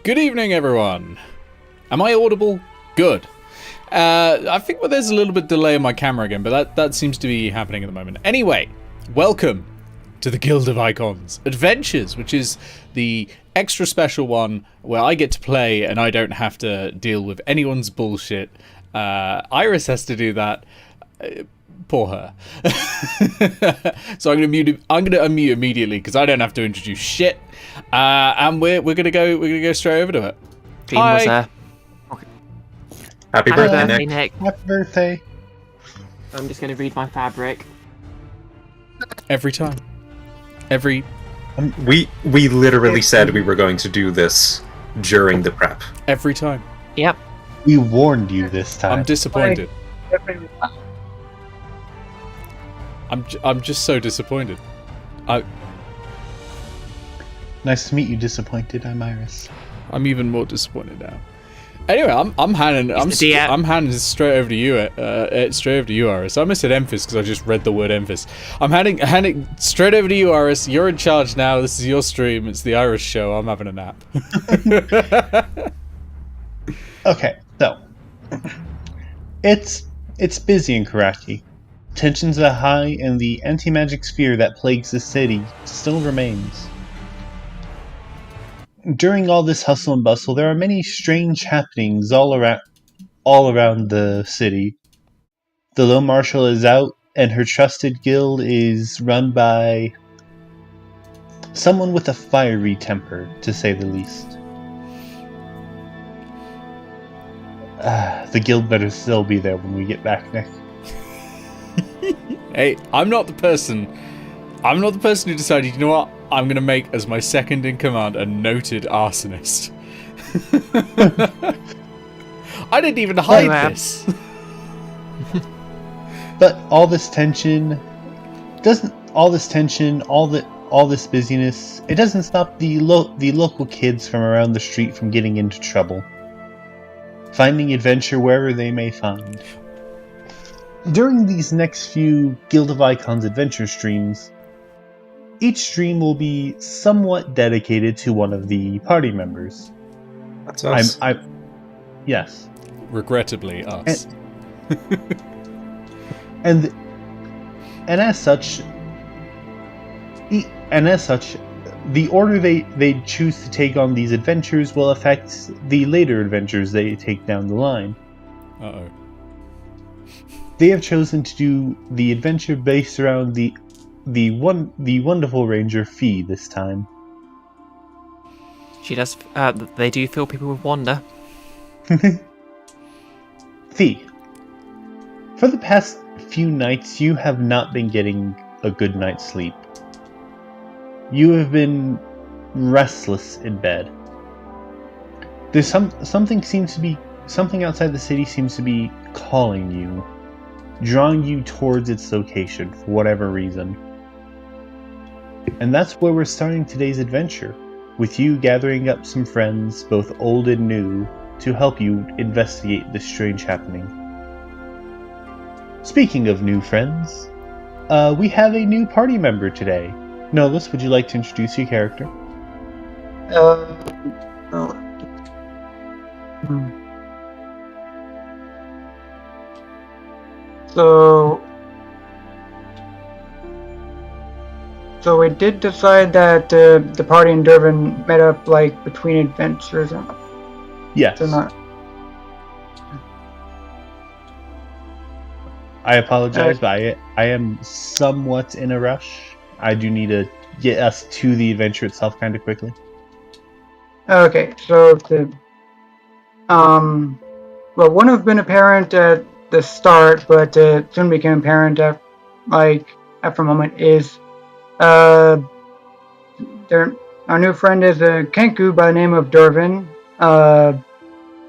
Good evening, everyone. Am I audible? Good. I think there's a little bit delay in my camera again, but that seems to be happening at the moment. Anyway, welcome to the Guild of Icons Adventures, which is the extra special one where I get to play and I don't have to deal with anyone's bullshit. Iris has to do that. Poor her. So I'm gonna unmute immediately because I don't have to introduce shit. And we're gonna go straight over to it. Hi. Okay. Happy birthday, Nick. Happy birthday. I'm just going to read my fabric. Every time. We literally said we were going to do this during the prep. Every time. Yep. We warned you this time. I'm disappointed. I'm just so disappointed. Nice to meet you, disappointed. I'm Iris. I'm even more disappointed now. Anyway, I'm handing this straight over to you. Straight over to you, Iris. I almost said Emphis because I just read the word Emphis. I'm handing straight over to you, Iris. You're in charge now. This is your stream. It's the Iris show. I'm having a nap. Okay, so it's busy in Karachi. Tensions are high, and the anti-magic sphere that plagues the city still remains. During all this hustle and bustle, there are many strange happenings all around the city. The Lone Marshal is out, and her trusted guild is run by someone with a fiery temper, to say the least. The guild better still be there when we get back, Nick. Hey, I'm not the person who decided, you know what, I'm going to make as my second in command a noted arsonist. I didn't even hide this. But all this busyness, it doesn't stop the local kids from around the street from getting into trouble, finding adventure wherever they may find. During these next few Guild of Icons adventure streams, each stream will be somewhat dedicated to one of the party members. That's us. Yes. Regrettably, us. And as such, the order they choose to take on these adventures will affect the later adventures they take down the line. Uh-oh. They have chosen to do the adventure based around the wonderful ranger Fee this time. She does. They do fill people with wonder. Fee, for the past few nights, you have not been getting a good night's sleep. You have been restless in bed. There's something outside the city seems to be calling you, drawing you towards its location for whatever reason. And that's where we're starting today's adventure, with you gathering up some friends, both old and new, to help you investigate this strange happening. Speaking of new friends, we have a new party member today. Nolis, would you like to introduce your character? So we did decide that the party in Durban met up like between adventures. Yes. Not. I apologize, but I am somewhat in a rush. I do need to get us to the adventure itself kind of quickly. Okay, so well, one have been apparent at the start, but soon became apparent after a moment is our new friend is a Kenku by the name of Dwarven,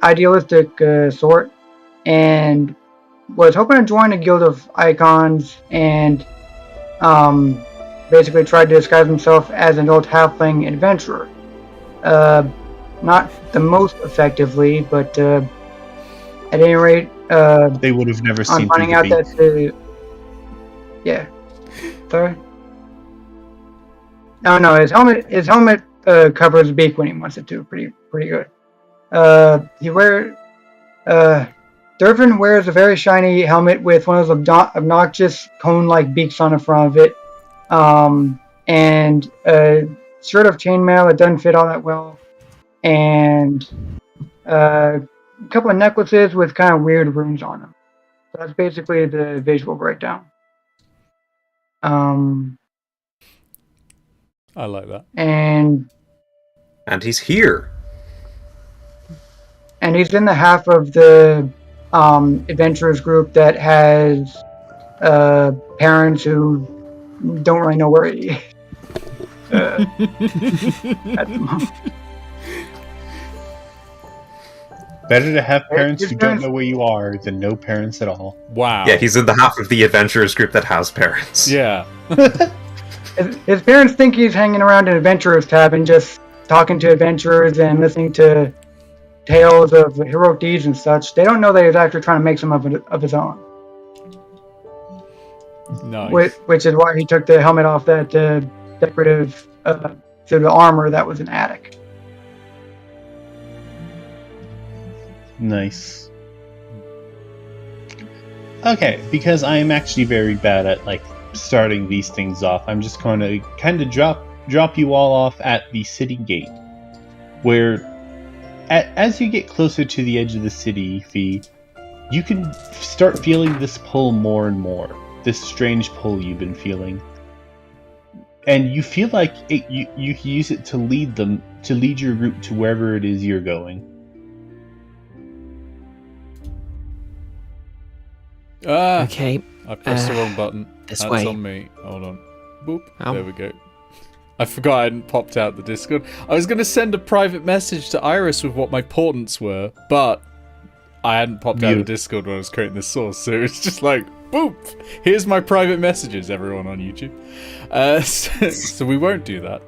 idealistic sort, and was hoping to join a guild of icons and basically tried to disguise himself as an old halfling adventurer. Not the most effectively, but at any rate, they would have never seen. On finding out that, yeah, sorry. No, his helmet cover his beak when he wants it to. Pretty good. Dwarven wears a very shiny helmet with one of those obnoxious cone-like beaks on the front of it, and a shirt of chainmail that doesn't fit all that well, and a couple of necklaces with kind of weird runes on them. So that's basically the visual breakdown. I like that. And he's here. And he's in the half of the adventurers group that has parents who don't really know where he is. At the moment. Better to have parents who don't know where you are than no parents at all. Wow. Yeah, he's in the half of the adventurers group that has parents. Yeah. His parents think he's hanging around an adventurers tab and just talking to adventurers and listening to tales of heroic deeds and such. They don't know that he's actually trying to make some of his own. Nice. Which is why he took the helmet off that decorative sort of armor that was an attic. Nice. Okay, because I am actually very bad at starting these things off, I'm just going to kind of drop you all off at the city gate, where as you get closer to the edge of the city, Fee, you can start feeling this pull more and more. This strange pull you've been feeling, and you feel like you use it to lead your group to wherever it is you're going. Okay. I pressed the wrong button. This That's way. on me. Hold on. Boop. Oh. There we go. I forgot I hadn't popped out the Discord. I was going to send a private message to Iris with what my portents were, but I hadn't popped out the Discord when I was creating this source, so it's just like, boop! Here's my private messages, everyone on YouTube. So we won't do that.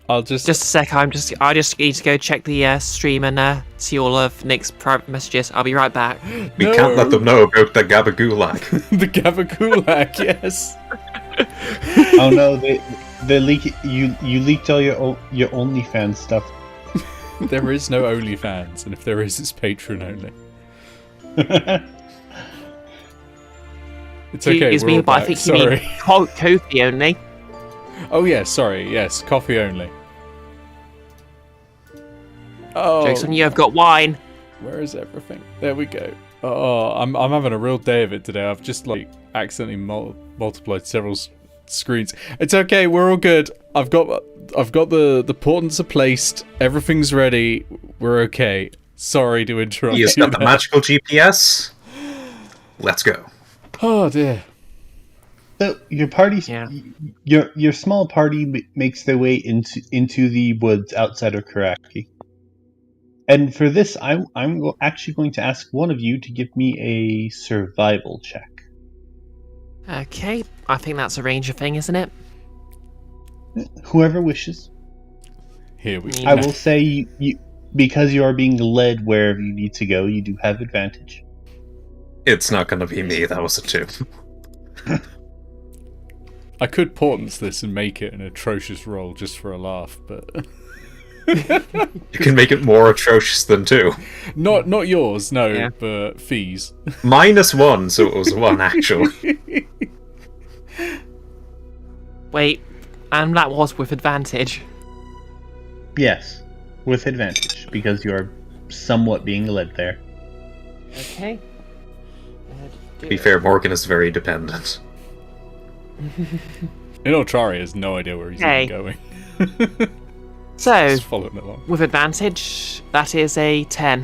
I'll just a sec. I just need to go check the stream and see all of Nick's private messages. I'll be right back. We can't let them know about the Gabagulag. The Gabagulag, yes. Oh no, they leak. You leaked all your OnlyFans stuff. There is no OnlyFans, and if there is, it's Patreon only. It's okay. Excuse we're me, all but I back. think Sorry. you mean coffee only. Oh yeah, sorry. Yes, coffee only. Oh, Jokes on you. I've got wine. where is everything? There we go. Oh, I'm having a real day of it today. I've just accidentally multiplied several screens. It's okay. We're all good. I've got the portents are placed. Everything's ready. We're okay. Sorry to interrupt. He's got the magical GPS. Let's go. Oh dear. So your party, your small party makes their way into the woods outside of Karaki. And for this, I'm actually going to ask one of you to give me a survival check. Okay, I think that's a ranger thing, isn't it? Whoever wishes. Here we go. I will say you because you are being led wherever you need to go, you do have advantage. It's not going to be me. That was a 2. I could portents this and make it an atrocious roll just for a laugh, but You can make it more atrocious than 2. not yours, no, Yeah. but fees. -1, so it was 1 actually. Wait, and that was with advantage. Yes, with advantage because you are somewhat being led there. Okay. To be fair, Morgan is very dependent. Inoltrare has no idea where he's even going. So, Just following along. with advantage, that is a 10.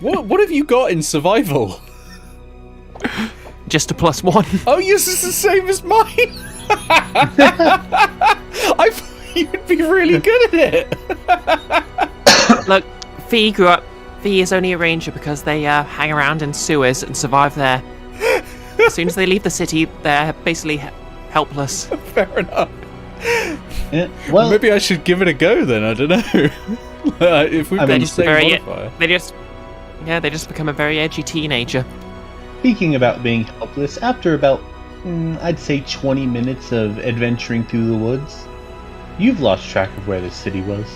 What have you got in survival? Just a +1. Oh, yours is the same as mine. I thought you'd be really good at it. Look, Fee is only a ranger because they hang around in sewers and survive there. As soon as they leave the city, they're basically helpless. Fair enough. Yeah, well, Maybe I should give it a go then. I don't know. If we've got the just same very- modifier. They just become a very edgy teenager. speaking about being helpless, after about I'd say 20 minutes of adventuring through the woods. You've lost track of where the city was.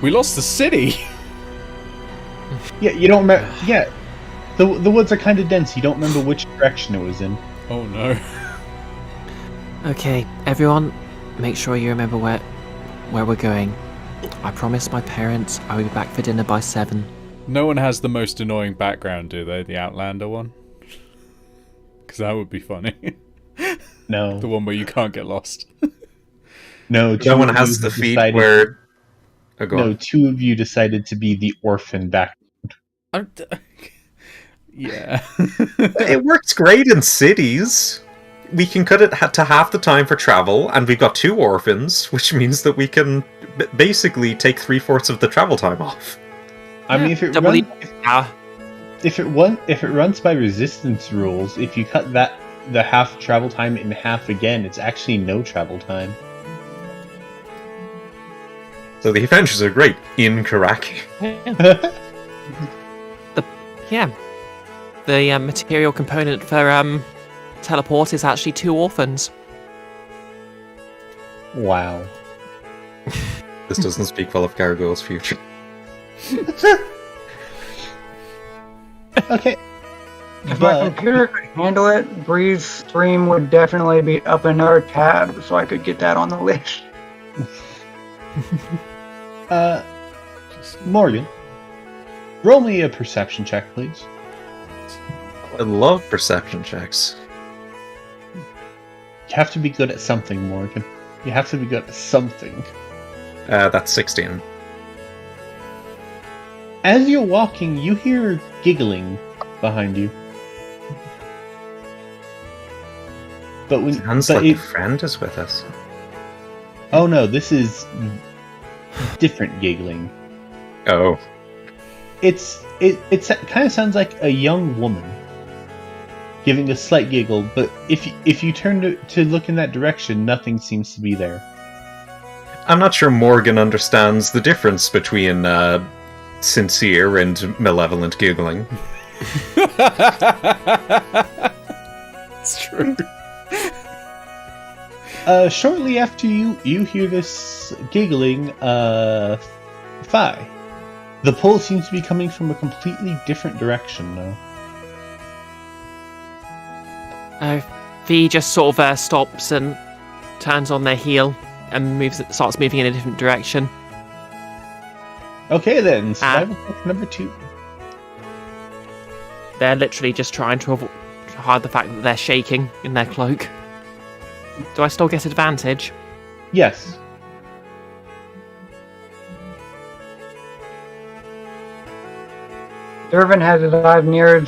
We lost the city. Yeah, you don't remember. Yeah, the woods are kind of dense. You don't remember which direction it was in. Oh no. Okay, everyone, make sure you remember where we're going. I promised my parents I would be back for dinner by 7. No one has the most annoying background, do they? The Outlander one? Because that would be funny. No. The one where you can't get lost. No, No one has the feat where... Oh, go on. two of you decided to be the orphan back. Yeah. It works great in cities. We can cut it to half the time for travel, and we've got 2 orphans, which means that we can basically take 3/4 of the travel time off. I mean, if it runs by resistance rules, if you cut the half travel time in half again, it's actually no travel time. So the adventures are great in Karaki. The material component for teleport is actually 2 orphans. Wow. This doesn't speak well of Gargoyle's future. Okay. If my computer could handle it, Bree's stream would definitely be up another tab, so I could get that on the list. Morgan, roll me a perception check, please. I love perception checks. You have to be good at something, Morgan. You have to be good at something. That's 16. As you're walking, you hear giggling behind you. Sounds like a friend is with us. Oh no, this is different giggling. Oh. It kind of sounds like a young woman giving a slight giggle, but if you turn to look in that direction, nothing seems to be there. I'm not sure Morgan understands the difference between sincere and malevolent giggling. It's true. Shortly after you hear this giggling, Fi. The pull seems to be coming from a completely different direction now. V just sort of stops and turns on their heel and starts moving in a different direction. Okay then, survival check number 2. They're literally just trying to hide the fact that they're shaking in their cloak. Do I still get advantage? Yes. Durbin has arrived near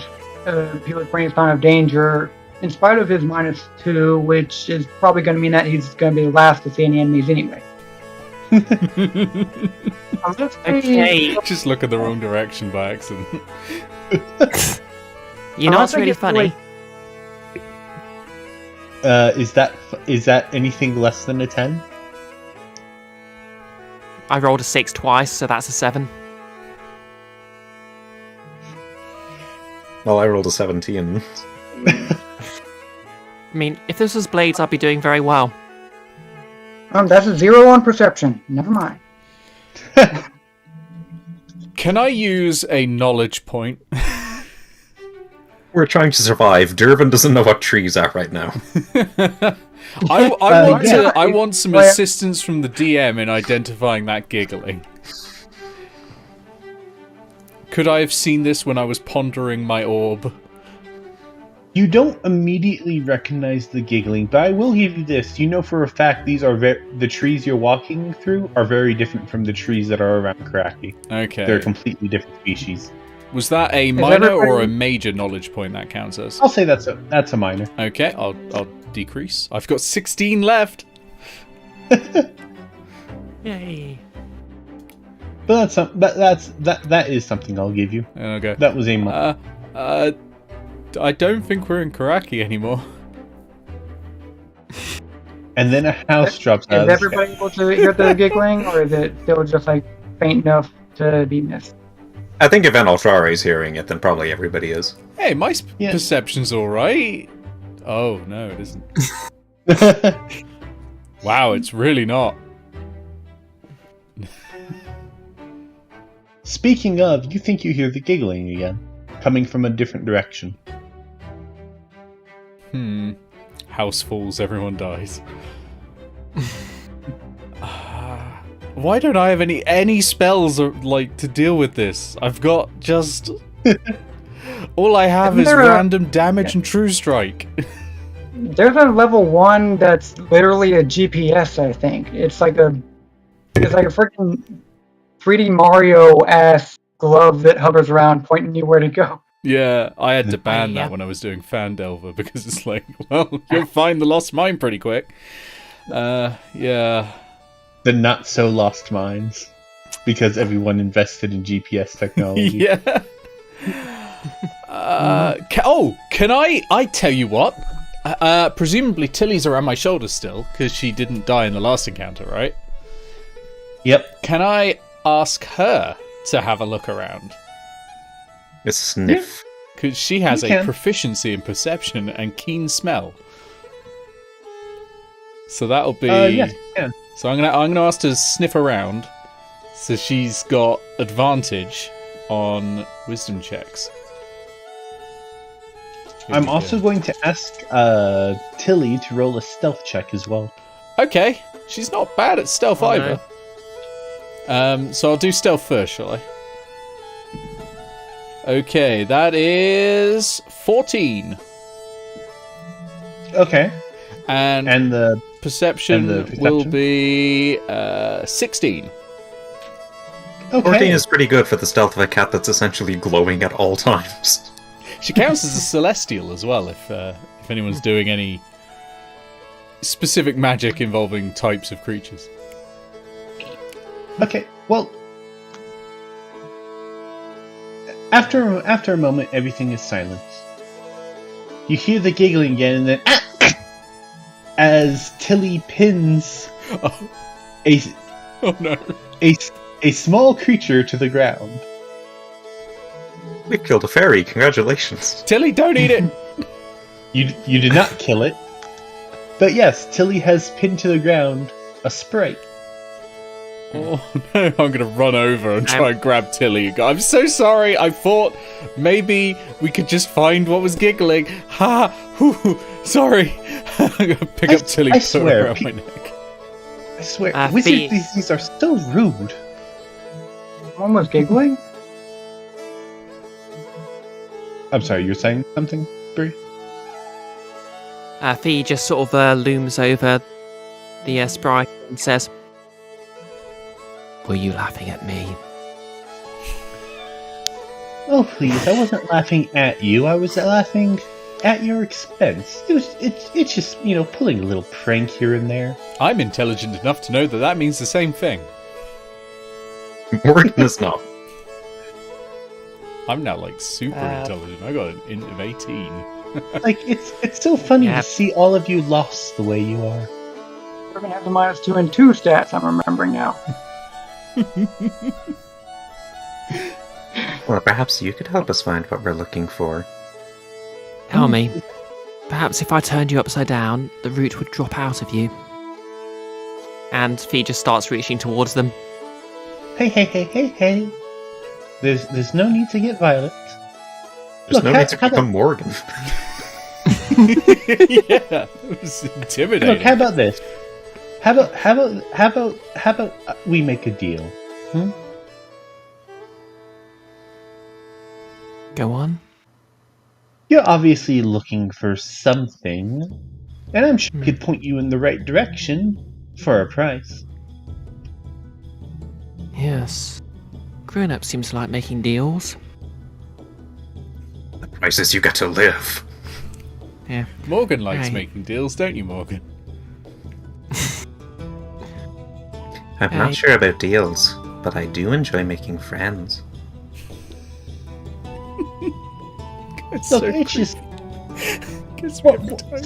Peel's brain sign of danger, in spite of his -2, which is probably going to mean that he's going to be the last to see any enemies anyway. Okay. Just look in the wrong direction by accident. You know what's really funny? Is that anything less than a 10? I rolled a 6 twice, so that's a 7. Well, I rolled a 17. I mean, if this was Blades, I'd be doing very well. That's a 0 on perception. Never mind. Can I use a knowledge point? We're trying to survive. Durban doesn't know what trees are right now. I want some assistance from the DM in identifying that giggling. Could I have seen this when I was pondering my orb? You don't immediately recognize the giggling, but I will give you this. You know for a fact these are the trees you're walking through are very different from the trees that are around Karaki. Okay. They're completely different species. Was that a minor or a major knowledge point that counts as? I'll say that's a minor. Okay, I'll decrease. I've got 16 left. Yay. But that is something I'll give you. Okay. That was a minor. I don't think we're in Karaki anymore. And then a house drops out. Is everybody able to hear the giggling, or is it still just like faint enough to be missed? I think if Inoltrare is hearing it, then probably everybody is. Hey, my perception's alright. Oh, no, it isn't. Wow, it's really not. Speaking of, you think you hear the giggling again, coming from a different direction. House falls, everyone dies. Why don't I have any spells like to deal with this? I've got just all I have is random damage and true strike. There's a level 1 that's literally a GPS, I think. It's like a freaking 3D Mario-ass glove that hovers around pointing you where to go. Yeah, I had to ban that when I was doing Fandelver because it's like, well, you'll find the lost mine pretty quick. Yeah. The not so lost mines, because everyone invested in GPS technology. Yeah. Can I tell you what? Presumably Tilly's around my shoulders still, because she didn't die in the last encounter, right? Yep. Can I ask her to have a look around? A sniff. Because she has a proficiency in perception and keen smell. So that'll be... yes, yeah. So I'm gonna ask her to sniff around, so she's got advantage on wisdom checks. I'm also going to ask Tilly to roll a stealth check as well. Okay, she's not bad at stealth either. So I'll do stealth first, shall I? Okay, that is 14. Okay. And the perception will be 16. Okay. 14 is pretty good for the stealth of a cat that's essentially glowing at all times. She counts as a celestial as well, if anyone's doing any specific magic involving types of creatures. Okay, well, after a moment, everything is silent. You hear the giggling again, and then as Tilly pins a small creature to the ground. We killed a fairy. Congratulations, Tilly. Don't eat it. You did not kill it, but yes, Tilly has pinned to the ground a sprite. Oh no, I'm going to run over and try and grab Tilly. I'm so sorry. I thought maybe we could just find what was giggling. Ha! Whew, sorry. I'm going to pick up Tilly and put her around my neck. I swear, wizard these are so rude. One was giggling? I'm sorry, you're saying something, Bree? Fee just sort of looms over the sprite and says, "Were you laughing at me?" Oh please, I wasn't laughing at you. I was laughing at your expense. It's just, pulling a little prank here and there. I'm intelligent enough to know that means the same thing. Morgan is not. I'm now like super intelligent. I got an int of 18. Like it's so funny to see all of you lost the way you are. We're gonna have the -2 and 2 stats. I'm remembering now. Or perhaps you could help us find what we're looking for. Tell me, perhaps if I turned you upside down, the root would drop out of you. And Fee just starts reaching towards them. Hey. There's no need to get violent. There's no need to become Morgan. Yeah, it was intimidating. Look, how about this? How about we make a deal? Go on. You're obviously looking for something, and I'm sure I could point you in the right direction for a price. Yes. Grown-ups seem to like making deals. The price is you get to live. Yeah. Morgan likes Right. making deals, don't you, Morgan? I'm not sure about deals, but I do enjoy making friends. It's Look, so it's just Gets me every time.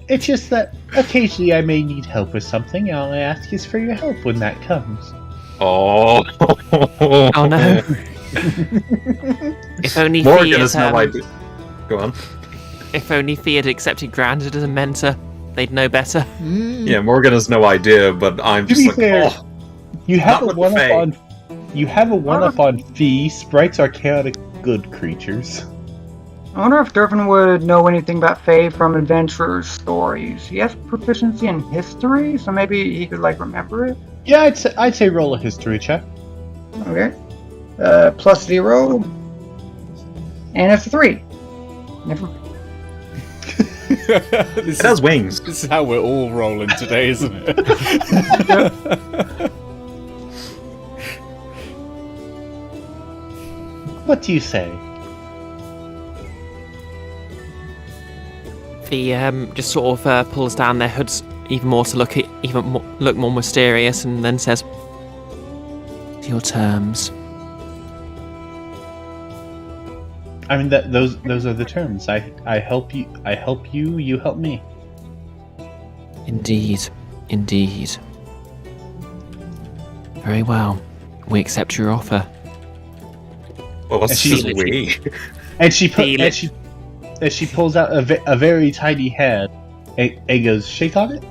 it's just that occasionally I may need help with something, and all I ask is for your help when that comes. Oh, Oh no. If only Morgan Fee has had, no idea. Go on. if only Fee had accepted Grounded as a mentor, they'd know better. Yeah, Morgan has no idea, but I'm To just be like, fair, oh, you have not a with the one up Fae. on. You have a one up on Fee. Sprites are chaotic good creatures. I wonder if Durfin would know anything about Fae from adventurers' stories. He has proficiency in history, so maybe he could remember it. Yeah, I'd say roll a history check. Okay. +0. And it's a 3. Never. This It has wings. This is how we're all rolling today, isn't it? What do you say? Fee just sort of pulls down their hoods even more to look more mysterious, and then says, "To your terms." I mean, those are the terms. I help you. I help you. You help me. Indeed. Very well. We accept your offer. Well, what's she's- this we? And she Feel it. she pulls out a very tiny hand and goes, shake on it.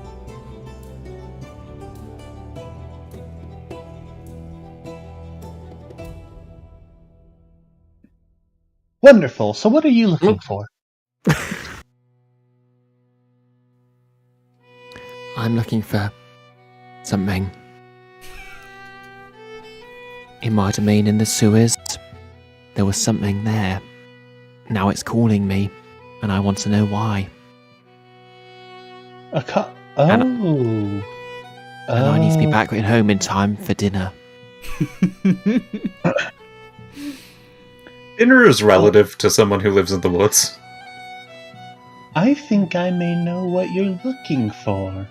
Wonderful. So what are you looking for? I'm looking for something. In my domain in the sewers, there was something there. Now it's calling me, and I want to know why. And And I need to be back at home in time for dinner. Dinner is relative to someone who lives in the woods. I think I may know what you're looking for.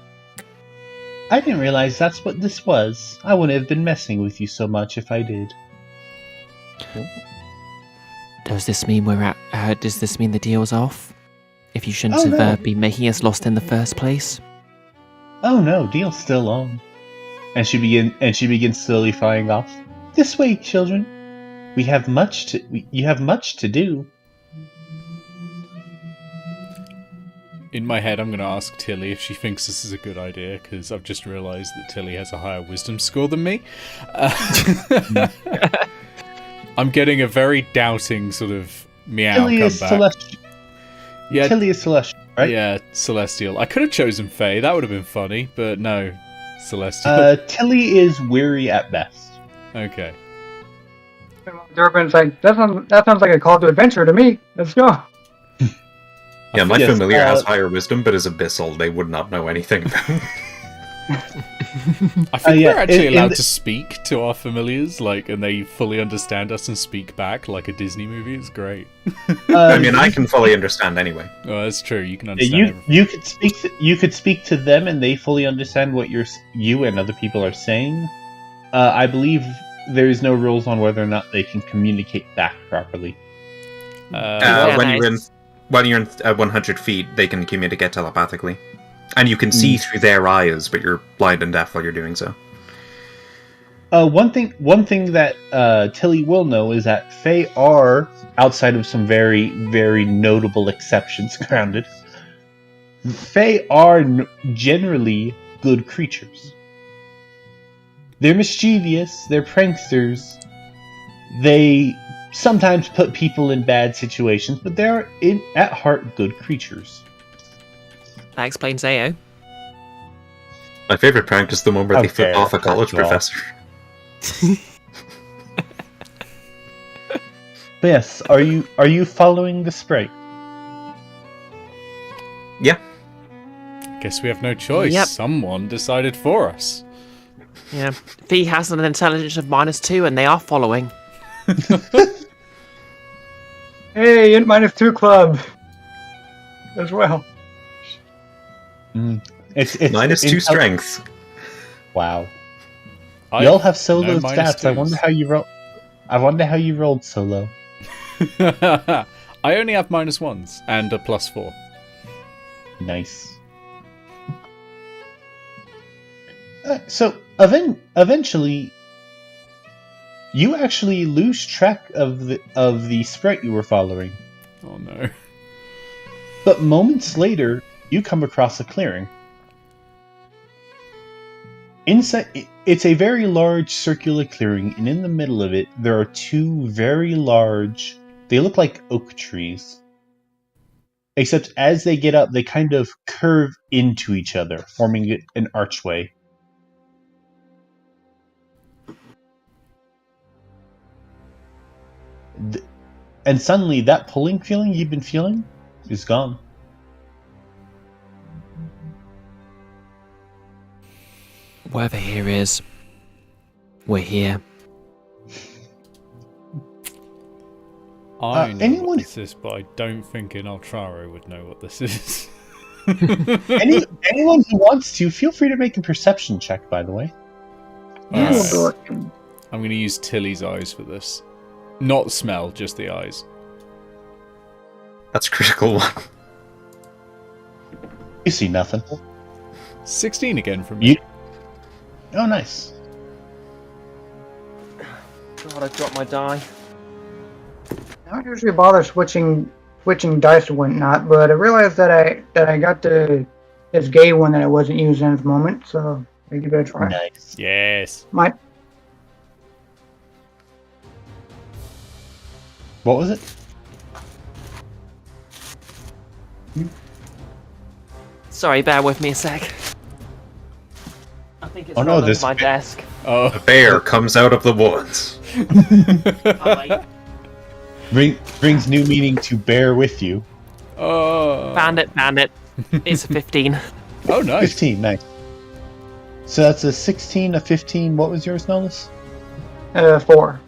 I didn't realize that's what this was. I wouldn't have been messing with you so much if I did. Does this mean does this mean the deal's off? If you shouldn't Oh, have no. been making us lost in the first place? Oh no, deal's still on. And she begins slowly flying off. This way, children. You have much to do. In my head, I'm going to ask Tilly if she thinks this is a good idea, because I've just realised that Tilly has a higher wisdom score than me. I'm getting a very doubting sort of meow Tilly is comeback. celestial. Yeah, Tilly is celestial, right? yeah, celestial. I could have chosen Fae. That would have been funny, but no, celestial. Tilly is weary at best. Okay. Durfin's like, that sounds like a call to adventure to me. Let's go. Yeah, my Yes, familiar has higher wisdom, but is abyssal. They would not know anything about. I think yeah, we're actually in allowed the- to speak to our familiars, and they fully understand us and speak back like a Disney movie. It's great. I mean, I can fully understand anyway. Oh, that's true. You can understand everything. you could speak to them and they fully understand what you and other people are saying. I believe there is no rules on whether or not they can communicate back properly. Yeah, When you're in 100 feet, they can communicate telepathically, and you can see through their eyes, but you're blind and deaf while you're doing so. One thing that Tilly will know is that Fae are, outside of some very, very notable exceptions, grounded. Fae are generally good creatures. They're mischievous, they're pranksters, they sometimes put people in bad situations, but they're at heart good creatures. That explains AO. My favorite prank is the one where they flip Okay, off a college first of all. professor. But yes, are you following the sprite? Yeah. Guess we have no choice. Yep. Someone decided for us. Yeah. Fee has an intelligence of -2, and they are following. Hey, int -2 club. As well. It's -2 strength. Wow. I Y'all have so no low minus stats. I twos. wonder how you roll. I wonder how you rolled so low. I only have -1s and a +4. Nice. So eventually, you actually lose track of the sprite you were following. Oh no. But moments later, you come across a clearing. Inside, it's a very large circular clearing, and in the middle of it, there are two very large. They look like oak trees. Except as they get up, they kind of curve into each other, forming an archway. And suddenly, that pulling feeling you've been feeling is gone. Whatever here is, we're here. I know anyone- what this is, but I don't think Inoltrare would know what this is. Anyone who wants to, feel free to make a perception check, by the way. Yes. Alright. I'm going to use Tilly's eyes for this. Not smell, just the eyes. That's a critical one. You see nothing. 16 again from me. Oh, nice. God, I dropped my die. I don't usually bother switching dice and whatnot, but I realized that I got this gay one that I wasn't using at the moment, so I give it a try. Nice. Yes. My What was it? Sorry, bear with me a sec. I think it's Oh, no, rolled this- onto my desk. Oh. A bear comes out of the woods. Hi. Brings new meaning to bear with you. Oh. Bandit. It's a 15. Oh, nice. 15, nice. So that's a 16, a 15. What was yours, Nolus? 4.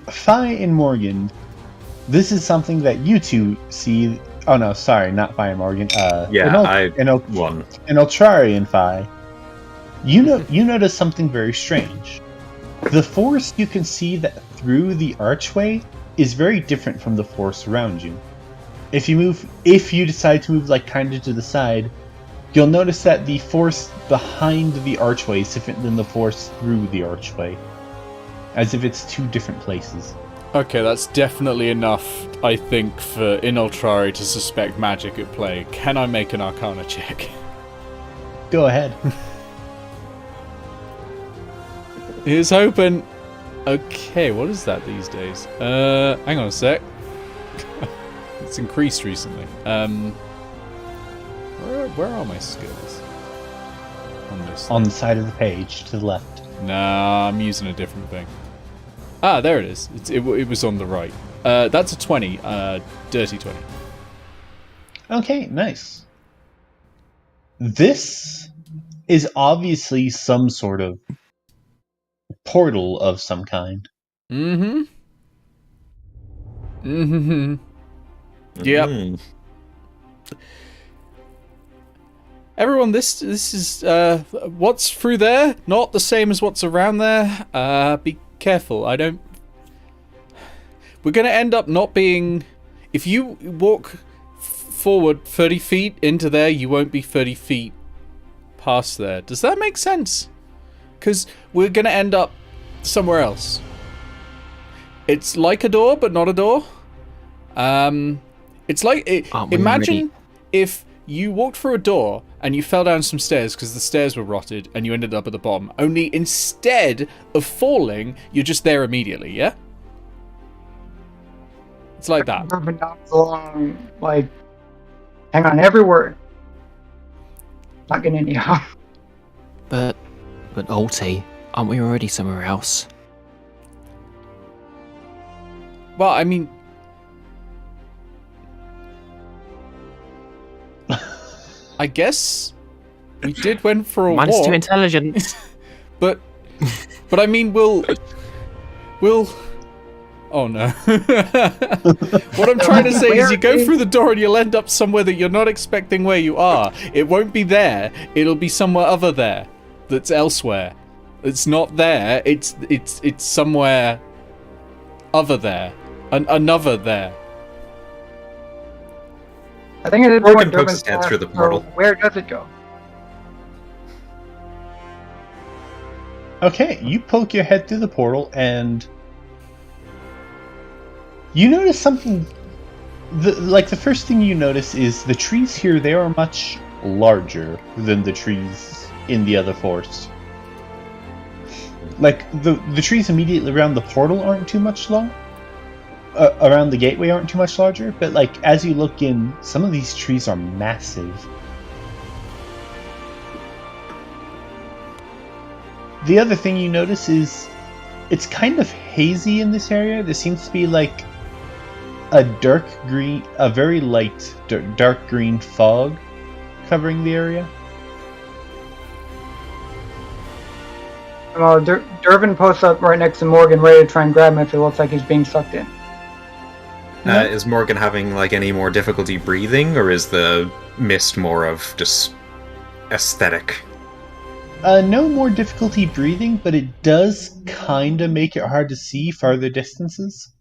Fi and Morgan, this is something that you two see. Oh no, sorry, not Fi and Morgan. Won. Inoltrare and Fi. You notice something very strange. The force you can see that through the archway is very different from the force around you. If you decide to move like kind of to the side, you'll notice that the force behind the archway is different than the force through the archway. As if it's two different places. Okay, that's definitely enough, I think, for Inoltrare to suspect magic at play. Can I make an Arcana check? Go ahead. Here's hoping. Okay, what is that these days? Hang on a sec. It's increased recently. Where are my skills? On this. On the side of the page to the left. Nah, I'm using a different thing. Ah, there it is. It was on the right. That's a 20. Dirty 20. Okay, nice. This is obviously some sort of portal of some kind. Mm-hmm. Mm-hmm. Yep. Mm. Everyone, this is what's through there. Not the same as what's around there. Be careful. We're gonna end up not being. If you walk forward 30 feet into there, you won't be 30 feet past there. Does that make sense? Because we're gonna end up somewhere else. It's like a door, but not a door. It's like imagine if you walked through a door and you fell down some stairs because the stairs were rotted and you ended up at the bottom. Only instead of falling, you're just there immediately, yeah? It's like that. Moving down along, like, hang on every word. Not getting any help. But Alti, aren't we already somewhere else? Well, I mean... I guess we did went for a Minus walk. 2 intelligence. But I mean, we'll. Oh no! What I'm trying to say is, you go through the door and you'll end up somewhere that you're not expecting where you are. It won't be there. It'll be somewhere other there, that's elsewhere. It's not there. It's somewhere other there, another there. I think it is Morgan what pokes his Durban's head through the asked, portal. so where does it go? Okay, you poke your head through the portal and you notice something. The first thing you notice is the trees here, they are much larger than the trees in the other forest. Like, the trees immediately around the portal aren't too much long. Around the gateway aren't too much larger, but like, as you look in, some of these trees are massive. The other thing you notice is it's kind of hazy in this area. There seems to be like a very light dark green fog covering the area. Well, Durbin posts up right next to Morgan, ready to try and grab him if it looks like he's being sucked in. Is Morgan having like any more difficulty breathing, or is the mist more of just aesthetic? No more difficulty breathing, but it does kind of make it hard to see farther distances.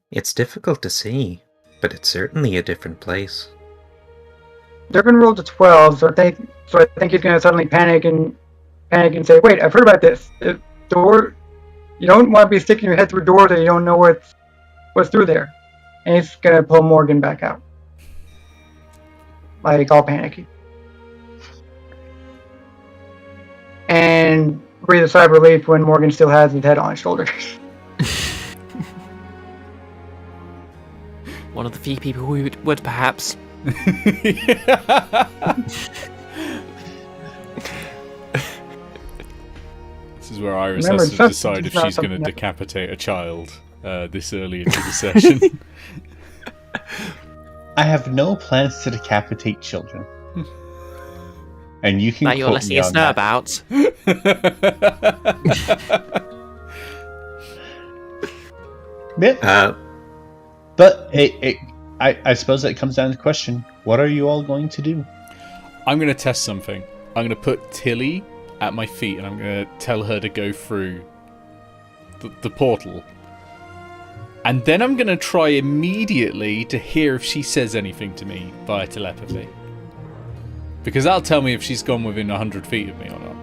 It's difficult to see, but it's certainly a different place. Durbin rolled a 12, so I think he's going to suddenly panic and say, "Wait, I've heard about this. Door. You don't want to be sticking your head through doors that you don't know what's through there." And he's going to pull Morgan back out, like all panicky, and breathe a sigh of relief when Morgan still has his head on his shoulders. One of the few people who would perhaps. This is where Iris Remember, has to decide if she's going to decapitate a child this early into the session. I have no plans to decapitate children. And you can That you're quote listening me us on know that. about. Yeah. But I suppose it comes down to the question, what are you all going to do? I'm going to test something. I'm going to put Tilly at my feet and I'm going to tell her to go through the portal. And then I'm going to try immediately to hear if she says anything to me via telepathy. Because that'll tell me if she's gone within 100 feet of me or not.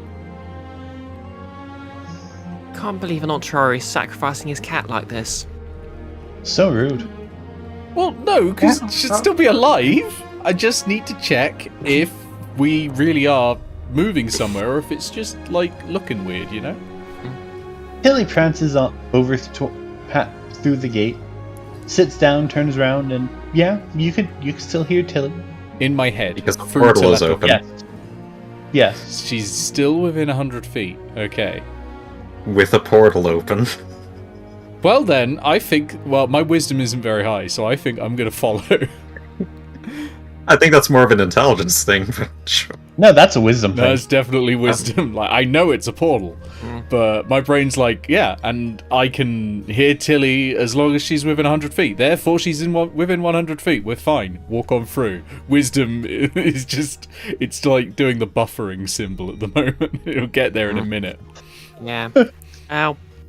Can't believe Inoltrare is sacrificing his cat like this. So rude. Well, no, because she should still be alive. I just need to check if we really are moving somewhere or if it's just, like, looking weird, you know? Tilly prances over through the gate, sits down, turns around, and yeah, you can still hear Tilly. In my head. Because the portal is open. Yes. She's still within 100 feet. Okay. With a portal open. Well then, I think, my wisdom isn't very high, so I think I'm going to follow. I think that's more of an intelligence thing, but sure. No, that's a wisdom thing. That's definitely wisdom. Like, I know it's a portal, but my brain's like, yeah, and I can hear Tilly as long as she's within 100 feet. Therefore, she's within 100 feet. We're fine. Walk on through. Wisdom is just, it's like doing the buffering symbol at the moment. It'll get there in a minute. Yeah.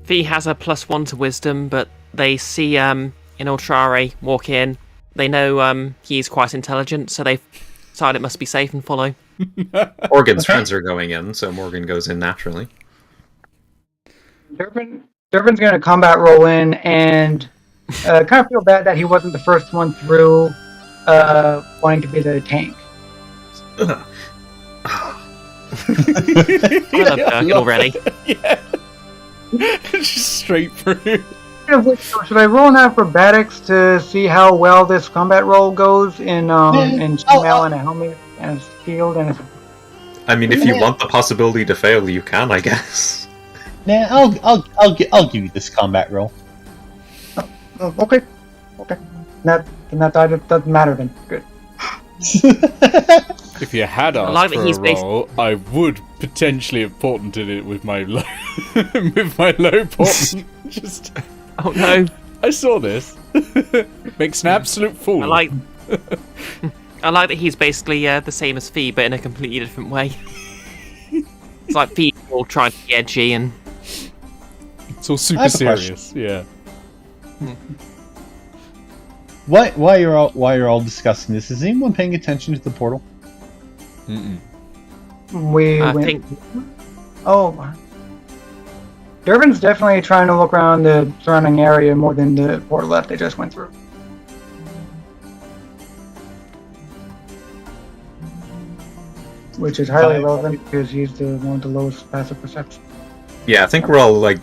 V has a +1 to wisdom, but they see Inoltrare walk in. They know he's quite intelligent, so they decide it must be safe and follow. Morgan's friends are going in, so Morgan goes in naturally. Durbin's going to combat roll in and kind of feel bad that he wasn't the first one through, wanting to be the tank. I love Durkin already. Yeah. Just straight through. Should I roll an acrobatics to see how well this combat roll goes in chainmail and a helmet and a shield and a... I mean, if you want the possibility to fail, you can, I guess. Nah, I'll give you this combat roll. Oh, okay. That doesn't matter then. Good. If you had asked like that for he's a roll, I would potentially have portented it with my low, with my low portent. Just. Oh no! I saw this. Makes an absolute fool. I like that he's basically the same as Fee, but in a completely different way. It's like Fee all trying to be edgy and. It's all super serious. Yeah. Why you're all discussing this? Is anyone paying attention to the portal? Mm-mm. We I went. think Oh, Durban's definitely trying to look around the surrounding area more than the portal that they just went through. Which is highly relevant because he's the one with the lowest passive perception. Yeah, I think we're all like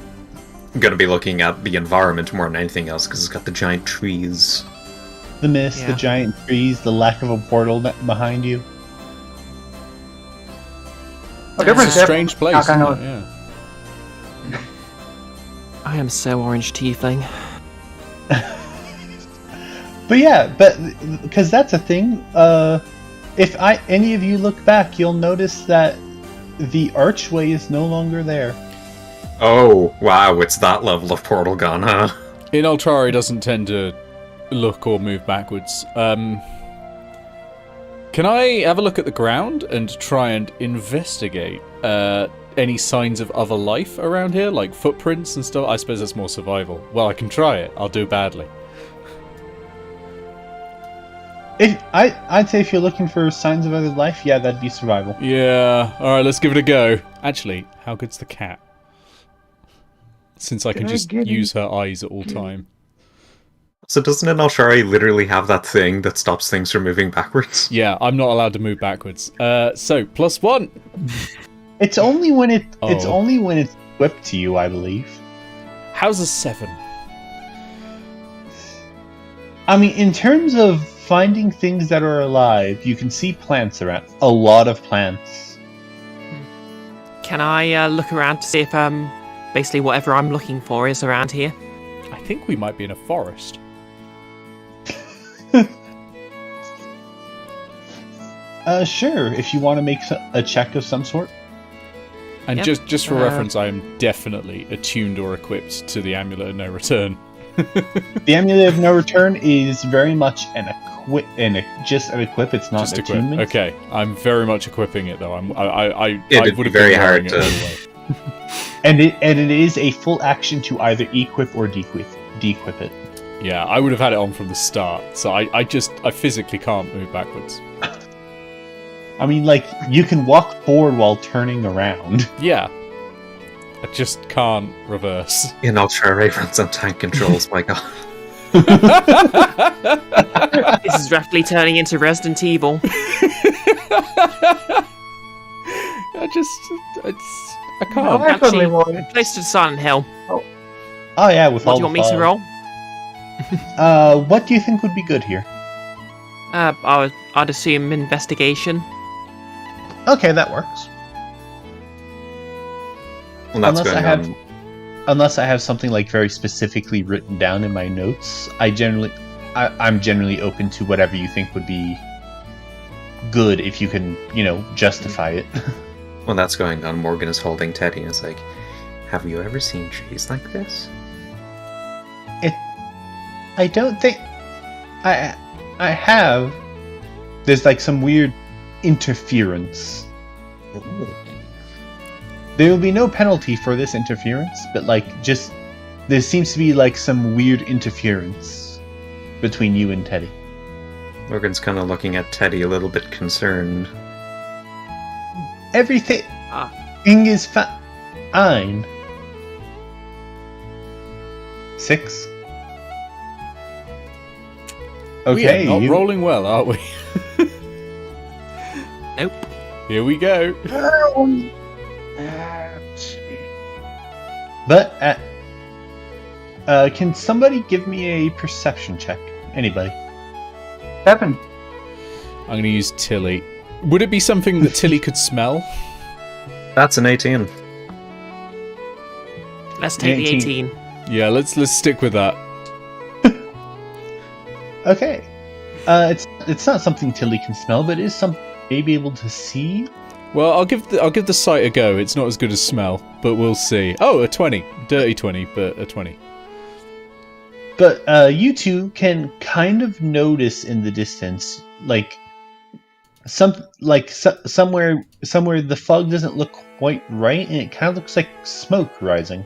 going to be looking at the environment more than anything else because it's got the giant trees. The mist, Yeah. the giant trees, the lack of a portal behind you. Oh, It's Durban's It's a strange definitely place. not Isn't gonna- it? Yeah. I am so orange tiefling. But yeah, because that's a thing. If any of you look back, you'll notice that the archway is no longer there. Oh, wow, it's that level of portal gone, huh? Inoltrare doesn't tend to look or move backwards. Can I have a look at the ground and try and investigate any signs of other life around here, like footprints and stuff? I suppose that's more survival. Well, I can try it. I'll do badly. I'd say if you're looking for signs of other life, yeah, that'd be survival. Yeah. All right, let's give it a go. Actually, how good's the cat? Since I can Can I just get use her eyes at all time. So doesn't Inoltrare literally have that thing that stops things from moving backwards? Yeah, I'm not allowed to move backwards. So +1. It's only when it's Oh. only when it's equipped to you, I believe. How's a 7? I mean, in terms of finding things that are alive, you can see plants around. A lot of plants. Can I look around to see if basically whatever I'm looking for is around here? I think we might be in a forest. Sure, if you want to make a check of some sort. And Yep. just for reference, I am definitely attuned or equipped to the Amulet of No Return. The Amulet of No Return is very much just an equip. It's not Just an equip. attunement. Okay, I'm very much equipping it though. I It'd would be have very been wearing hard it to- anyway. And it is a full action to either equip or dequip it. Yeah, I would have had it on from the start. So I physically can't move backwards. I mean, like, you can walk forward while turning around. Yeah, I just can't reverse. Inoltrare runs on tank controls, my god. This is rapidly turning into Resident Evil. I Oh, can't. I suddenly Actually, wanted. close to Silent Hill. Oh yeah, with What all do you want the me to fog. roll? What do you think would be good here? I'd assume investigation. Okay, that works. Well, that's Unless I going have- on. Unless I have something like very specifically written down in my notes, I'm generally open to whatever you think would be good if you can, justify it. When that's going on, Morgan is holding Teddy and is like, have you ever seen trees like this? I don't think I have. There's like some weird interference. Ooh. There will be no penalty for this interference, but there seems to be like some weird interference between you and Teddy. Morgan's kind of looking at Teddy a little bit concerned. Everything Ah. is fine. 6. Okay, we are not rolling well, are we? Nope. Here we go. But can somebody give me a perception check? Anybody? 7. I'm going to use Tilly. Would it be something that Tilly could smell? That's an 18. Let's take the 18. 18. Yeah, let's stick with that. Okay. It's not something Tilly can smell, but it is something maybe able to see. Well, I'll give the sight a go. It's not as good as smell, but we'll see. Oh, a 20. Dirty 20, but a 20. But you two can kind of notice in the distance, somewhere the fog doesn't look quite right, and it kind of looks like smoke rising.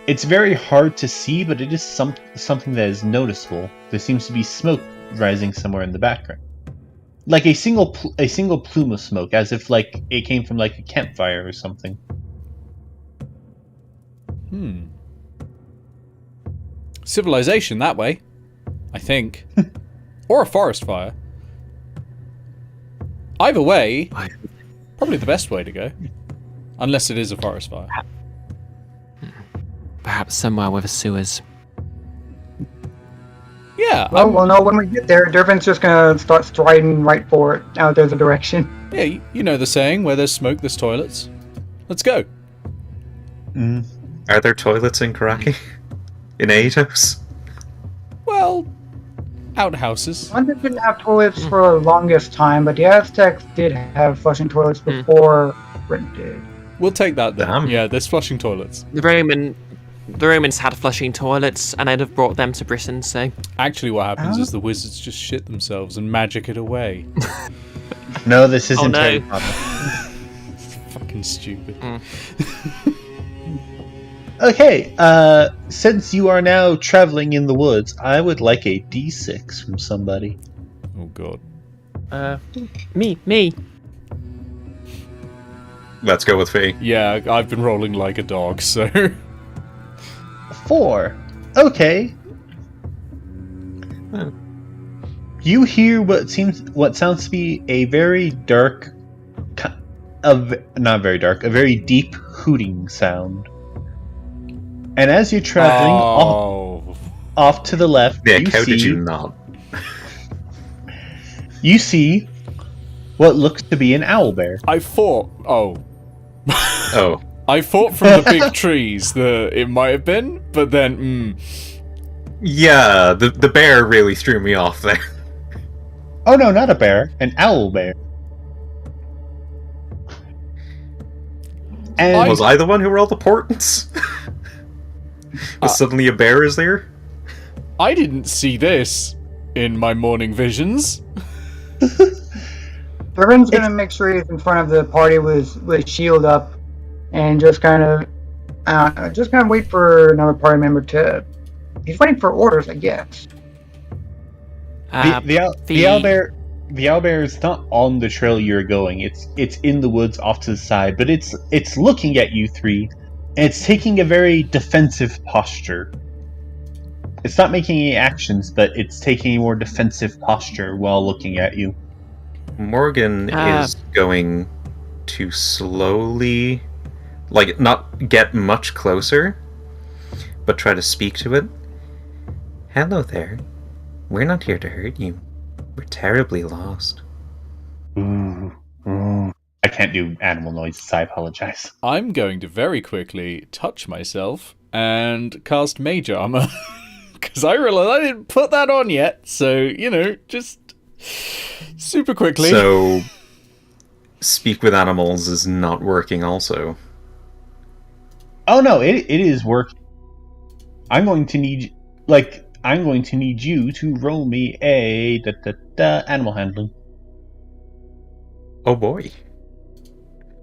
It's very hard to see, but it is something that is noticeable. There seems to be smoke rising somewhere in the background. like a single plume of smoke, as if like it came from like a campfire or something. Civilization that way, I think. Or a forest fire. Either way, probably the best way to go. Unless it is a forest fire. Perhaps somewhere with sewers. Yeah. Well, we'll know when we get there. Durban's just gonna start striding right for it. Out there's a direction. Yeah, you know the saying, where there's smoke, there's toilets. Let's go. Are there toilets in Karaki? In Aetos? Well, outhouses. London didn't have toilets for the longest time, but the Aztecs did have flushing toilets before Britain did. We'll take that then. Damn. Yeah, there's flushing toilets. The Romans had flushing toilets, and I'd have brought them to Britain, so... Actually, what happens is the wizards just shit themselves and magic it away. No, this isn't no. Harry Potter. Fucking stupid. Okay, since you are now traveling in the woods, I would like a D6 from somebody. Oh god. Me. Let's go with Fee. Yeah, I've been rolling like a dog, so... 4. Okay. You hear what sounds to be a very dark, not very dark, a very deep hooting sound. And as you're traveling off to the left, Nick, how did you not? You see what looks to be an owlbear. I thought... Oh. I thought from the big trees that it might have been, but then, Yeah, the bear really threw me off there. Oh no, not a bear, an owlbear. And Was I the one who rolled the portents? Was suddenly a bear is there? I didn't see this in my morning visions. Durban's gonna make sure he's in front of the party with shield up, and just kind of wait for another party member to. He's waiting for orders, I guess. the owlbear is not on the trail you're going. It's in the woods off to the side, but it's looking at you three, and it's taking a very defensive posture. It's not making any actions, but it's taking a more defensive posture while looking at you. Morgan is going to slowly, not get much closer, but try to speak to it. Hello there. We're not here to hurt you. We're terribly lost. I can't do animal noises, I apologize. I'm going to very quickly touch myself and cast Mage Armor. Because I realize I didn't put that on yet, so, just super quickly. So, speak with animals is not working also. Oh no, it is working. I'm going to need you to roll me a animal handling. Oh boy.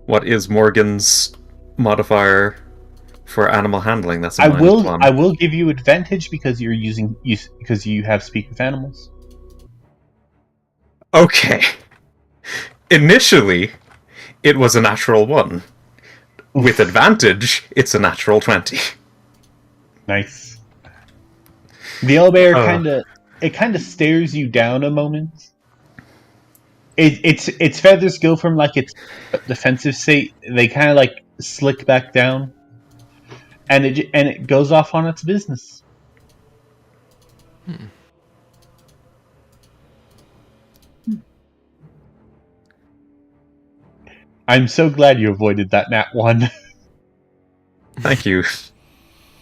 What is Morgan's modifier for animal handling? That's I will give you advantage because because you have speak with animals. Okay. Initially, it was a natural 1. With advantage, it's a natural 20. Nice. The owlbear kind of stares you down a moment. Its feathers go from its defensive state. They kind of slick back down, and it goes off on its business. I'm so glad you avoided that nat 1. Thank you.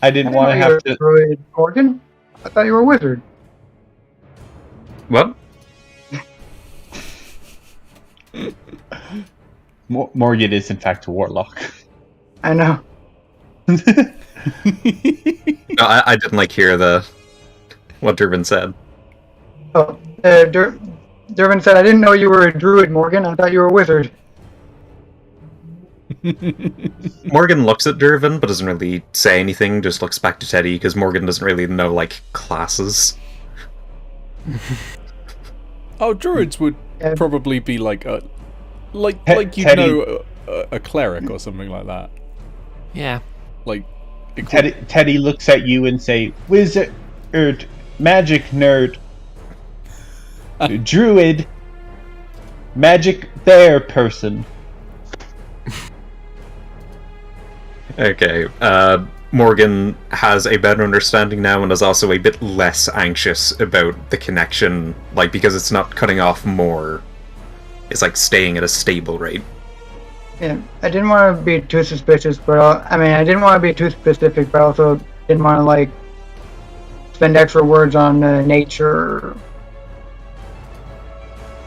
I didn't want to have to. Druid, Morgan? I thought you were a wizard. What? Morgan is in fact a warlock. I know. No, I didn't hear what Durbin said. Oh, Durban said, I didn't know you were a druid, Morgan. I thought you were a wizard. Morgan looks at Durbin, but doesn't really say anything, just looks back to Teddy, because Morgan doesn't really know, classes. Oh, druids would probably be like a like you Teddy. know a cleric or something like that. Yeah. Like Teddy looks at you and say, "Wizard, magic nerd, druid, magic bear person." Okay. Morgan has a better understanding now and is also a bit less anxious about the connection, like, because it's not cutting off more. It's like staying at a stable rate. Yeah, I didn't want to be too suspicious, but I didn't want to be too specific, but I also didn't want to like spend extra words on nature.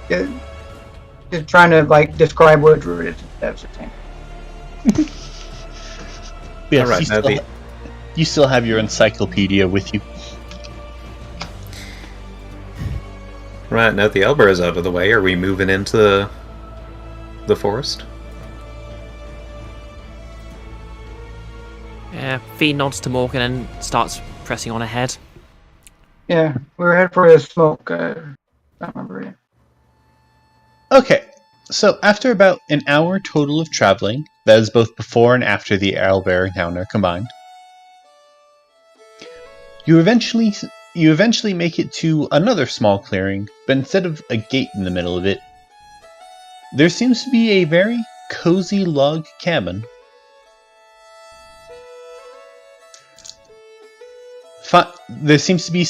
Just trying to like describe what druid is. That's the thing. Yes, Alright, you still have your encyclopedia with you. Right, now the Elber is out of the way, are we moving into the forest? Yeah. Fee nods to Morgan and starts pressing on ahead. Yeah, we were headed for a smoke. I don't remember it. Okay, so after about an hour total of traveling, that is both before and after the owlbear encounter combined, you eventually make it to another small clearing, but instead of a gate in the middle of it, there seems to be a very cozy log cabin. There seems to be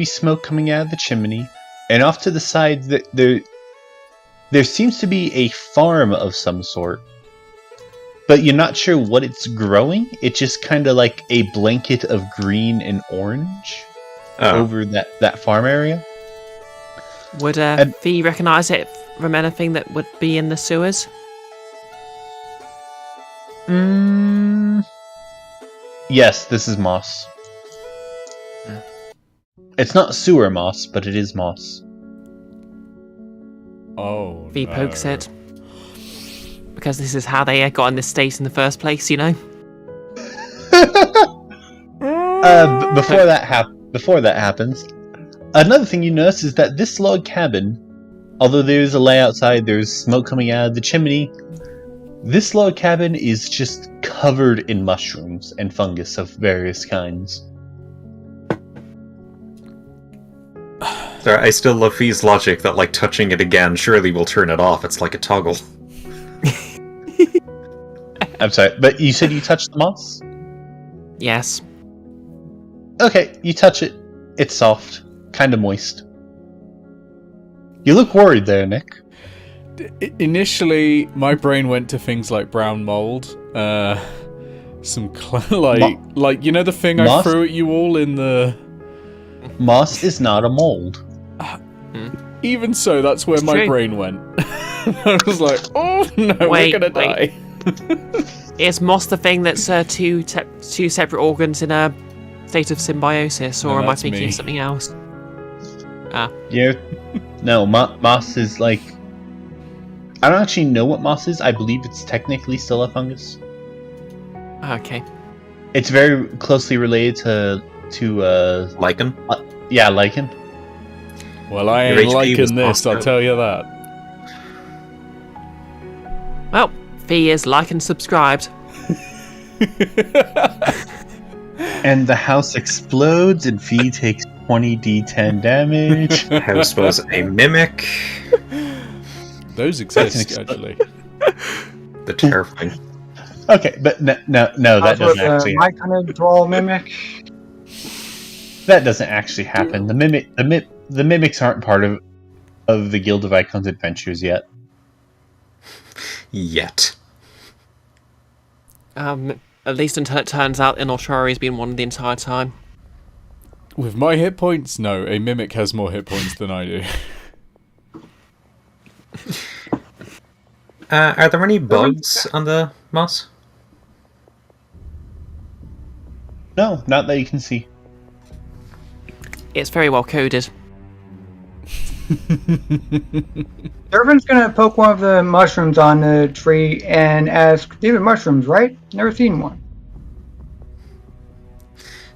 smoke coming out of the chimney, and off to the side there seems to be a farm of some sort, but you're not sure what it's growing. It's just kind of like a blanket of green and orange over that farm area. Would Fee recognise it from anything that would be in the sewers? Yes, this is moss. It's not sewer moss, but it is moss. oh, Fee no. pokes it. Because this is how they got in this state in the first place, you know? Before that happens, another thing you notice is that this log cabin, although there's a lay outside, there's smoke coming out of the chimney, this log cabin is just covered in mushrooms and fungus of various kinds. Sorry, I still love Fee's logic that, like, touching it again surely will turn it off. It's like a toggle. I'm sorry, but you said you touched the moss? Yes. Okay, you touch it. It's soft, kind of moist. You look worried there, Nick. Initially, my brain went to things like brown mold, some like you know the thing I Moss? threw at you all in the. Moss is not a mold. Even so, that's where It's my true. brain went. I was like, oh no, Wait, we're gonna wait. die. Is moss the thing that's two separate organs in a state of symbiosis, or No, am I that's thinking me. of something else? Yeah. No, moss is like... I don't actually know what moss is. I believe it's technically still a fungus. Okay. It's very closely related to Lichen? yeah, lichen. Well, I Your ain't HP was liking this, I'll Moscow. tell you that. Well, Fee is like and subscribed. And the house explodes and Fee takes 20d10 damage. The house was a mimic. Those That's exist, an actually. The terrifying. Okay, but no, that doesn't actually My kind of draw mimic. that doesn't actually happen. The mimics aren't part of the Guild of Icons adventures yet. Yet. At least until it turns out Inoltrare has been one the entire time. With my hit points, no, a mimic has more hit points than I do. Are there any bugs on the moss? No, not that you can see. It's very well coded. Irvin's gonna poke one of the mushrooms on the tree and ask, "These are mushrooms, right? Never seen one."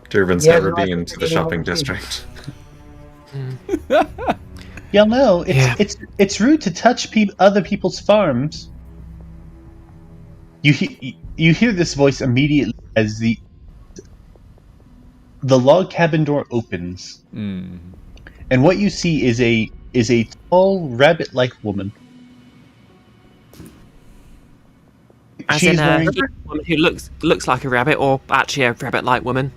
Durban's Yeah, never no, been I to the think shopping they don't district. Y'all know Yeah. it's rude to touch other people's farms. You hear this voice immediately as the log cabin door opens, and what you see is a tall rabbit-like woman. As She's in a wearing woman who looks like a rabbit, or actually a rabbit-like woman.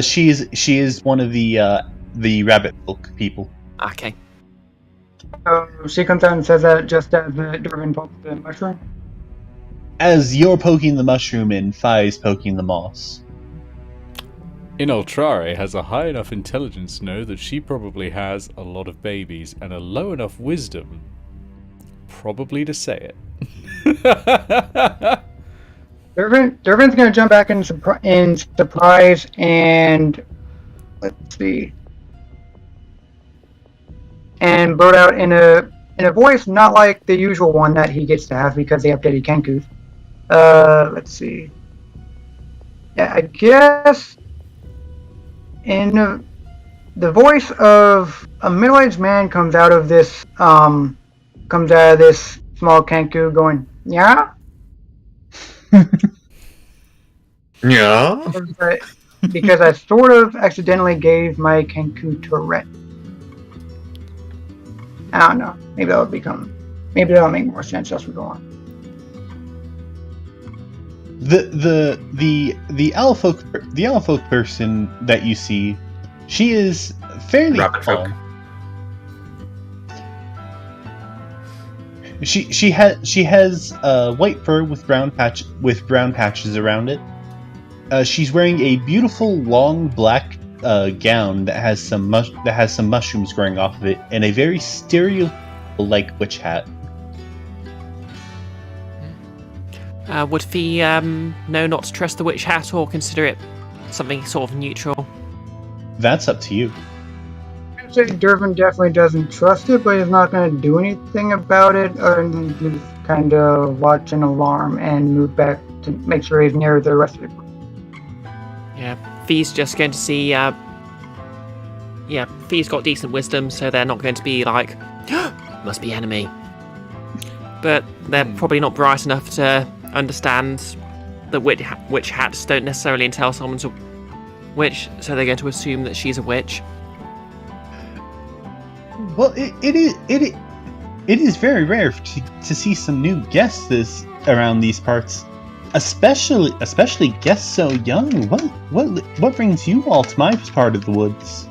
she is one of the rabbit folk people. Okay. She comes out and says that just as the dwarven pokes the mushroom. As you're poking the mushroom and Fi's poking the moss. Inoltrare has a high enough intelligence to know that she probably has a lot of babies and a low enough wisdom probably to say it. Durvan's gonna jump back in surprise and let's see, and blurt out in a voice not like the usual one that he gets to have because they updated Kenku's. Let's see. Yeah, I guess in the voice of a middle-aged man comes out of this small Kenku going, yeah? Yeah. Because I sort of accidentally gave my Kenku Tourette. I don't know. Maybe that'll make more sense as we go on. The elf person that you see, she is fairly Rabbit tall. folk. She has white fur with brown patches around it. She's wearing a beautiful long black gown that has some mushrooms growing off of it, and a very stereo-like witch hat. Would Fee know not to trust the witch hat or consider it something sort of neutral? That's up to you. I'd say Durvan definitely doesn't trust it, but he's not going to do anything about it, other than just kind of watch an alarm and move back to make sure he's near the rest of the group. Yeah, Fee's just going to see. Fee's got decent wisdom, so they're not going to be like, must be enemy. But they're probably not bright enough to understand that witch hats don't necessarily entail someone's a witch, so they're going to assume that she's a witch. Well, it is very rare to see some new guests around these parts, especially guests so young. What brings you all to my part of the woods?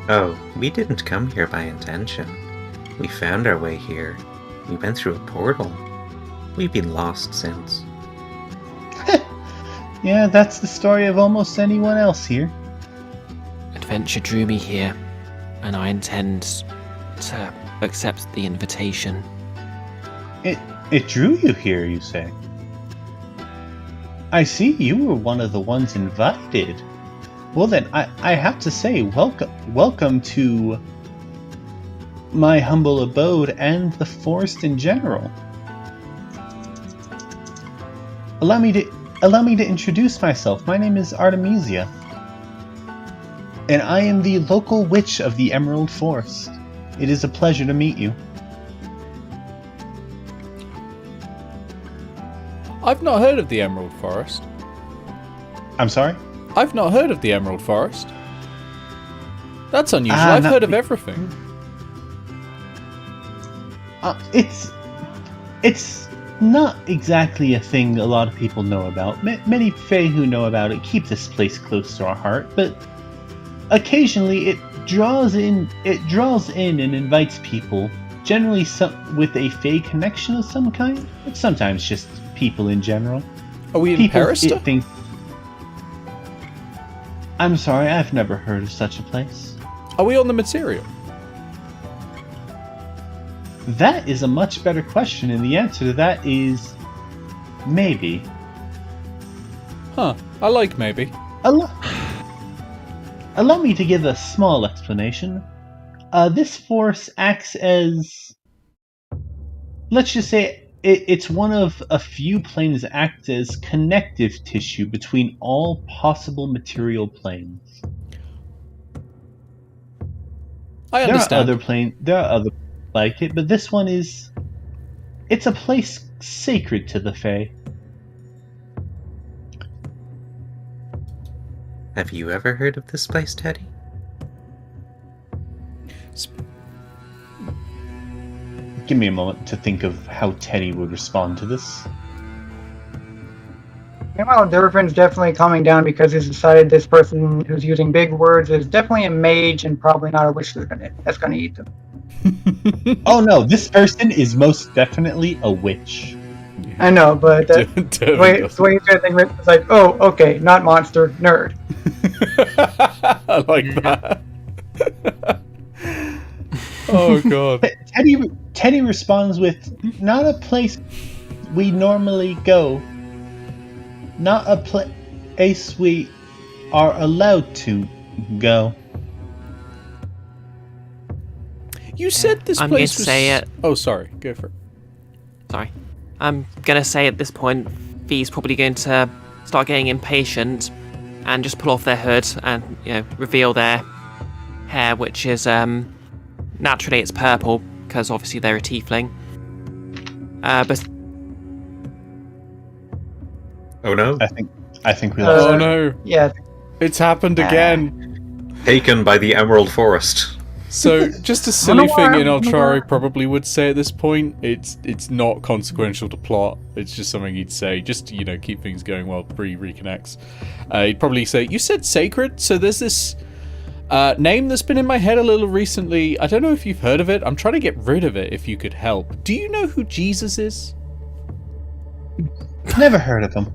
Oh, we didn't come here by intention. We found our way here. We went through a portal. We've been lost since. Yeah, that's the story of almost anyone else here. Adventure drew me here, and I intend to accept the invitation. It drew you here, you say? I see you were one of the ones invited. Well then, I have to say, welcome to my humble abode and the forest in general. Allow me to introduce myself. My name is Artemisia, and I am the local witch of the Emerald Forest. It is a pleasure to meet you. I've not heard of the Emerald Forest. I'm sorry? I've not heard of the Emerald Forest. That's unusual. I've heard of everything. It's not exactly a thing a lot of people know about. Many Fae who know about it keep this place close to our heart, but occasionally it draws in and invites people, generally with a Fae connection of some kind, but sometimes just people in general. Are we in Perista? I'm sorry, I've never heard of such a place. Are we on the material? That is a much better question, and the answer to that is maybe. Huh, I like maybe. Allow me to give a small explanation. This force acts as, let's just say, it's one of a few planes that act as connective tissue between all possible material planes. I understand. There are other like it, but this one is... It's a place sacred to the Fae. Have you ever heard of this place, Teddy? Give me a moment to think of how Teddy would respond to this. Meanwhile, Durfin's definitely calming down because he's decided this person who's using big words is definitely a mage and probably not a witch that's gonna eat them. Oh no, this person is most definitely a witch. I know, but the way you said thing, it's like, oh, okay, not monster, nerd. I like that. Oh god. Teddy responds with, not a place we normally go. Not a place we are allowed to go. You said this I'm place going to was... say it. Oh, sorry. Go for it. Sorry. I'm going to say at this point, V's probably going to start getting impatient and just pull off their hood and, reveal their hair, which is, naturally it's purple, because obviously they're a tiefling. But... Oh no. I think we lost. Oh no. Yeah. It's happened again. Taken by the Emerald Forest. So, just a silly thing Inoltrare probably would say at this point. It's not consequential to plot. It's just something he'd say, just to, keep things going while Bree reconnects. He'd probably say, you said sacred? So there's this name that's been in my head a little recently. I don't know if you've heard of it. I'm trying to get rid of it if you could help. Do you know who Jesus is? Never heard of him.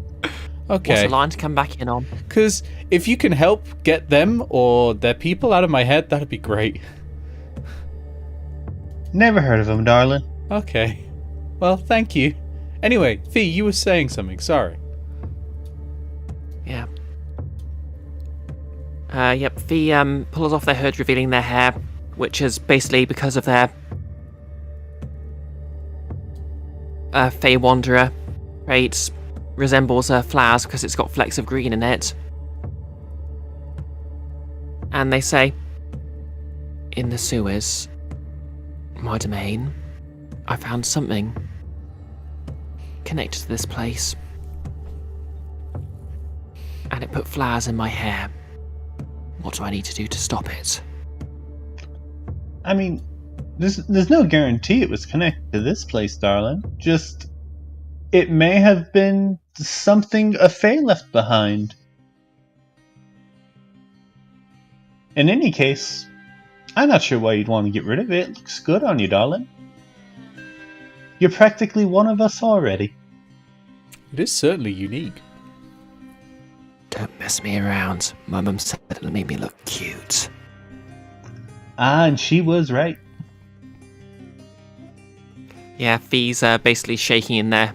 Okay. What's a line to come back in on? Because if you can help get them or their people out of my head, that'd be great. Never heard of him, darling. Okay. Well, thank you. Anyway, Fee, you were saying something. Sorry. Yeah. Yep, Fee pulls off their hood, revealing their hair, which is basically because of their Fey Wanderer traits. Resembles flowers because it's got flecks of green in it. And they say, in the sewers, my domain, I found something connected to this place. And it put flowers in my hair. What do I need to do to stop it? I mean, there's no guarantee it was connected to this place, darling. Just, it may have been something a Fae left behind. In any case, I'm not sure why you'd want to get rid of it. It looks good on you, darling. You're practically one of us already. It is certainly unique. Don't mess me around. My mum said it'll make me look cute. Ah, and she was right. Yeah, Fee's basically shaking in their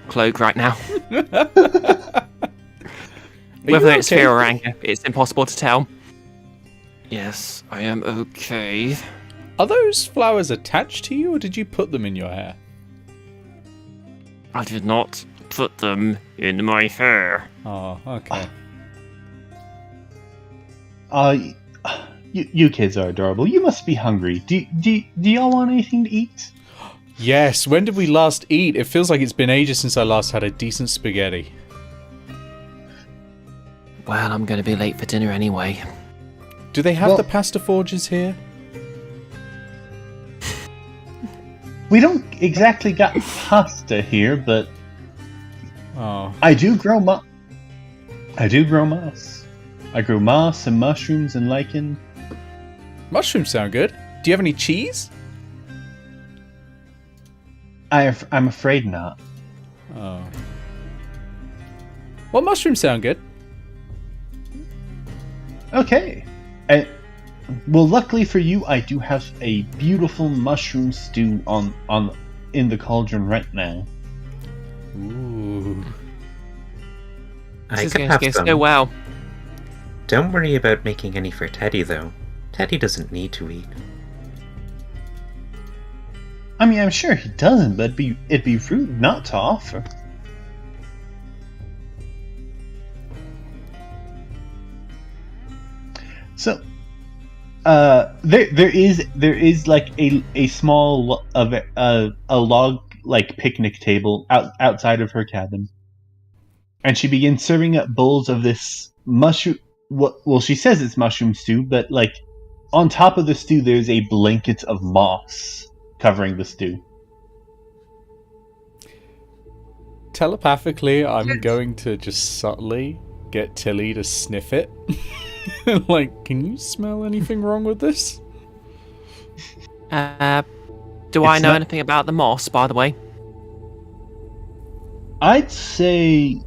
cloak right now. Whether it's fear or anger, it's impossible to tell. Yes, I am okay. Are those flowers attached to you, or did you put them in your hair? I did not put them in my hair. Oh, okay. You kids are adorable. You must be hungry. Do y'all want anything to eat? Yes, when did we last eat? It feels like it's been ages since I last had a decent spaghetti. Well, I'm going to be late for dinner anyway. Do they have the pasta forges here? We don't exactly got pasta here, but Oh. I do grow moss. I grow moss and mushrooms and lichen. Mushrooms sound good. Do you have any cheese? I'm afraid not. Oh. Well, mushrooms sound good. Okay. Well, luckily for you, I do have a beautiful mushroom stew in the cauldron right now. Ooh. I This could is have going to some. go well. Don't worry about making any for Teddy, though. Teddy doesn't need to eat. I mean, I'm sure he doesn't, but it'd be rude not to offer. So, There is like a small of a log like picnic table outside of her cabin, and she begins serving up bowls of this mushroom. Well, she says it's mushroom stew, but like on top of the stew, there's a blanket of moss covering the stew. Telepathically, I'm going to just subtly get Tilly to sniff it. Like, can you smell anything wrong with this? Do I know anything about the moss, by the way? I'd say,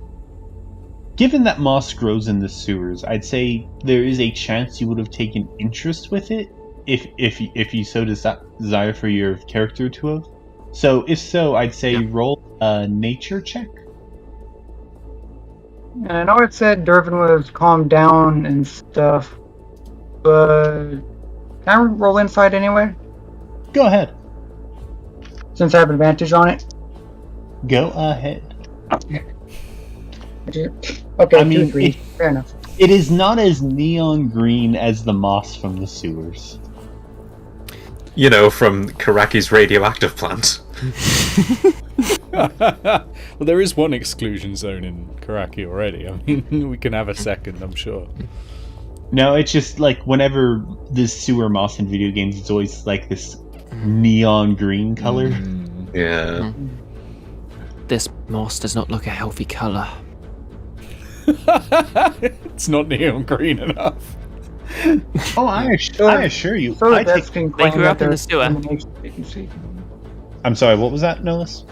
given that moss grows in the sewers, I'd say there is a chance you would have taken interest with it if you so desire for your character to have. So if so, I'd say roll a nature check. And I know it said Durvin was calmed down and stuff, but can I roll insight anyway? Go ahead. Since I have advantage on it. Go ahead. Okay, I mean, 2-3. Fair enough. It is not as neon green as the moss from the sewers. You know, from Karaki's radioactive plant. Well, there is one exclusion zone in Karaki already. I mean, we can have a second, I'm sure. No, it's just like whenever this sewer moss in video games, it's always like this neon green color. Yeah. This moss does not look a healthy colour. It's not neon green enough. Oh, I assure you. So I that's take... been They claimed grew that up in the there's sewer. elimination vacancy. I'm sorry, what was that, Nolis?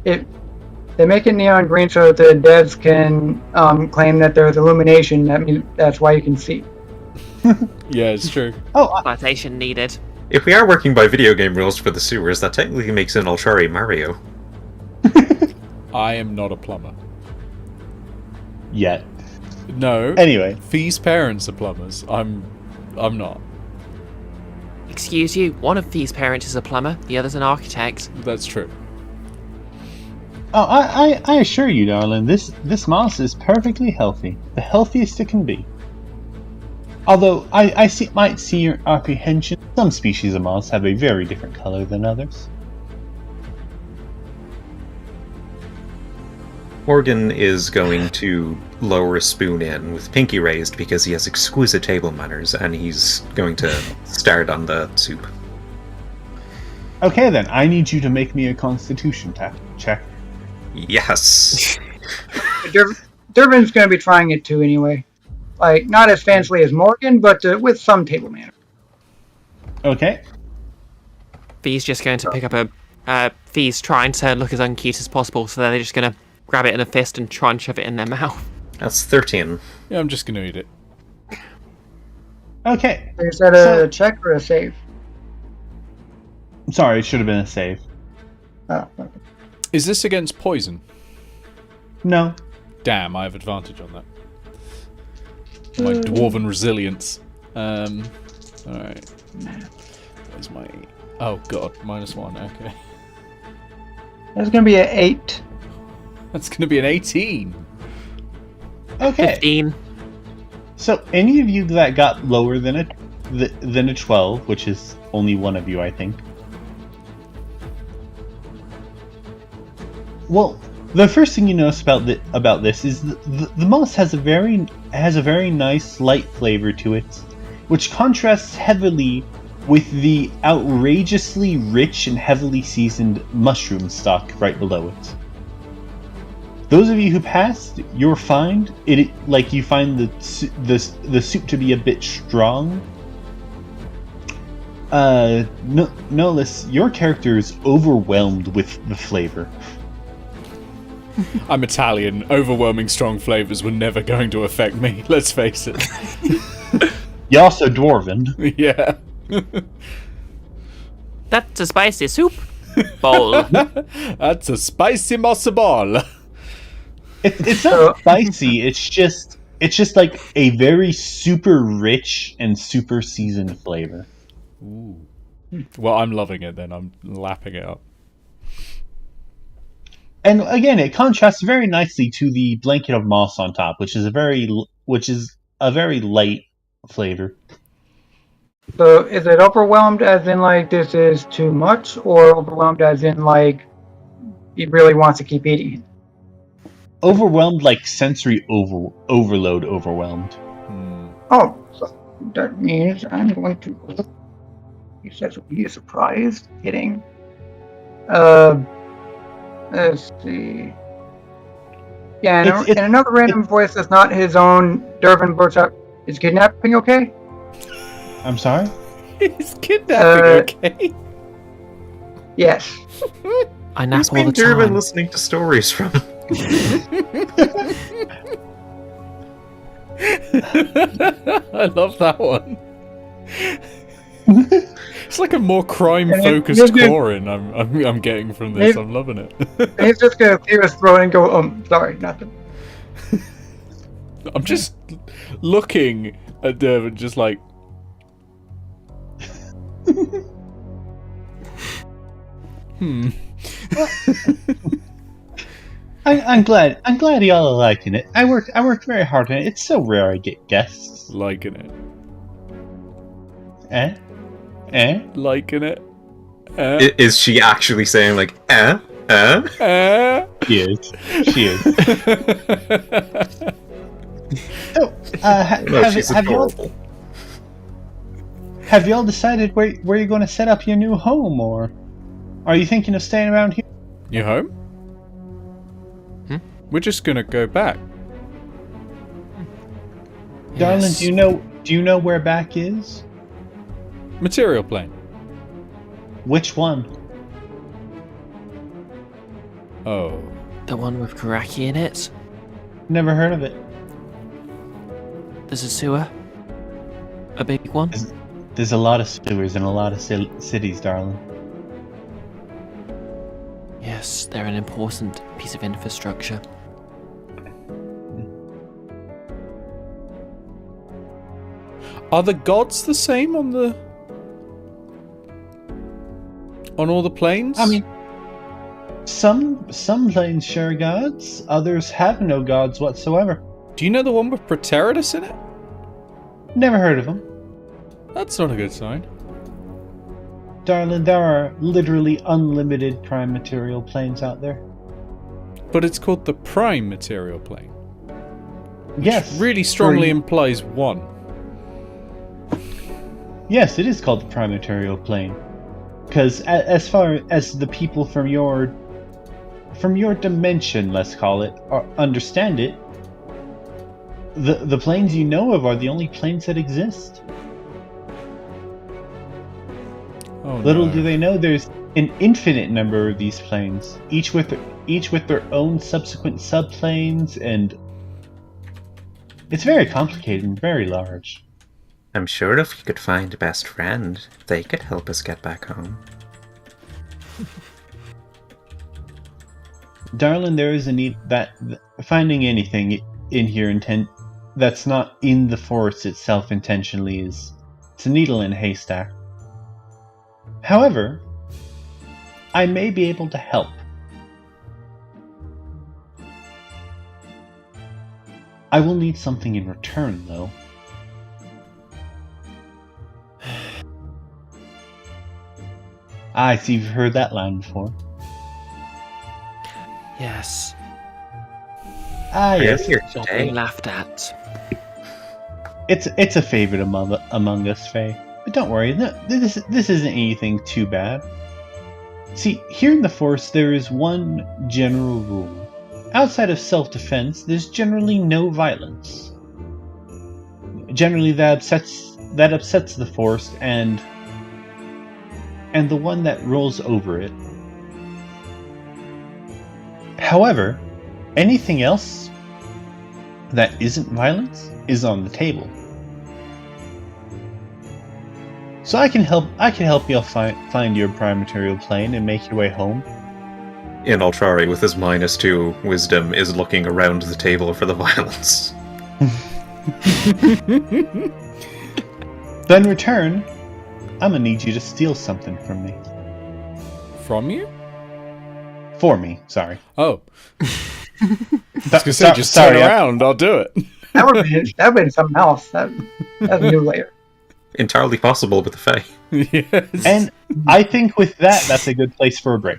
They make it neon green so that the devs can claim that there's illumination. That means that's why you can see. Yeah, it's true. Oh, Citation needed. If we are working by video game rules for the sewers, that technically makes Inoltrare Mario. I am not a plumber. yet. No. Anyway. Fee's parents are plumbers. I'm not. Excuse you, one of Fee's parents is a plumber, the other's an architect. That's true. Oh, I assure you, darling, this moss is perfectly healthy. The healthiest it can be. Although, might see your apprehension. Some species of moss have a very different color than others. Morgan is going to lower a spoon in with pinky raised because he has exquisite table manners, and he's going to start on the soup. Okay then, I need you to make me a constitution check. Yes! Durbin's going to be trying it too anyway. Like, not as fancily as Morgan, but with some table manner. Okay. Fee's just going to pick up a... Fee's trying to look as uncute as possible, so they're just going to grab it in a fist and try and shove it in their mouth. That's 13. Yeah, I'm just going to eat it. Okay. Is that a check or a save? I'm sorry, it should have been a save. Oh, okay. Is this against poison? No. Damn, I have advantage on that. My dwarven resilience. Alright. Where's my... Oh god, -1, okay. That's going to be an 8. That's going to be an 18. Okay. 15. So, any of you that got lower than a 12, which is only one of you, I think. Well, the first thing you notice about this is the moss has a very nice light flavor to it, which contrasts heavily with the outrageously rich and heavily seasoned mushroom stock right below it. Those of you who passed, you'll find you find the soup to be a bit strong. Nolis, your character is overwhelmed with the flavor. I'm Italian. Overwhelming strong flavors were never going to affect me. Let's face it. You're also dwarven. Yeah. That's a spicy soup bowl. That's a spicy mossa ball. It's not spicy. It's just like a very super rich and super seasoned flavor. Ooh. Well, I'm loving it then. I'm lapping it up. And again, it contrasts very nicely to the blanket of moss on top, which is a very light flavor. So is it overwhelmed as in like this is too much, or overwhelmed as in like he really wants to keep eating? Overwhelmed, like sensory overload. Overwhelmed. Oh, so that means I'm going to. He says he is surprised. Kidding. Let's see. Yeah, in another random voice that's not his own, Durbin bursts out, "Is kidnapping okay?" I'm sorry. Is kidnapping okay? Yes. I nap Who's all the been Durbin time. listening to stories from? I love that one. It's like a more crime-focused Corin I'm getting from this. I'm loving it. He's just gonna clear his throat and go, sorry, nothing. I'm just looking at Dervin, just like. I'm glad y'all are liking it. I worked very hard on it. It's so rare I get guests. Liking it. Liking it. Is she actually saying like, She is. So, she's adorable. have y'all decided where you're going to set up your new home, or are you thinking of staying around here? You home? We're just gonna go back. Darling, Yes. do you know where back is? Material plane. Which one? Oh. The one with Karaki in it. Never heard of it. There's a sewer. A big one. There's a lot of sewers in a lot of cities, darling. Yes, they're an important piece of infrastructure. Are the gods the same on all the planes? I mean, some planes share gods, others have no gods whatsoever. do you know the one with Praetorius in it? Never heard of them. That's not a good sign. Darling, there are literally unlimited prime material planes out there. But it's called the Prime Material Plane. Yes. Really strongly implies one. Yes, it is called the Primaterial Plane. Because as far as the people from your dimension, let's call it, or understand it, the planes you know of are the only planes that exist. Oh, Little no. do they know there's an infinite number of these planes, each with their own subsequent subplanes, and it's very complicated and very large. I'm sure if you could find a best friend, they could help us get back home. Darling, there is a need that finding anything in here that's not in the forest itself intentionally it's a needle in a haystack. However, I may be able to help. I will need something in return, though. I see you've heard that line before. Yes. Ah, yes. Here Not today. being laughed at. It's a favorite among us, Faye. But don't worry, this isn't anything too bad. See, here in the Forest there is one general rule. Outside of self-defense, there's generally no violence. Generally that upsets the Forest and the one that rolls over it. However, anything else that isn't violence is on the table. So I can help you find your prime material plane and make your way home. Inoltrare, with his -2 wisdom, is looking around the table for the violence. Then in return, I'm gonna need you to steal something from me. From you? For me, sorry. Oh. I was gonna say, just turn around, I'll do it. That would be something else. That's a new layer. entirely possible with the Fae. Yes. And I think with that, that's a good place for a break.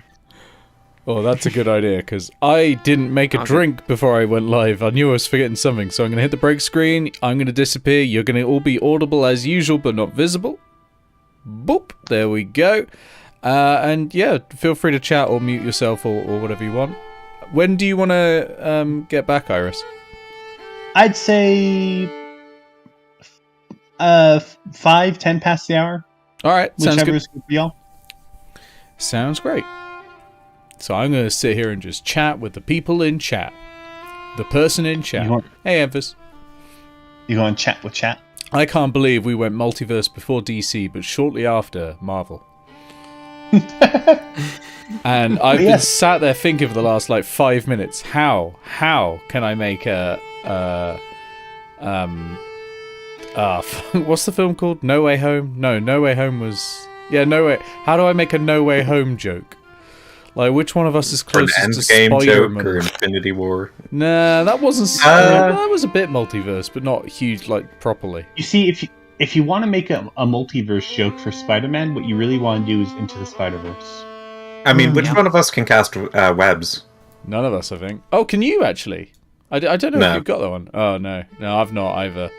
Oh, that's a good idea, because I didn't make a drink before I went live. I knew I was forgetting something, so I'm going to hit the break screen. I'm going to disappear. You're going to all be audible as usual, but not visible. Boop. There we go. And yeah, feel free to chat or mute yourself or whatever you want. When do you want to get back, Iris? I'd say 5-10 past the hour. All right, sounds Whichever good. is good for y'all. Sounds great. So I'm going to sit here and just chat with the people in chat. The person in chat. Hey, Emphas. You going to chat with chat? I can't believe we went multiverse before DC, but shortly after Marvel. And I've been sat there thinking for the last 5 minutes, how can I make what's the film called? No Way Home? No, No Way Home was... Yeah, No Way... How do I make a No Way Home joke? Which one of us is closest to Endgame joke Spider-Man? or Infinity War? Nah, that wasn't... that was a bit multiverse, but not huge, properly. You see, if you want to make a multiverse joke for Spider-Man, what you really want to do is Into the Spider-Verse. I mean, which one of us can cast webs? None of us, I think. Oh, can you actually? I don't know if you've got that one. Oh, no. No, I've not either.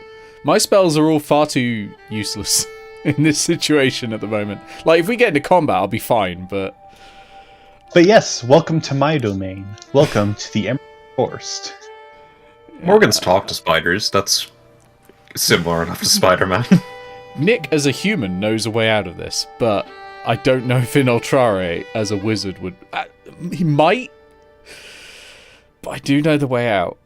My spells are all far too useless in this situation at the moment. If we get into combat, I'll be fine, but... But yes, welcome to my domain. Welcome to the Emerald Forest. Morgan's talked to spiders. That's similar enough to Spider-Man. Nick, as a human, knows a way out of this, but I don't know if Inoltrare, as a wizard, would... he might, but I do know the way out.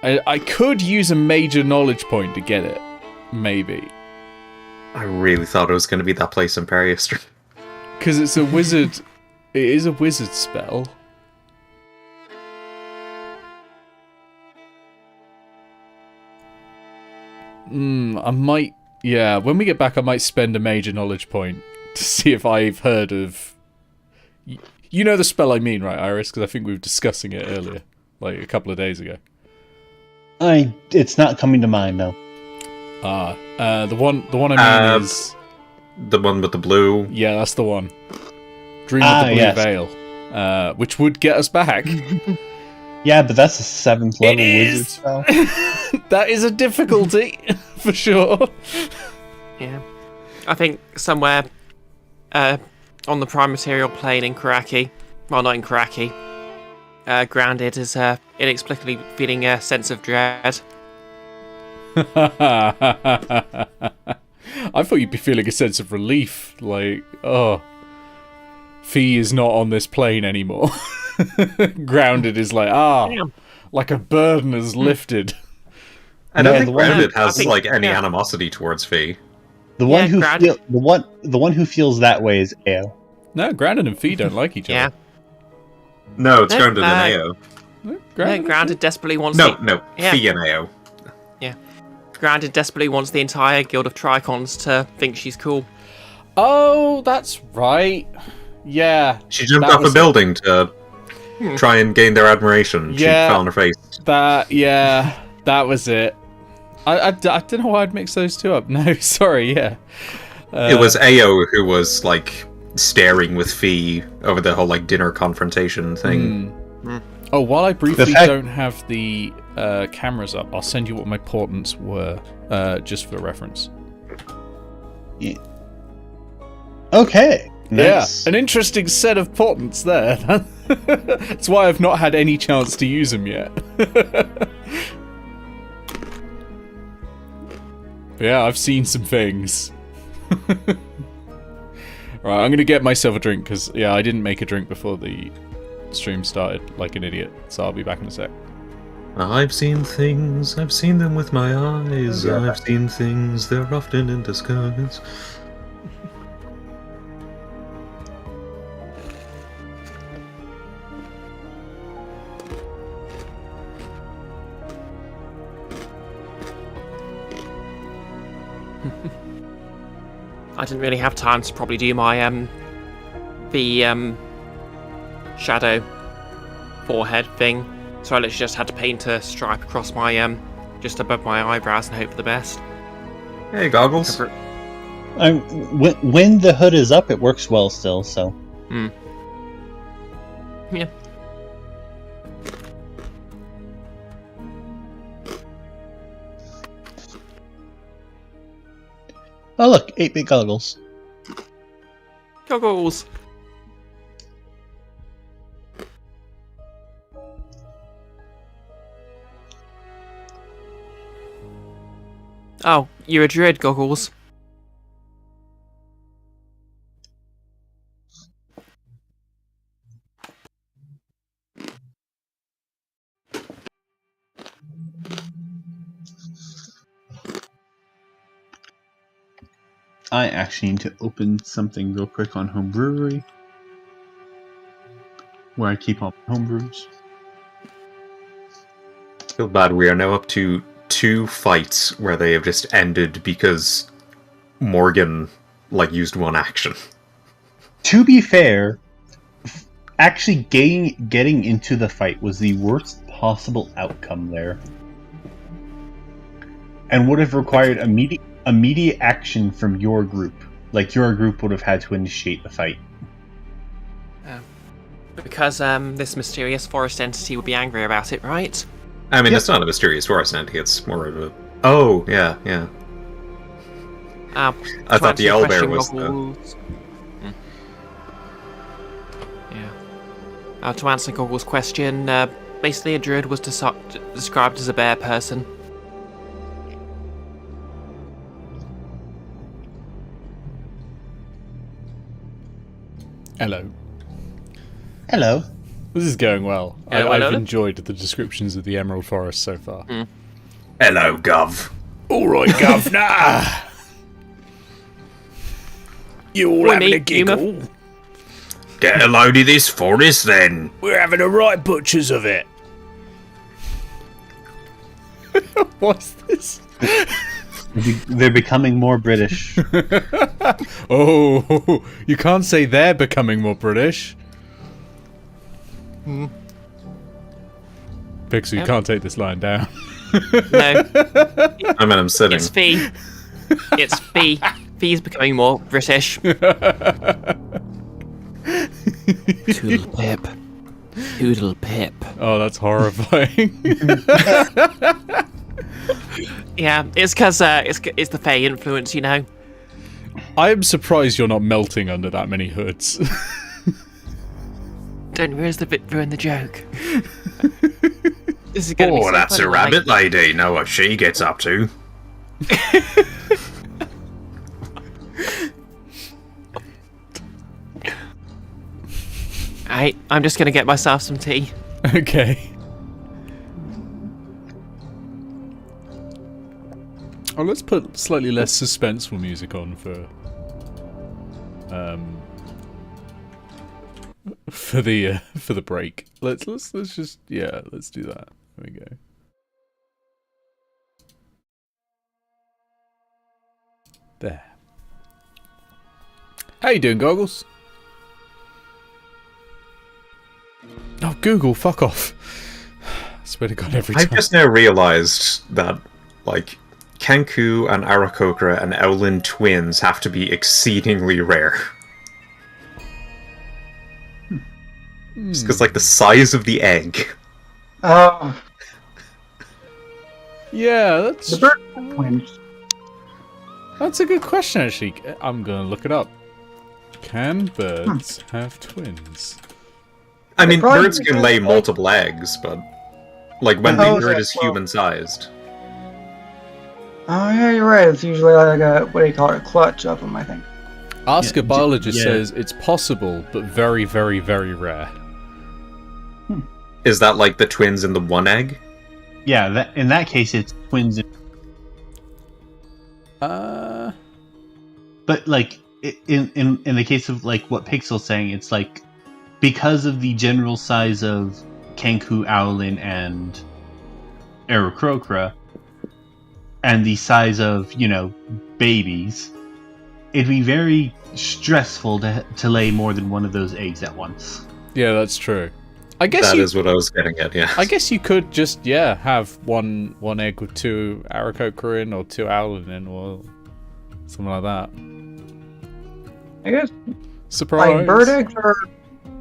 I could use a major knowledge point to get it. Maybe. I really thought it was going to be that place in Periaster. Because it's a wizard... It is a wizard spell. I might... Yeah, when we get back, I might spend a major knowledge point to see if I've heard of... You know the spell I mean, right, Iris? Because I think we were discussing it earlier. A couple of days ago. It's not coming to mind, though. The one I mean is... The one with the blue? Yeah, that's the one. Dream of the Blue Veil. Which would get us back. Yeah, but that's a 7th level wizard spell. That is a difficulty, for sure. Yeah. I think somewhere on the Primaterial Plane in Karaki, well, not in Karaki, Grounded is inexplicably feeling a sense of dread. I thought you'd be feeling a sense of relief, Fee is not on this plane anymore. Grounded is Damn. Like a burden is lifted. I don't think Grounded I has think- any animosity towards Fee. The one who Grounded. the one who feels that way is Ao. No, Grounded and Fee don't like each Yeah. other. No, it's No, Grounded and AO. Yeah, Grounded desperately wants No, Yeah. Fee and AO. Grounded desperately wants the entire Guild of Tricons to think she's cool. Oh, that's right. Yeah. She jumped that off a was building to try and gain their admiration. Yeah. She fell on her face. That was it. I don't know why I'd mix those two up. No, sorry, yeah. It was AO who was, staring with Fee over the whole, dinner confrontation thing. Oh, while I briefly The fact- don't have the cameras up, I'll send you what my portents were, just for reference. Okay. Nice. Yeah, an interesting set of portents there. That's why I've not had any chance to use them yet. But yeah, I've seen some things. Right, I'm gonna get myself a drink, because, yeah, I didn't make a drink before the stream started, like an idiot, so I'll be back in a sec. I've seen things, I've seen them with my eyes. Yeah. I've seen things, they're often in disguise. I didn't really have time to probably do my the shadow forehead thing, so I literally just had to paint a stripe across my just above my eyebrows and hope for the best. Hey, goggles. When the hood is up, it works well still. So. Yeah. Oh look, 8-bit goggles. Goggles. Oh, you're a druid, Goggles. I actually need to open something real quick on Homebrewery, where I keep all my homebrews. Feel bad. We are now up to 2 fights where they have just ended because Morgan used one action. To be fair, actually getting into the fight was the worst possible outcome there, and would have required immediate action from your group. Like, your group would have had to initiate the fight. Because this mysterious forest entity would be angry about it, right? I mean, it's not a mysterious forest entity, it's more of a... Oh, yeah. I thought the owlbear was the... Yeah. To answer Goggle's question, basically a druid was described as a bear person. Hello. This is going well. Hello. I've enjoyed the descriptions of the Emerald Forest so far. Hello, Gov. Alright, Governor! You all having a giggle? Get a load of this forest, then. We're having a right butchers of it. What's this? They're becoming more British. Oh, you can't say they're becoming more British. Pixel, you can't take this line down. No. I mean, I'm sitting. It's Fee. It's Fee. Fee's becoming more British. Toodle pip. Toodle pip. Oh, that's horrifying. Yeah, it's because it's the Fae influence, you know. I am surprised you're not melting under that many hoods. Don't ruin the joke. This is gonna be so That's funny, a rabbit lady. Know what she gets up to. I'm just gonna get myself some tea. Okay. Oh, let's put slightly less suspenseful music on for the break. Let's just let's do that. There we go. There. How you doing, Goggles? Oh, Google, fuck off. I swear to God, every time. I've just now realised that, Kenku and Aarakocra and Owlin twins have to be exceedingly rare. Just because, the size of the egg. Oh, Yeah, that's the bird twins. That's a good question, actually. I'm gonna look it up. Can birds have twins? I mean, probably birds can lay multiple eggs, but when the Oh, bird yeah, is well- human-sized. Oh yeah, you're right. It's usually like a what do you call it? A clutch of them, I think. Ask a biologist yeah. says it's possible, but very, very, very rare. Is that like the twins in the one egg? Yeah, in that case, it's twins. Uh, But in the case of what Pixel's saying, it's because of the general size of Kenku, Owlin, and Aarakocra, and the size of babies, it'd be very stressful to lay more than one of those eggs at once. yeah, that's true. I guess That is what I was getting at, yeah. I guess you could just, have one egg with 2 Arakote crew in, or 2 Owlin in, or something like that. I guess Surprise! like bird eggs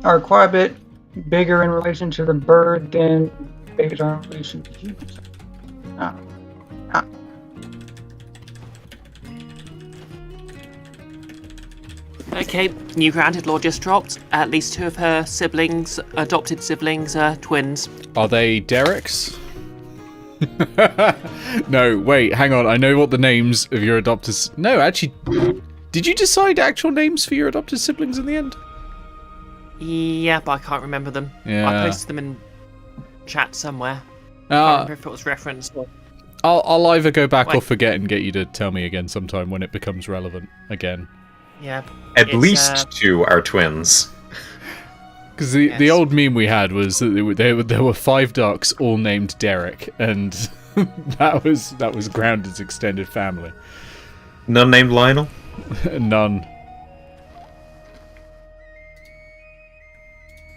are quite a bit bigger in relation to the bird than babies are in relation to humans. Okay, new grounded law just dropped. At least 2 of her siblings, adopted siblings, are twins. Are they Derek's? No, wait, hang on. I know what the names of your adopted... No, actually, did you decide actual names for your adopted siblings in the end? Yeah, but I can't remember them. Yeah. I posted them in chat somewhere. I can't remember if it was referenced or... I'll either go back or Wait. forget and get you to tell me again sometime when it becomes relevant again. Yeah. At it's, least 2 are twins. Because the Yes. old meme we had was that there were 5 ducks all named Derek, and that was Grounded's extended family. None named Lionel? None.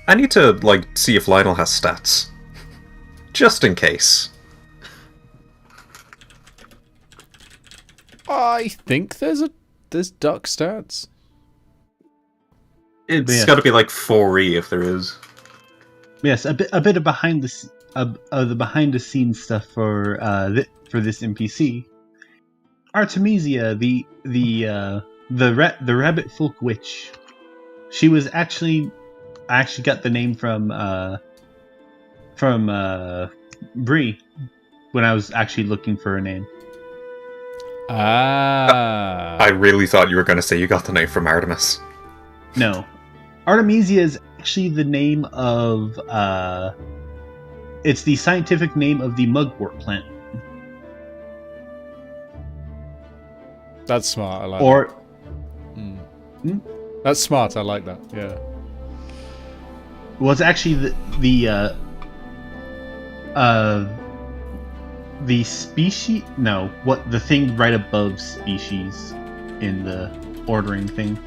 I need to, see if Lionel has stats. Just in case. I think there's duck stats. It's got to be 4E if there is. Yes, a bit of behind the behind the scenes stuff for this NPC. Artemisia, the rabbit folk witch. She was I actually got the name from Bree when I was actually looking for a name. Ah. I really thought you were going to say you got the name from Artemis. No, Artemisia is actually the name of it's the scientific name of the mugwort plant. That's smart. I like Or that. That's smart. I like that. Yeah. well, it's actually the species. No, what the thing right above species in the ordering thing.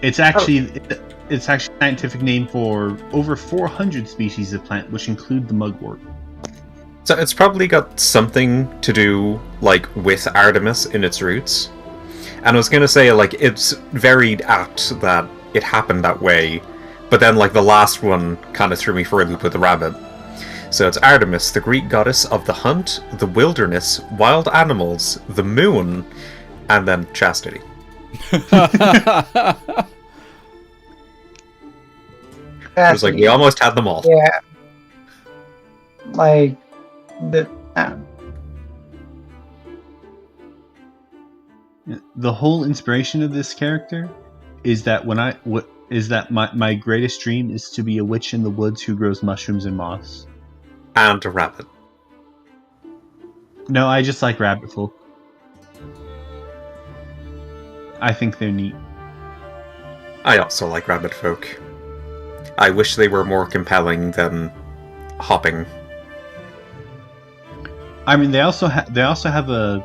It's actually it's actually a scientific name for over 400 species of plant, which include the mugwort. So it's probably got something to do, with Artemis in its roots. And I was going to say, it's very apt that it happened that way. But then, the last one kind of threw me for a loop with the rabbit. So it's Artemis, the Greek goddess of the hunt, the wilderness, wild animals, the moon, and then chastity. It was we almost had them all. Yeah. The whole inspiration of this character is that my greatest dream is to be a witch in the woods who grows mushrooms and moss. And a rabbit. No, I just like rabbit folk. I think they're neat. I also like rabbit folk. I wish they were more compelling than hopping. I mean, they also have a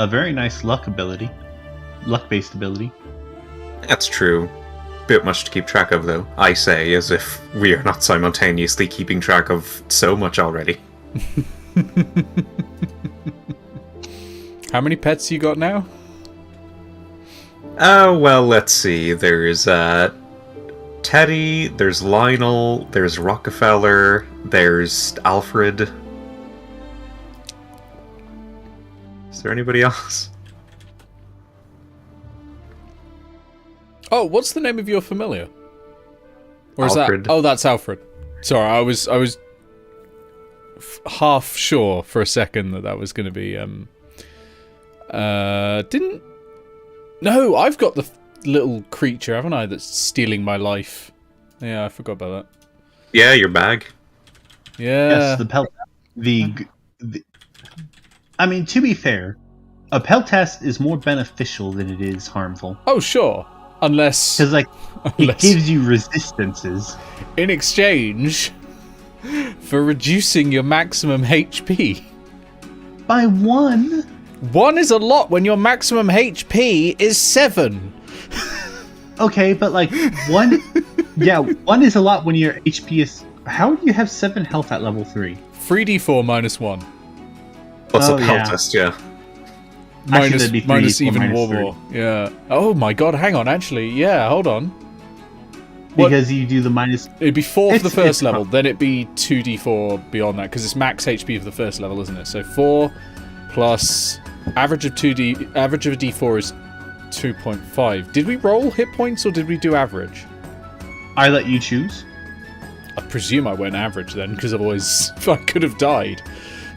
very nice luck-based ability. That's true. Bit much to keep track of, though. I say, as if we are not simultaneously keeping track of so much already. How many pets you got now? Oh, well, let's see. There's Teddy, there's Lionel, there's Rockefeller, there's Alfred. Is there anybody else? Oh, what's the name of your familiar? Or is Alfred. that? Oh, that's Alfred. Sorry, I was half sure for a second that was going to be didn't. No, I've got the little creature, haven't I? That's stealing my life. Yeah, I forgot about that. Yeah, your bag. Yeah. Yes, the pelt. I mean, to be fair, a pelt test is more beneficial than it is harmful. Oh, sure. Unless Because, it gives you resistances. in exchange for reducing your maximum HP. By 1? 1 is a lot when your maximum HP is 7. Okay, but like one, yeah, one is a lot when your HP is. How do you have 7 health at level 3? 3d4 minus 1. What's Oh, a yeah. peltest? Yeah. Actually, that'd be Minus 3d4 even minus war. Yeah. Oh my god, hang on, actually. Yeah, hold on. What? Because you do the minus. It'd be 4 for the It's first fine. level, then it'd be 2d4 beyond that, because it's max HP for the first level, isn't it? So 4 plus average of a d4 is 2.5. Did we roll hit points or did we do average? I let you choose. I presume I went average then, because otherwise I could have died.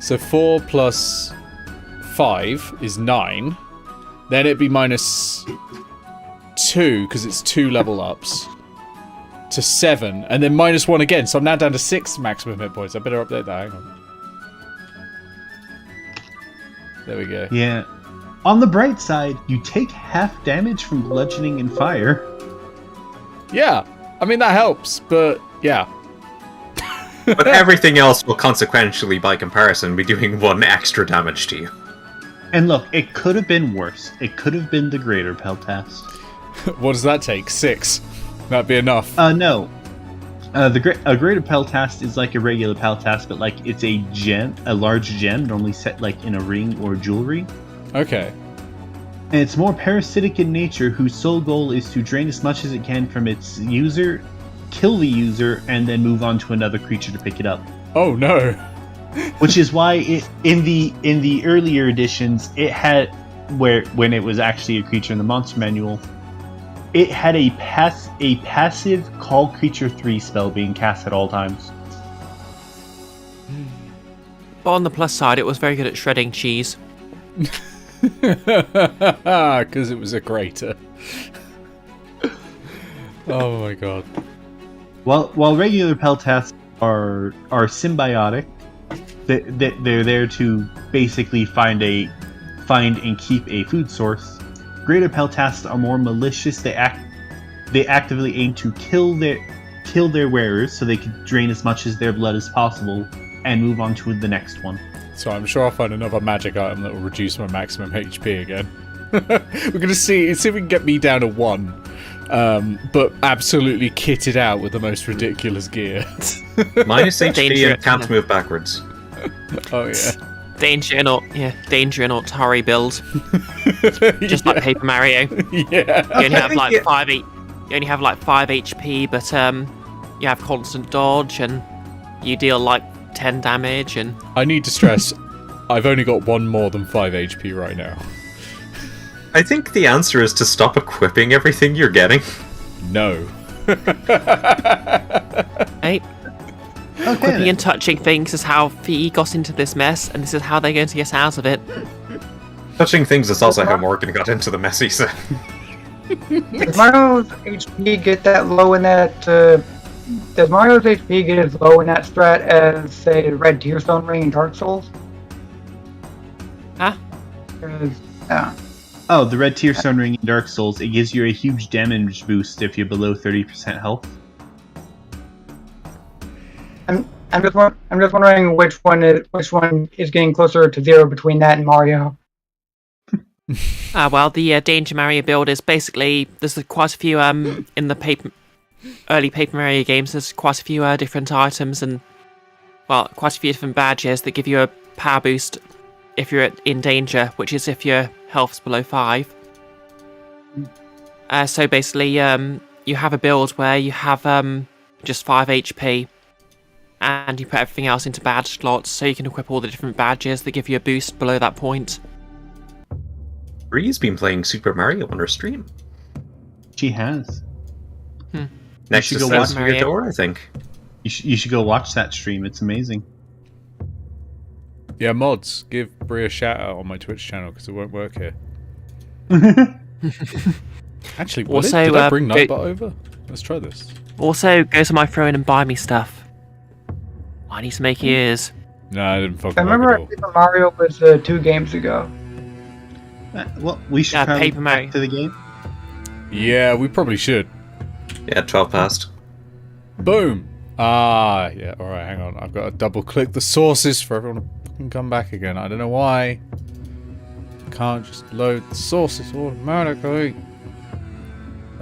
So 4 plus 5 is 9. Then it'd be minus 2, because it's 2 level ups, to 7. And then minus 1 again. So I'm now down to 6 maximum hit points. I better update that. Hang on. There we go. Yeah. On the bright side, you take half damage from bludgeoning and fire. Yeah. I mean, that helps, but yeah. But everything else will consequentially, by comparison, be doing 1 extra damage to you. And look, it could have been worse. It could have been the greater peltast. What does that take? 6. That'd be enough. No. A greater peltast is like a regular peltast, but like it's a gem, a large gem, normally set like in a ring or jewelry. Okay. And it's more parasitic in nature, whose sole goal is to drain as much as it can from its user, kill the user, and then move on to another creature to pick it up. Oh no. Which is why in the earlier editions it had when it was actually a creature in the monster manual, it had a passive call creature 3 spell being cast at all times. But on the plus side, it was very good at shredding cheese. Because it was a crater. Oh my god. While regular peltasts are symbiotic, they're there to basically find and keep a food source. Greater peltasts are more malicious. They actively aim to kill their wearers so they can drain as much of their blood as possible and move on to the next one. So I'm sure I'll find another magic item that will reduce my maximum HP again. We're gonna see if we can get me down to 1, but absolutely kitted out with the most ridiculous gear. Minus HP Danger, and can't yeah. move backwards. Oh yeah. Danger and hurry build. Just like Paper Mario. Yeah. You only have like Yeah. 5 HP, but you have constant dodge and you deal like 10 damage and I need to stress, I've only got 1 more than 5 HP right now. I think the answer is to stop equipping everything you're getting. No. hey, Okay. equipping and touching things is how FE got into this mess, and this is how they're going to get out of it. Touching things is also how Morgan got into the messy set. Does Mario's HP get that low in that? Does Mario's HP get as low in that strat as, say, Red Tearstone Ring in Dark Souls? Huh? 'Cause, yeah. Oh, the red Tearstone Ring in Dark Souls, it gives you a huge damage boost if you're below 30% health. I'm just wondering which one is getting closer to 0 between that and Mario. Well, the Danger Mario build is basically there's quite a few in the early Paper Mario games. There's quite a few different items and quite a few different badges that give you a power boost if you're in danger, which is if your health's below 5. So basically, you have a build where you have just 5 HP, and you put everything else into badge slots, so you can equip all the different badges that give you a boost below that point. Bree's been playing Super Mario on her stream. She has. Next should to go watch Sense Your Door, I think. You should go watch that stream. It's amazing. Yeah, mods, give Brie a shout out on my Twitch channel because it won't work here. Actually, Also, did I bring Nightbot over? Let's try this. Also, go to my throne and buy me stuff. I need to make ears. No, I didn't fucking I remember work at all. Paper Mario was 2 games ago. Well, we should Yeah, probably Paper get Mario. back to the game. Yeah, we probably should. Yeah, 12 past. Boom! Ah, yeah, alright, hang on. I've got to double click the sources for everyone to fucking come back again. I don't know why. Can't just load the sources automatically.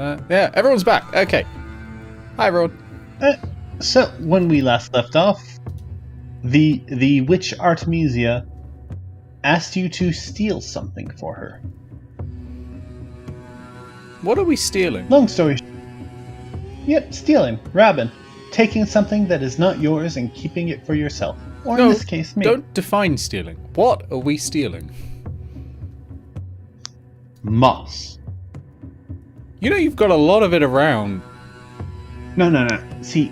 Yeah, everyone's back. Okay. Hi, everyone. So, when we last left off, the witch Artemisia asked you to steal something for her. What are we stealing? Long story short. Yep, stealing, robbing, taking something that is not yours and keeping it for yourself. Or in this case, me. Don't define stealing. What are we stealing? Moss. You know you've got a lot of it around. No. See,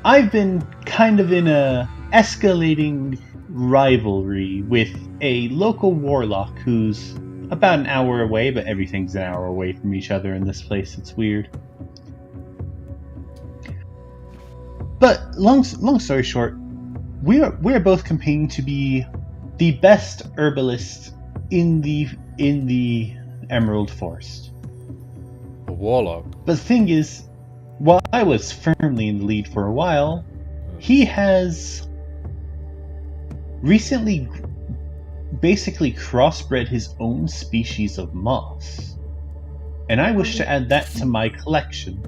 I've been kind of in a escalating rivalry with a local warlock who's about an hour away, but everything's an hour away from each other in this place. It's weird. But long story short, we're both competing to be the best herbalist in the Emerald Forest. A warlock. But the thing is, while I was firmly in the lead for a while, he has recently basically crossbred his own species of moss. And I wish to add that to my collection.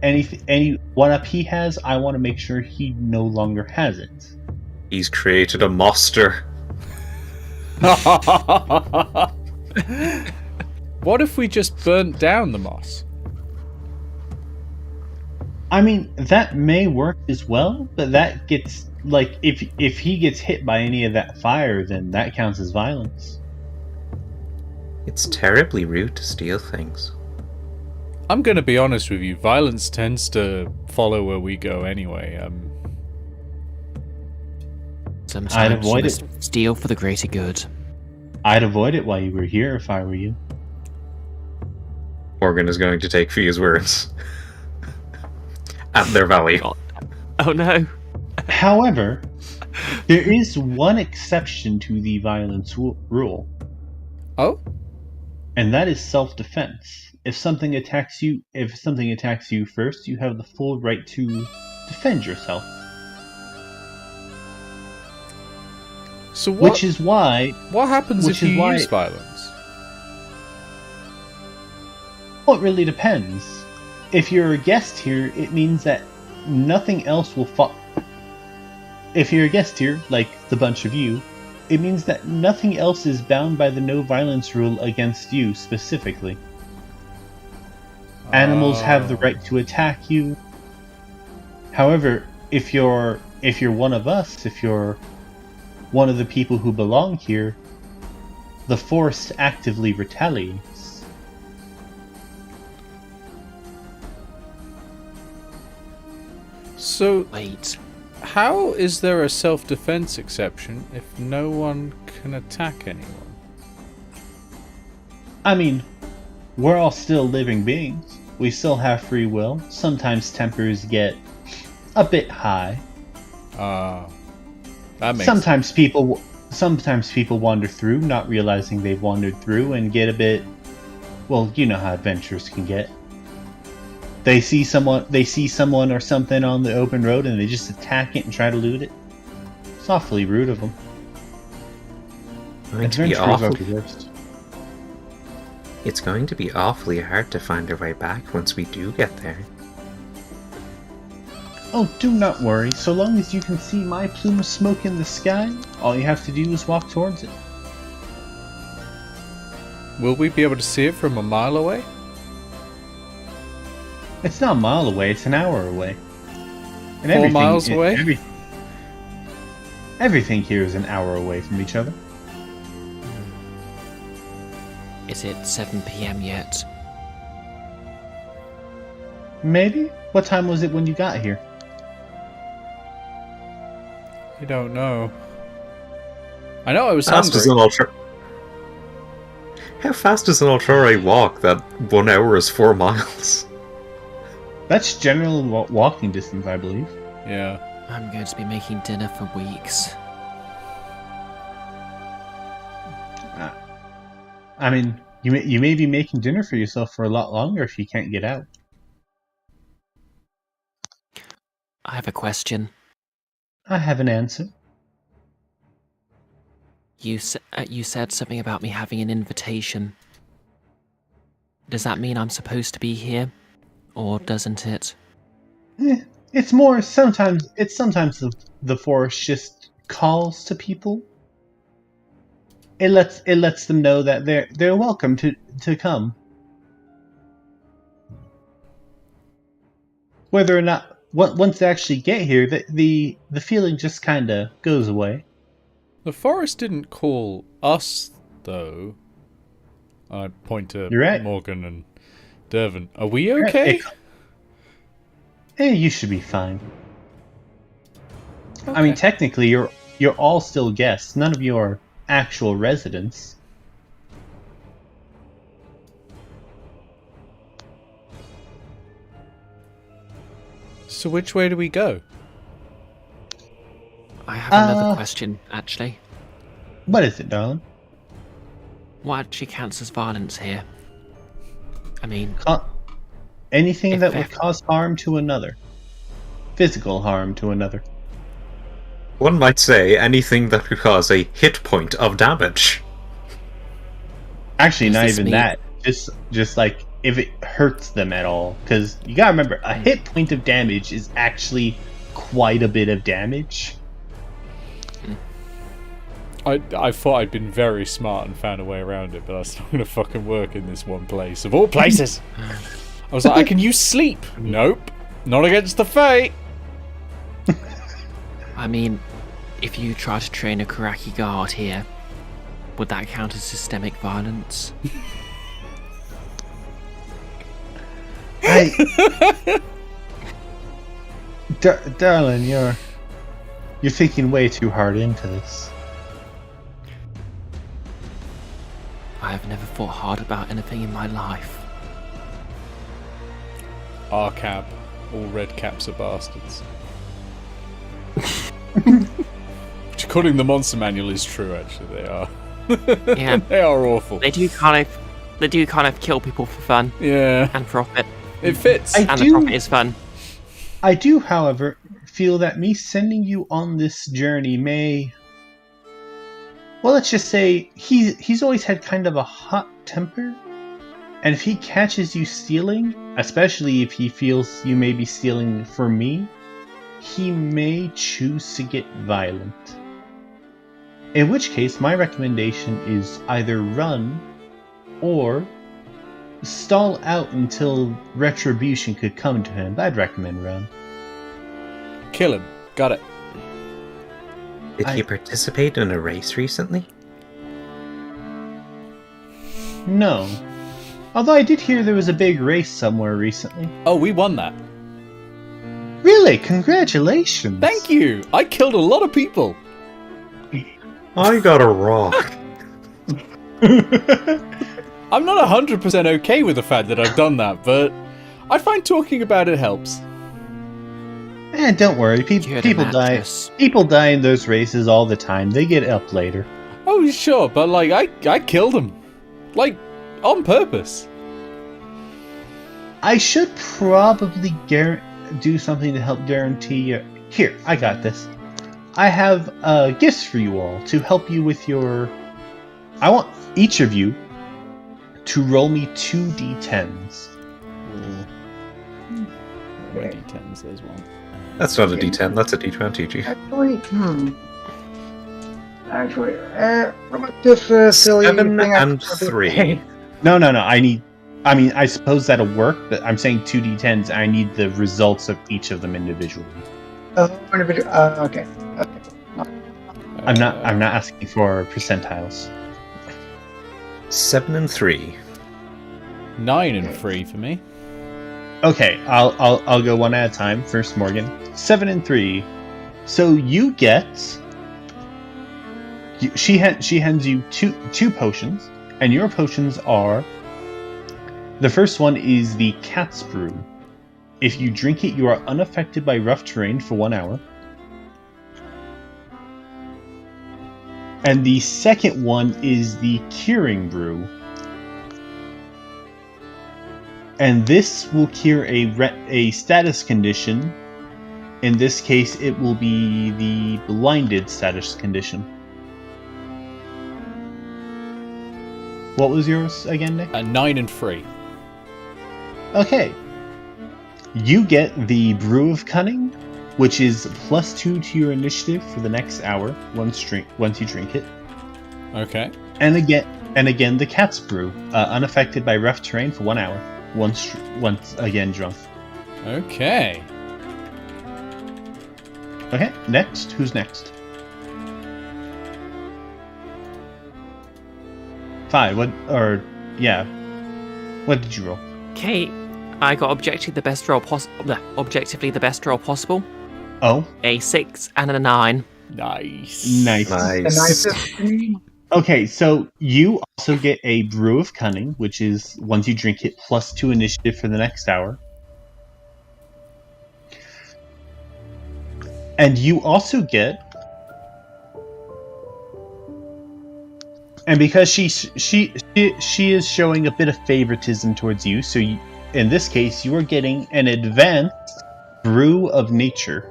Any one-up he has, I want to make sure he no longer has it. He's created a monster. What if we just burnt down the moss? I mean, that may work as well, but that gets, like, if he gets hit by any of that fire, then that counts as violence. It's terribly rude to steal things. I'm going to be honest with you. Violence tends to follow where we go anyway. Sometimes you avoid must steal for the greater good. I'd avoid it while you were here if I were you. Morgan is going to take Fia's words at their value. Oh no. However, there is one exception to the violence rule, Oh? and that is self-defense. If something attacks you first, you have the full right to defend yourself. So what? Which is why, What happens if which is you why- use violence? well, it really depends. If you're a guest here, it means that nothing else will fall. If you're a guest here, like the bunch of you, it means that nothing else is bound by the no violence rule against you specifically. Animals have the right to attack you. However, if you're one of us, if you're one of the people who belong here, the force actively retaliates. So, Wait. how is there a self-defense exception if no one can attack anyone? I mean, we're all still living beings. We still have free will. Sometimes tempers get a bit high. That makes Sometimes people wander through, not realizing they've wandered through, and get a bit. Well, you know how adventurers can get. They see someone or something on the open road, and they just attack it and try to loot it. It's awfully rude of them. It's going to be awfully hard to find our way back once we do get there. Oh, do not worry. So long as you can see my plume of smoke in the sky, all you have to do is walk towards it. Will we be able to see it from a mile away? It's not a mile away, it's an hour away. And 4 miles away? Everything here is an hour away from each other. Is it 7 p.m. yet? Maybe? What time was it when you got here? I don't know. I know I was Fast as hungry. an How fast does an Inoltrare walk that 1 hour is 4 miles? That's general walking distance, I believe. Yeah. I'm going to be making dinner for weeks. I mean, you may be making dinner for yourself for a lot longer if you can't get out. I have a question. I have an answer. You said something about me having an invitation. Does that mean I'm supposed to be here? Or doesn't it? It's more sometimes. It's sometimes the forest just calls to people. It lets them know that they're welcome to come. Whether or not once they actually get here, the feeling just kind of goes away. The forest didn't call us, though. I point to You're right. Morgan and Dervin. Are we okay? Hey, you should be fine. Okay. I mean, technically, you're all still guests. None of you are actual residents. So which way do we go? I have another question, actually. What is it, darling? What actually counts as violence here? I mean, Anything If that would ever- cause harm to another. Physical harm to another. One might say anything that could cause a hit point of damage. Actually, Does not this even mean- that. Just like if it hurts them at all. Because you gotta remember, a hit point of damage is actually quite a bit of damage. I thought I'd been very smart and found a way around it, but that's not going to fucking work in this one place. Of all places! I was like, I can use sleep. Nope. Not against the Fae. I mean, if you try to train a Karaki guard here, would that count as systemic violence? Darling, you're thinking way too hard into this. I have never thought hard about anything in my life. Our cab. All red caps are bastards. Which, according to the monster manual, is true. Actually, they are. Yeah. They are awful. They do kind of kill people for fun Yeah, and profit, it fits. I and do- the profit is fun. I do, however, feel that me sending you on this journey may... Well, let's just say he's always had kind of a hot temper. And if he catches you stealing, especially if he feels you may be stealing for me, he may choose to get violent. In which case, my recommendation is either run or stall out until retribution could come to him. I'd recommend run. Kill him. Got it. Did he participate in a race recently? No. Although I did hear there was a big race somewhere recently. Oh, we won that. Really? Congratulations! Thank you. I killed a lot of people. I got a rock. I'm not 100% okay with the fact that I've done that, but I find talking about it helps. And don't worry, You're the people die. mattress. People die in those races all the time. They get up later. Oh, sure, but like I killed him, like on purpose. I should probably do something to help guarantee you. Here, I got this. I have gifts for you all to help you with your... I want each of you to roll me 2 d10s. D10s, there's one. That's not a D10, that's a D20, G. Actually, what about this silly 7 thing? and 3. No. I suppose that'll work, but I'm saying 2 d10s. I need the results of each of them individually. Okay. I'm not asking for percentiles. 7 and 3. 9 and 3 for me. Okay, I'll go one at a time. First, Morgan. 7 and 3. So you get. She hands you two potions, and your potions are. The first one is the Cat's Brew. If you drink it, you are unaffected by rough terrain for 1 hour. And the second one is the Curing Brew. And this will cure a status condition. In this case, it will be the blinded status condition. What was yours again, Nick? 9 and 3. Okay. You get the Brew of Cunning, which is +2 to your initiative for the next hour once you drink it. Okay. And again, the Cat's Brew, unaffected by rough terrain for 1 hour, once again drunk. Okay. Okay, next. Who's next? 5. What did you roll? Okay, I got objectively the best roll possible. Oh, A 6 and a 9. Nice. nice. The nicest thing. Okay, so you also get a Brew of Cunning, which is, once you drink it, +2 initiative for the next hour. And you also get... And because she is showing a bit of favoritism towards you, so in this case, you are getting an advanced Brew of Nature,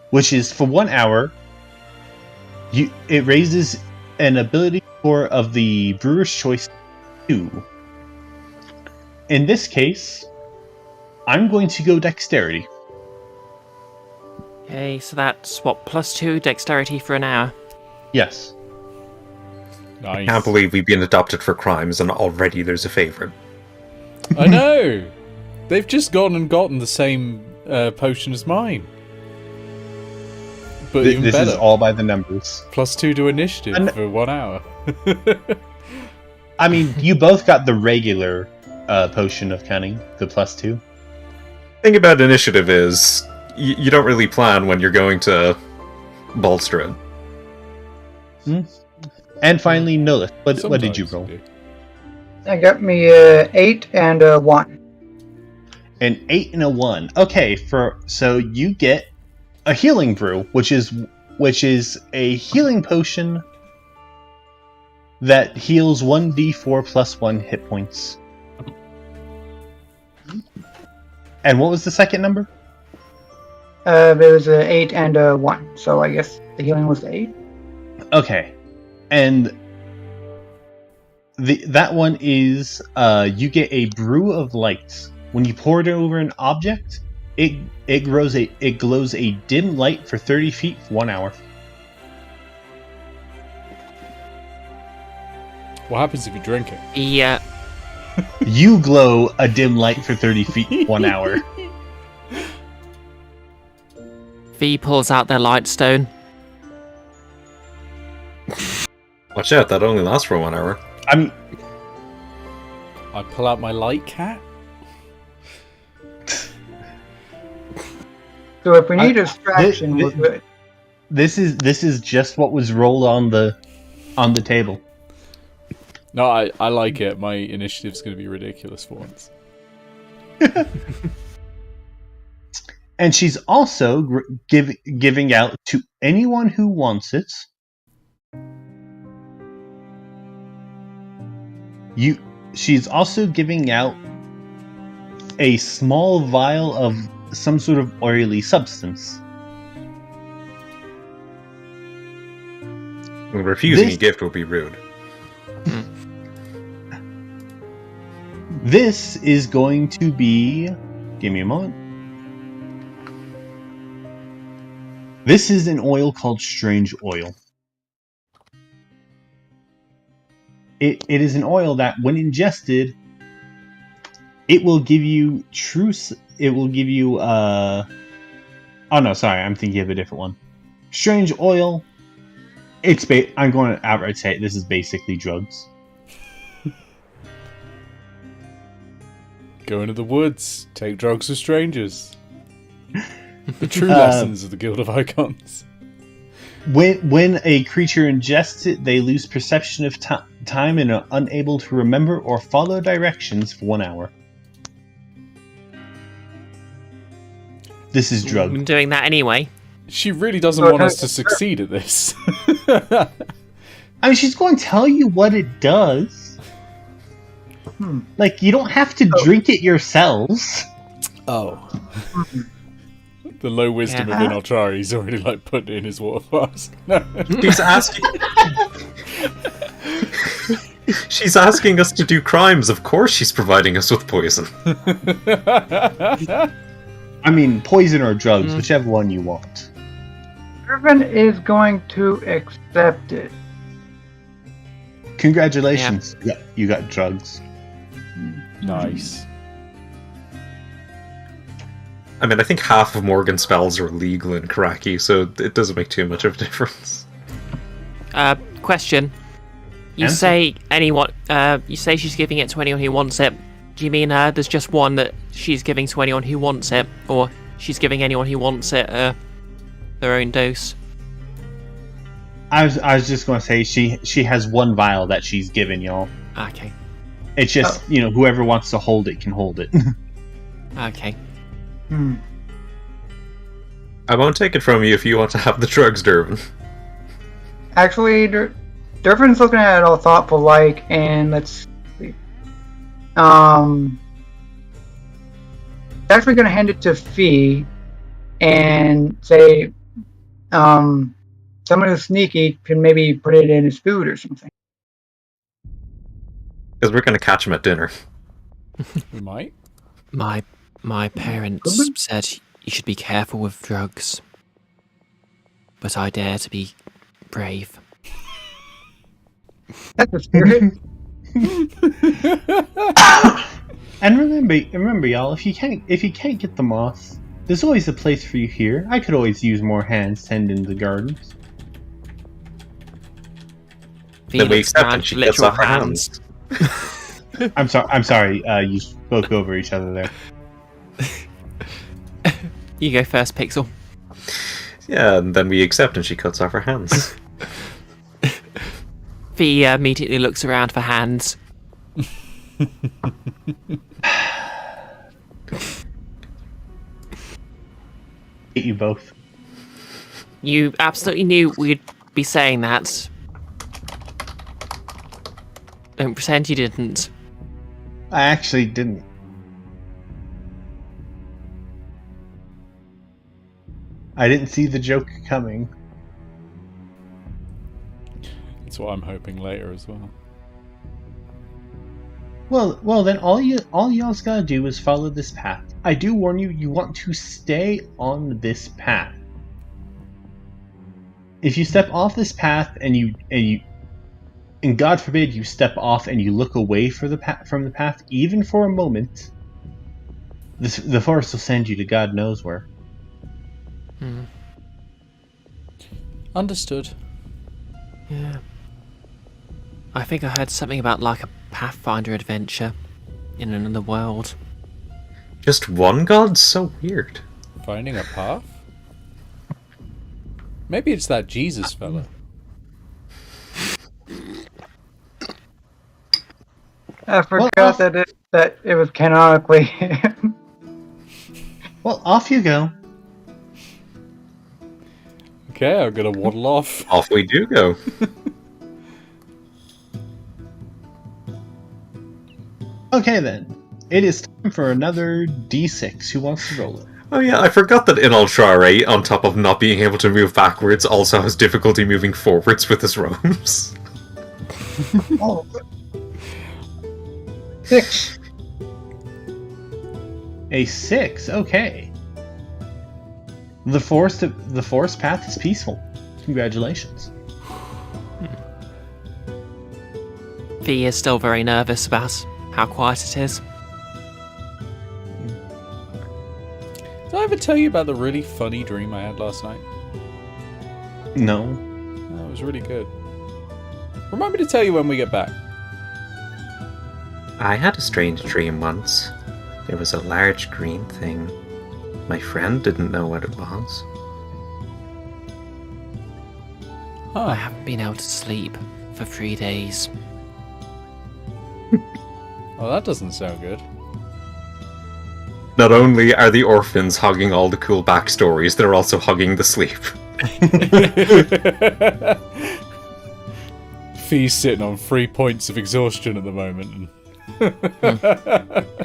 which is for 1 hour. It raises an ability score of the Brewer's Choice 2. In this case, I'm going to go Dexterity. Okay, so that's what, +2 dexterity for an hour. Yes. Nice. Can't believe we've been adopted for crimes and already there's a favorite. I know. They've just gone and gotten the same potion as mine. But even This better. is all by the numbers. +2 to initiative for 1 hour. I mean, you both got the regular potion of cunning, the +2. Thing about initiative is you don't really plan when you're going to bolster it. And finally, Nolith. What did you Sometimes roll? do. I got me a 8 and a 1. An 8 and a 1. Okay, so you get a healing brew, which is a healing potion that heals 1d4 plus 1 hit points. And what was the second number? There was a 8 and a 1, so I guess the healing was the 8. Okay, and that one is you get a Brew of Lights. When you pour it over an object, it glows a dim light for 30 feet for 1 hour. What happens if you drink it? Yeah. You glow a dim light for 30 feet 1 hour. V pulls out their lightstone. Watch out, that only lasts for 1 hour. I pull out my light cat. So if we need a distraction, we're good. This is just what was rolled on the table. No, I like it. My initiative's going to be ridiculous for once. And she's also giving out to anyone who wants it. She's also giving out a small vial of some sort of oily substance. Refusing a gift would be rude. This is going to be... Give me a moment. This is an oil called Strange Oil. It is an oil that, when ingested, it will give you oh no, sorry, I'm thinking of a different one. Strange Oil. I'm going to outright say it, this is basically drugs. Go into the woods. Take drugs with strangers. The true lessons of the Guild of Icons. When a creature ingests it, they lose perception of time and are unable to remember or follow directions for 1 hour. This is drug. I've been doing that anyway. She really doesn't want us to succeed at this. I mean, she's going to tell you what it does. Like, you don't have to drink it yourselves. Oh. The low wisdom of Inoltrare, he's already like putting it in his water flask. No. He's asking. She's asking us to do crimes. Of course she's providing us with poison. I mean, poison or drugs, whichever one you want. Irvin is going to accept it. Congratulations, you got drugs. Nice. I mean, I think half of Morgan's spells are illegal in Karaki, so it doesn't make too much of a difference. Question. You Answer. say anyone. You say she's giving it to anyone who wants it. Do you mean there's just one that she's giving to anyone who wants it, or she's giving anyone who wants it their own dose? I was just going to say she has one vial that she's given y'all. Okay. It's just whoever wants to hold it can hold it. Okay. I won't take it from you if you want to have the drugs, Durbin. Actually, Durfin's looking at it all thoughtful like, and let's see. Actually going to hand it to Fee and say, someone who's sneaky can maybe put it in his food or something. Because we're going to catch him at dinner. We might. My parents said you should be careful with drugs, but I dare to be brave. That's the spirit. And remember, y'all, if you can't get the moss, there's always a place for you here. I could always use more hands tending the gardens. Then we accept and she cuts off her hands. I'm sorry. You spoke over each other there. You go first, Pixel. Yeah, and then we accept and she cuts off her hands. Fee immediately looks around for hands. Hate you both. You absolutely knew we'd be saying that. Don't pretend you didn't. I actually didn't. I didn't see the joke coming. That's what I'm hoping later as well. Well, then all y'all's gotta do is follow this path. I do warn you, you want to stay on this path. If you step off this path and God forbid you step off and you look away from the path, even for a moment, the forest will send you to God knows where. Understood. Yeah. I think I heard something about like a Pathfinder adventure in another world. Just one god? So weird. Finding a path? Maybe it's that Jesus fella. I forgot that it was canonically him. Well, off you go. Okay, I'm gonna waddle off. Off we do go. Okay then. It is time for another D6. Who wants to roll it? Oh yeah, I forgot that Inoltrare, on top of not being able to move backwards, also has difficulty moving forwards with his robes. Oh. 6. A 6, okay. The forest path is peaceful. Congratulations. Fee is still very nervous about how quiet it is. Did I ever tell you about the really funny dream I had last night? No. Oh, it was really good. Remind me to tell you when we get back. I had a strange dream once. There was a large green thing. My friend didn't know what it was. I haven't been able to sleep for 3 days. Well, that doesn't sound good. Not only are the orphans hugging all the cool backstories, they're also hugging the sleep. Fee's sitting on 3 points of exhaustion at the moment.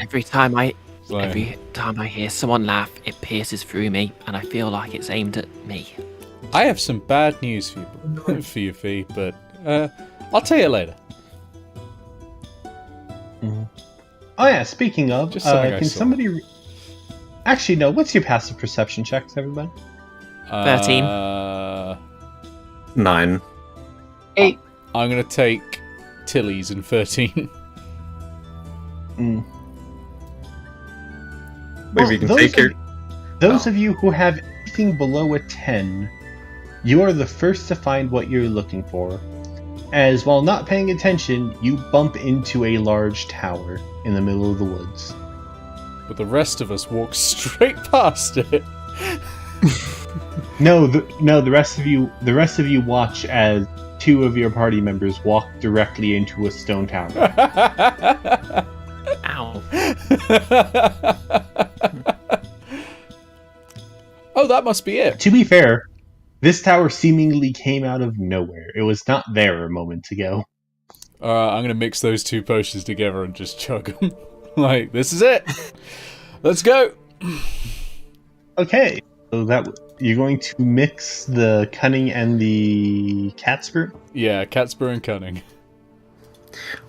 Every time I hear someone laugh, it pierces through me, and I feel like it's aimed at me. I have some bad news for you, Fee, but I'll tell you later. Oh yeah, speaking of, Just something I can saw. somebody... Actually, no, what's your passive perception checks, everybody? 13. 9. 8. I'm going to take Tilly's in 13. Mm. Maybe you can take your... Those of you who have anything below a 10, you are the first to find what you're looking for. As while not paying attention, you bump into a large tower in the middle of the woods. But the rest of us walk straight past it. No, the rest of you watch as 2 of your party members walk directly into a stone tower. Ow. Oh, that must be it. To be fair, this tower seemingly came out of nowhere. It was not there a moment ago. I'm going to mix those 2 potions together and just chug them. Like, this is it. Let's go. Okay, so you're going to mix the cunning and the cat's brew? Yeah, cat's brew and cunning.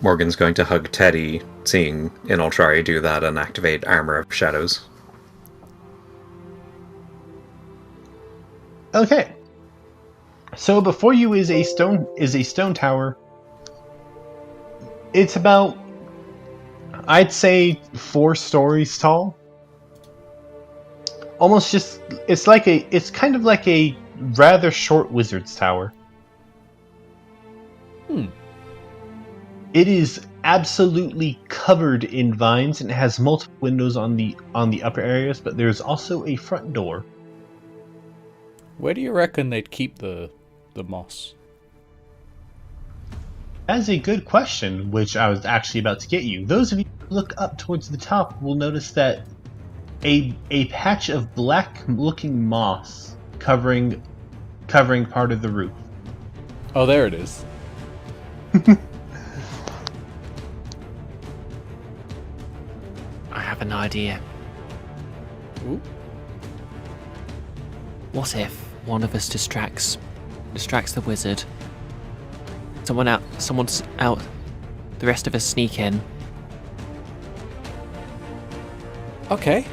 Morgan's going to hug Teddy, seeing Inoltrare do that and activate Armor of Shadows. Okay. So before you is a stone tower. It's about, I'd say, 4 stories tall. Almost just, it's kind of like a rather short wizard's tower. It is absolutely covered in vines and it has multiple windows on the upper areas, but there's also a front door. Where do you reckon they'd keep the moss? That's a good question, which I was actually about to get you. Those of you who look up towards the top will notice that a patch of black-looking moss covering part of the roof. Oh, there it is. I have an idea. Ooh. What if one of us distracts the wizard? Someone's out. The rest of us sneak in. Okay.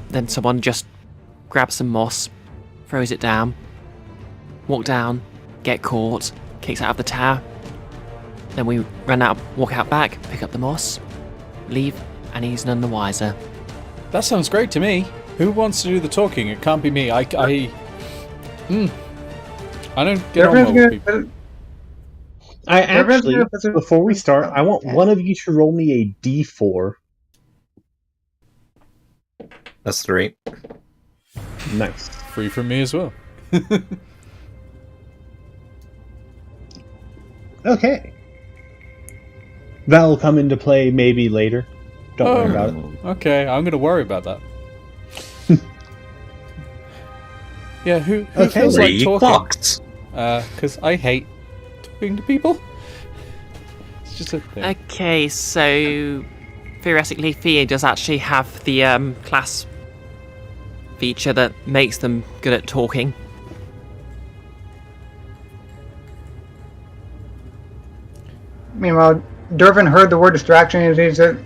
Then someone just grabs some moss, throws it down, walk down, get caught, kicks out of the tower. Then we walk out back, pick up the moss, leave, and he's none the wiser. That sounds great to me. Who wants to do the talking? It can't be me. I don't get on well with people. Before we start, I want one of you to roll me a d4. That's 3. Nice. Free from me as well. Okay. That'll come into play maybe later. Don't worry about it. Okay, I'm going to worry about that. Yeah, who feels like talking? Because I hate talking to people. It's just a thing. Okay, so theoretically, Fiore does actually have the class feature that makes them good at talking. Meanwhile, Durvin heard the word distraction and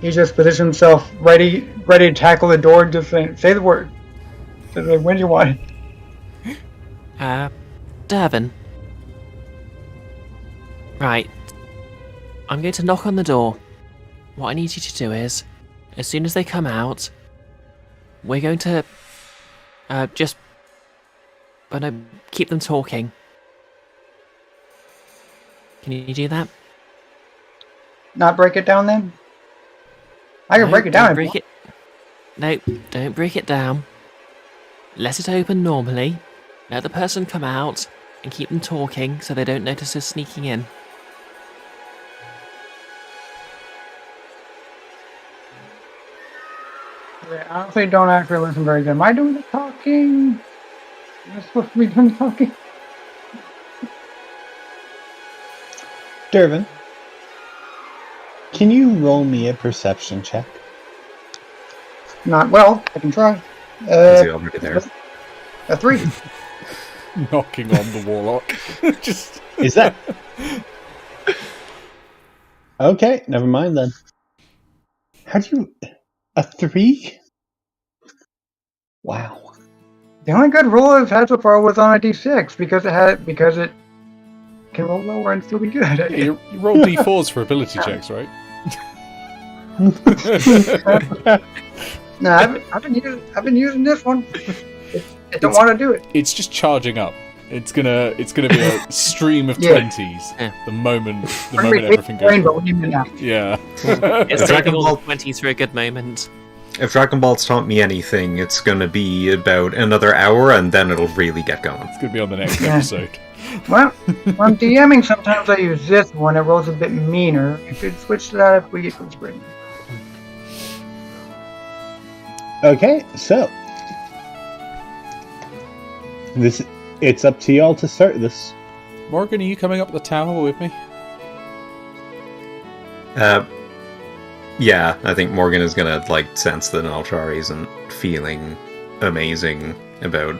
he just positioned himself ready to tackle the door. Just say the word. When do you want it? Durvin. Right. I'm going to knock on the door. What I need you to do is, as soon as they come out, we're going to keep them talking. Can you do that? Not break it down then? I can break it down. No, don't break it down. Let it open normally. Let the person come out and keep them talking so they don't notice us sneaking in. I honestly don't actually listen very good. Am I doing the talking? Am I supposed to be doing the talking? Durvin, can you roll me a perception check? Not well. I can try. Is he already there? A 3. Knocking on the warlock. Just Is that Okay, never mind then. How do you... A 3? Wow. The only good roll I've had so far was on a d6 because it can roll lower and still be good. Yeah, you roll d4s for ability checks, right? No, I've been using this one. I don't want to do it. It's just charging up. It's gonna be a stream of Yeah. 20s Yeah. the moment everything goes. Rainbow, what do you mean now? Yeah. It's Dragon taking all Ball- the 20s for a good moment. If Dragon Ball's taught me anything, it's gonna be about another hour, and then it'll really get going. It's gonna be on the next Yeah. episode. Well, when I'm DMing, sometimes I use this one. It rolls a bit meaner. You could switch to that if we get to the spring. Okay, so... It's up to y'all to start this. Morgan, are you coming up the tower with me? Yeah, I think Morgan is gonna sense that Inoltrare isn't feeling amazing about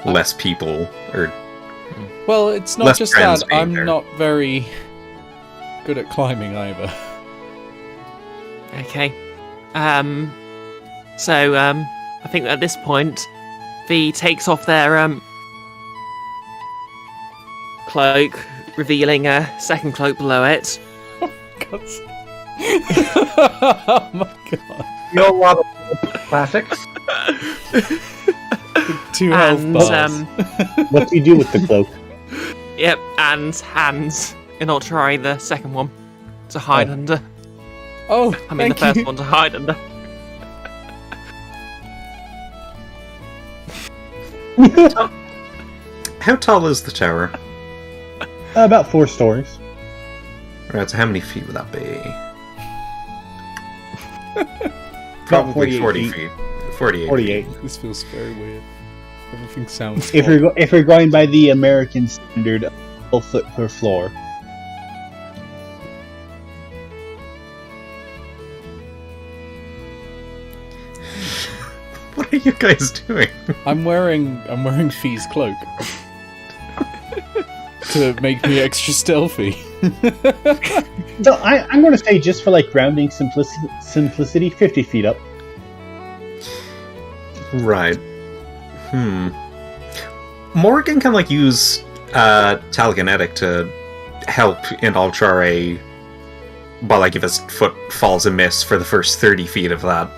less people or Well, it's not less just friends that. being I'm there. not very good at climbing either. Okay. So, I think at this point, V takes off their cloak, revealing a second cloak below it. God's- oh my god. Your lava classic. 2 health And, bars. What do you do with the cloak? Yep, and hands Inoltrare the second one to hide Oh. under. Oh, I mean, the thank first you. one to hide under. How tall is the tower? About 4 stories. Right, so how many feet would that be? About Probably 48 40 feet. feet. 48. 48. This feels very weird. Everything sounds. If you're going by the American standard, 12 foot per floor. What are you guys doing? I'm wearing Fee's cloak to make me extra stealthy. So I'm going to say, just for rounding simplicity, 50 feet up. Right. Morgan can use telekinetic to help Inoltrare, but if his foot falls amiss for the first 30 feet of that,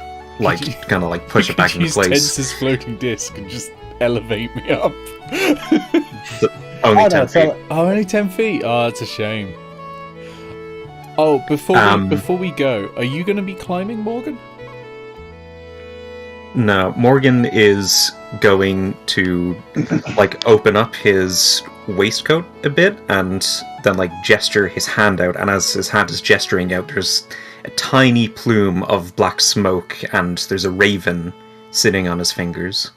kind of push it back into Use place. Tense's floating disc and just elevate me up. Only Oh, 10 no, feet. so- Oh, only 10 feet. Oh, it's a shame. Oh, before we go, are you going to be climbing, Morgan? No, Morgan is going to open up his waistcoat a bit and then gesture his hand out, and as his hand is gesturing out, there's a tiny plume of black smoke and there's a raven sitting on his fingers.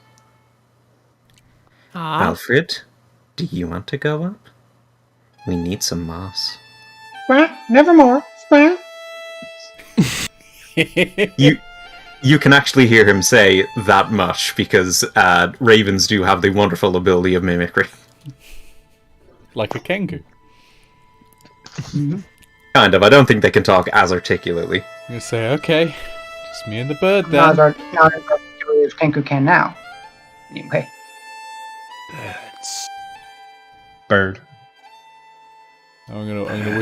Ah, Alfred, do you want to go up? We need some moss. Nevermore. You can actually hear him say that much because ravens do have the wonderful ability of mimicry. Like a kengu. Kind of. I don't think they can talk as articulately. I'm going to say, okay, just me and the bird Not then. as articulate as Kenku can now. Anyway. Bird. I'm gonna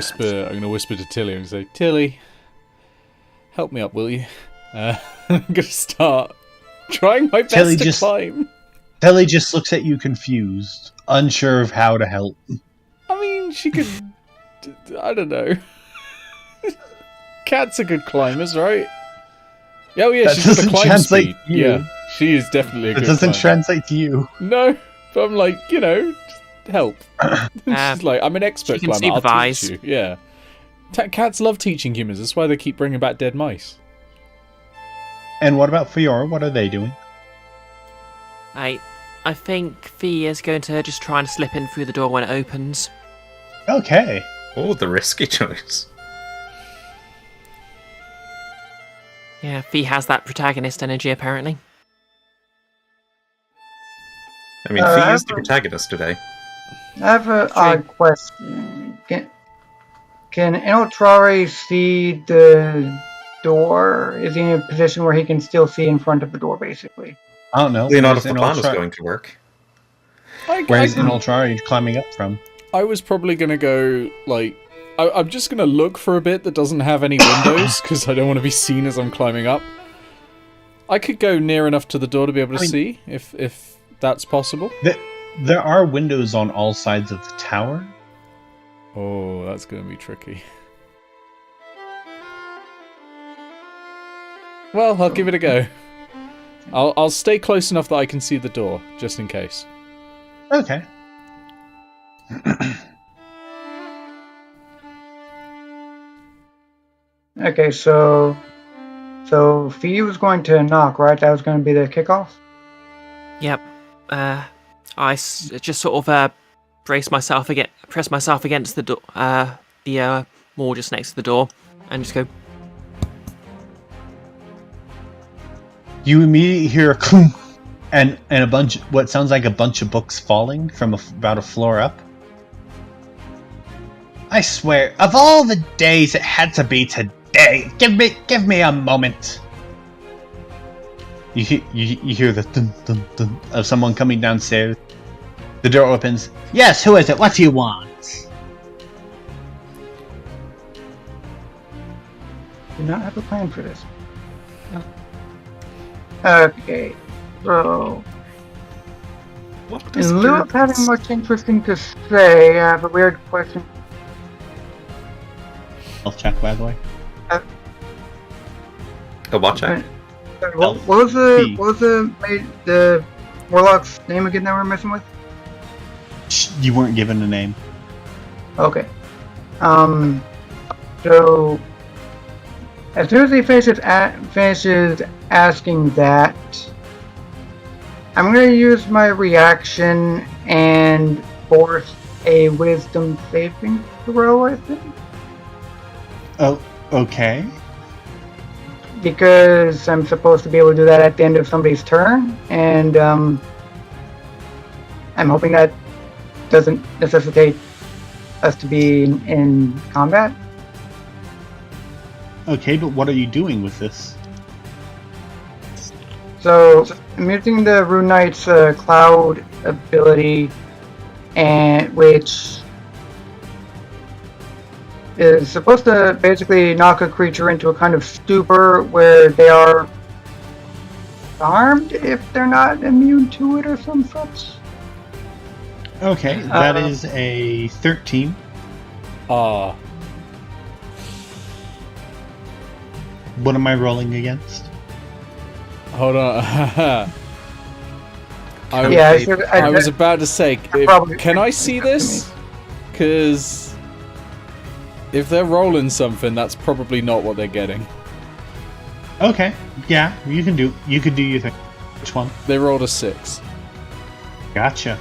whisper to Tilly and say, Tilly, help me up, will you? I'm gonna start trying my best Tilly to climb. Telly just looks at you confused, unsure of how to help. I mean, she could. I don't know. Cats are good climbers, right? Oh yeah, That she's got the doesn't climb translate speed. to you. Yeah, she is definitely a It good doesn't climber. translate to you. No, but I'm like, just help. She's like, I'm an expert she can climber. I'll supervise. teach you. Yeah. Cats love teaching humans. That's why they keep bringing back dead mice. And what about Fiore? What are they doing? I think V is going to just try and slip in through the door when it opens. Okay. Oh, the risky choice. Yeah, V has that protagonist energy apparently. I mean, Fee is the protagonist today. I have an odd question. Can Inoltrare see the door? Is he in a position where he can still see in front of the door, basically? I don't know. Not if the plan is going to work. Where's Inoltrare climbing up from? I was probably going to go, like... I'm just going to look for a bit that doesn't have any windows, because I don't want to be seen as I'm climbing up. I could go near enough to the door to be able to see, if that's possible. There are windows on all sides of the tower. Oh, that's going to be tricky. Well, I'll give it a go. I'll stay close enough that I can see the door, just in case. Okay. Okay, so Fee was going to knock, right? That was going to be the kickoff? Yep. Just sort of press myself against the door, the wall just next to the door, and just go. You immediately hear a clunk and what sounds like a bunch of books falling from about a floor up. I swear, of all the days, it had to be today. Give me a moment. You hear the dun dun dun of someone coming downstairs. The door opens. Yes, who is it? What do you want? Do not have a plan for this. No. Okay, so in lieu of having much interesting to say, I have a weird question. Health check, by the way. A what check? What was the warlock's name again that we're messing with? You weren't given a name. Okay. So as soon as he finishes asking that, I'm going to use my reaction and force a wisdom saving throw, I think. Oh, okay. Because I'm supposed to be able to do that at the end of somebody's turn, and I'm hoping that doesn't necessitate us to be in combat. Okay, but what are you doing with this? So I'm using the Rune Knight's cloud ability, and which is supposed to basically knock a creature into a kind of stupor where they are harmed if they're not immune to it or some such. Okay, that is a 13. Ah. What am I rolling against? Hold on. Yeah, I was about to say, can I see this? Because if they're rolling something, that's probably not what they're getting. Okay, yeah, you could do your thing. Which one? They rolled a 6. Gotcha.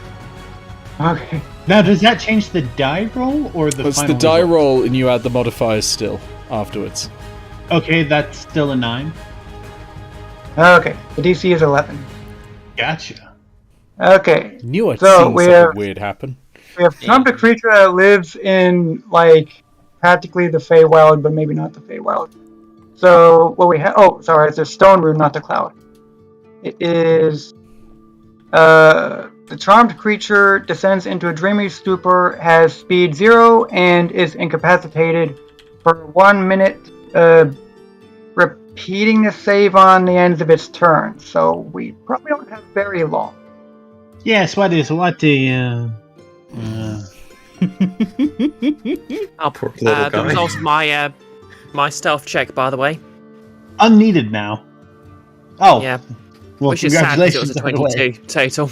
Okay. Now, does that change the die roll or the It's final the die result? roll, and you add the modifiers still afterwards. Okay, that's still a 9. Okay, the DC is 11. Gotcha. Okay. Knew I'd So seen we something have- weird happen. We have found a creature that lives in, like, practically the Feywild, but maybe not the Feywild. So, what we have... Oh, sorry, it's a stone rune, not the cloud. It is... the charmed creature descends into a dreamy stupor, has speed 0, and is incapacitated for 1 minute, repeating the save on the ends of its turn. So, we probably don't have very long. Yes, what the Poor little The guy. result of my stealth check, by the way. unneeded now. Oh, Yeah, well, which is sad because it was congratulations. a by the way. 22 total.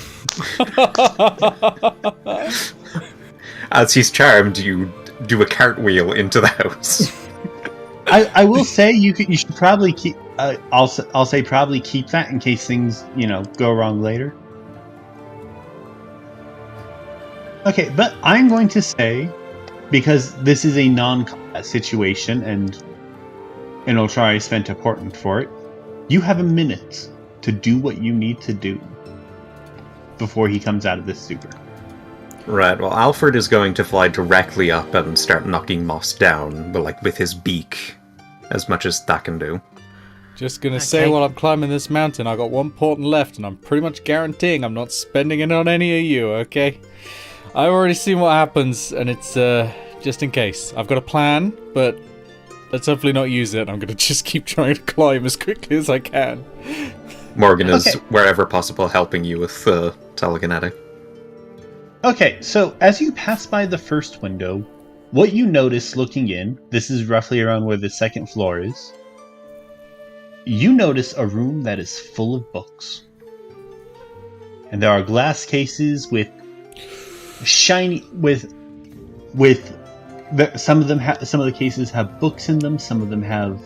As he's charmed, you do a cartwheel into the house. I will say you should probably keep. I'll say probably keep that in case things go wrong later. Okay, but I'm going to say, because this is a non-combat situation and Inoltrare spent a portent for it, you have a minute to do what you need to do before he comes out of this stupor. Right, well, Alfred is going to fly directly up and start knocking Moss down, but like with his beak, as much as that can do. Just gonna say while I'm climbing this mountain, I got one portent left, and I'm pretty much guaranteeing I'm not spending it on any of you, okay? I've already seen what happens, and it's just in case. I've got a plan, but let's hopefully not use it. I'm gonna just keep trying to climb as quickly as I can. Morgan is, wherever possible, helping you with telekinetic. Okay, so as you pass by the first window, what you notice looking in, this is roughly around where the second floor is, you notice a room that is full of books. And there are glass cases with shiny, some of the cases have books in them, some of them have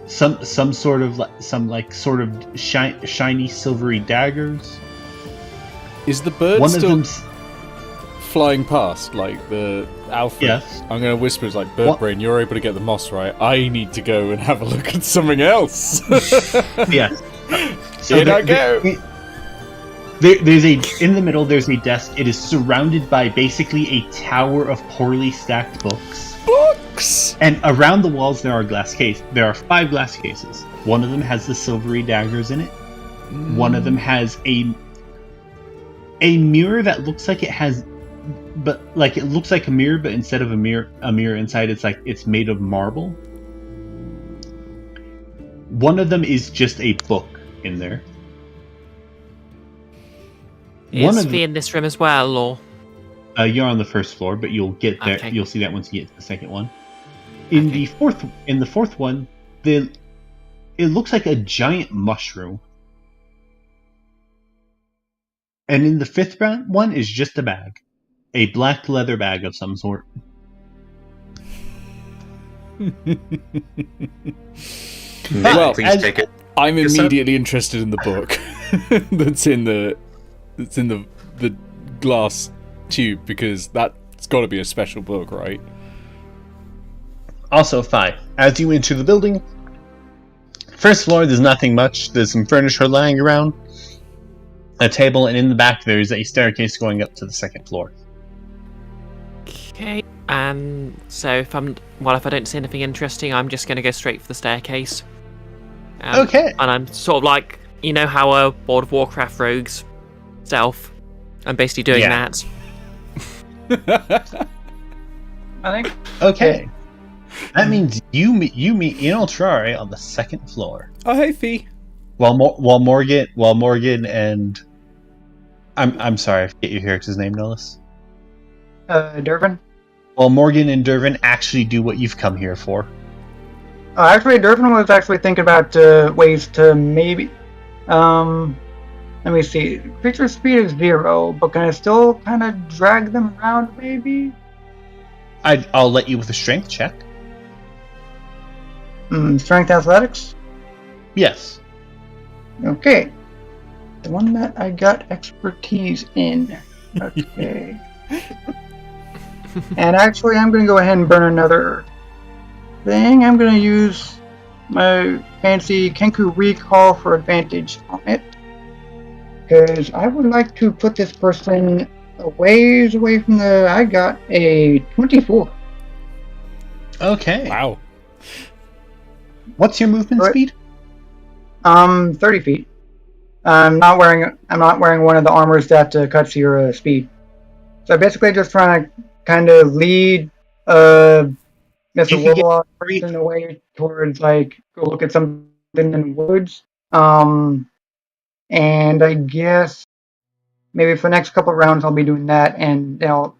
some sort of shiny silvery daggers. Is the bird One still of them's flying past, like the Alfred? Yes. I'm going to whisper, it's like, Bird Brain, you're able to get the moss right. I need to go and have a look at something else. Yes. So In I go. In the middle, there's a desk. It is surrounded by basically a tower of poorly stacked books. Books! And around the walls, there are There are 5 glass cases. One of them has the silvery daggers in it. One of them has a mirror that looks like it has, but like it looks like a mirror, but instead of a mirror inside, it's made of marble. One of them is just a book in there. Is Fee in this room as well, or? You're on the first floor, but you'll get there. Okay. You'll see that once you get to the second one. In the fourth one, it looks like a giant mushroom. And in the fifth one is just a bag. A black leather bag of some sort. Well, Please take it. I'm Yes, sir. immediately interested in the book that's in the glass tube, because that's got to be a special book, right? Also 5. As you enter the building, first floor, there's nothing much. There's some furniture lying around, a table, and in the back there's a staircase going up to the second floor. Okay. So if I don't see anything interesting, I'm just going to go straight for the staircase. Okay. And I'm sort of like, you know how World of Warcraft rogues stealth. I'm basically doing that. I think. Okay. That means you meet Inoltrare on the second floor. Oh, hey, Fee. While Morgan and I'm sorry, I forget your character's name, Nollis. Durban. While Morgan and Dervin actually do what you've come here for. Actually, Durban was actually thinking about ways to maybe. Let me see. Creature speed is 0, but can I still kind of drag them around, maybe? I'll let you with a strength check. Strength athletics? Yes. Okay. The one that I got expertise in. Okay. And actually, I'm going to go ahead and burn another thing. I'm going to use my fancy Kenku Recall for advantage on it. Because I would like to put this person a ways away from the... I got a 24. Okay. Wow. What's your movement speed? 30 feet. I'm not wearing one of the armors that cuts your speed. So basically just trying to kind of lead Mr. Warlock person away towards, like, go look at something in the woods. And I guess maybe for the next couple of rounds I'll be doing that, and they'll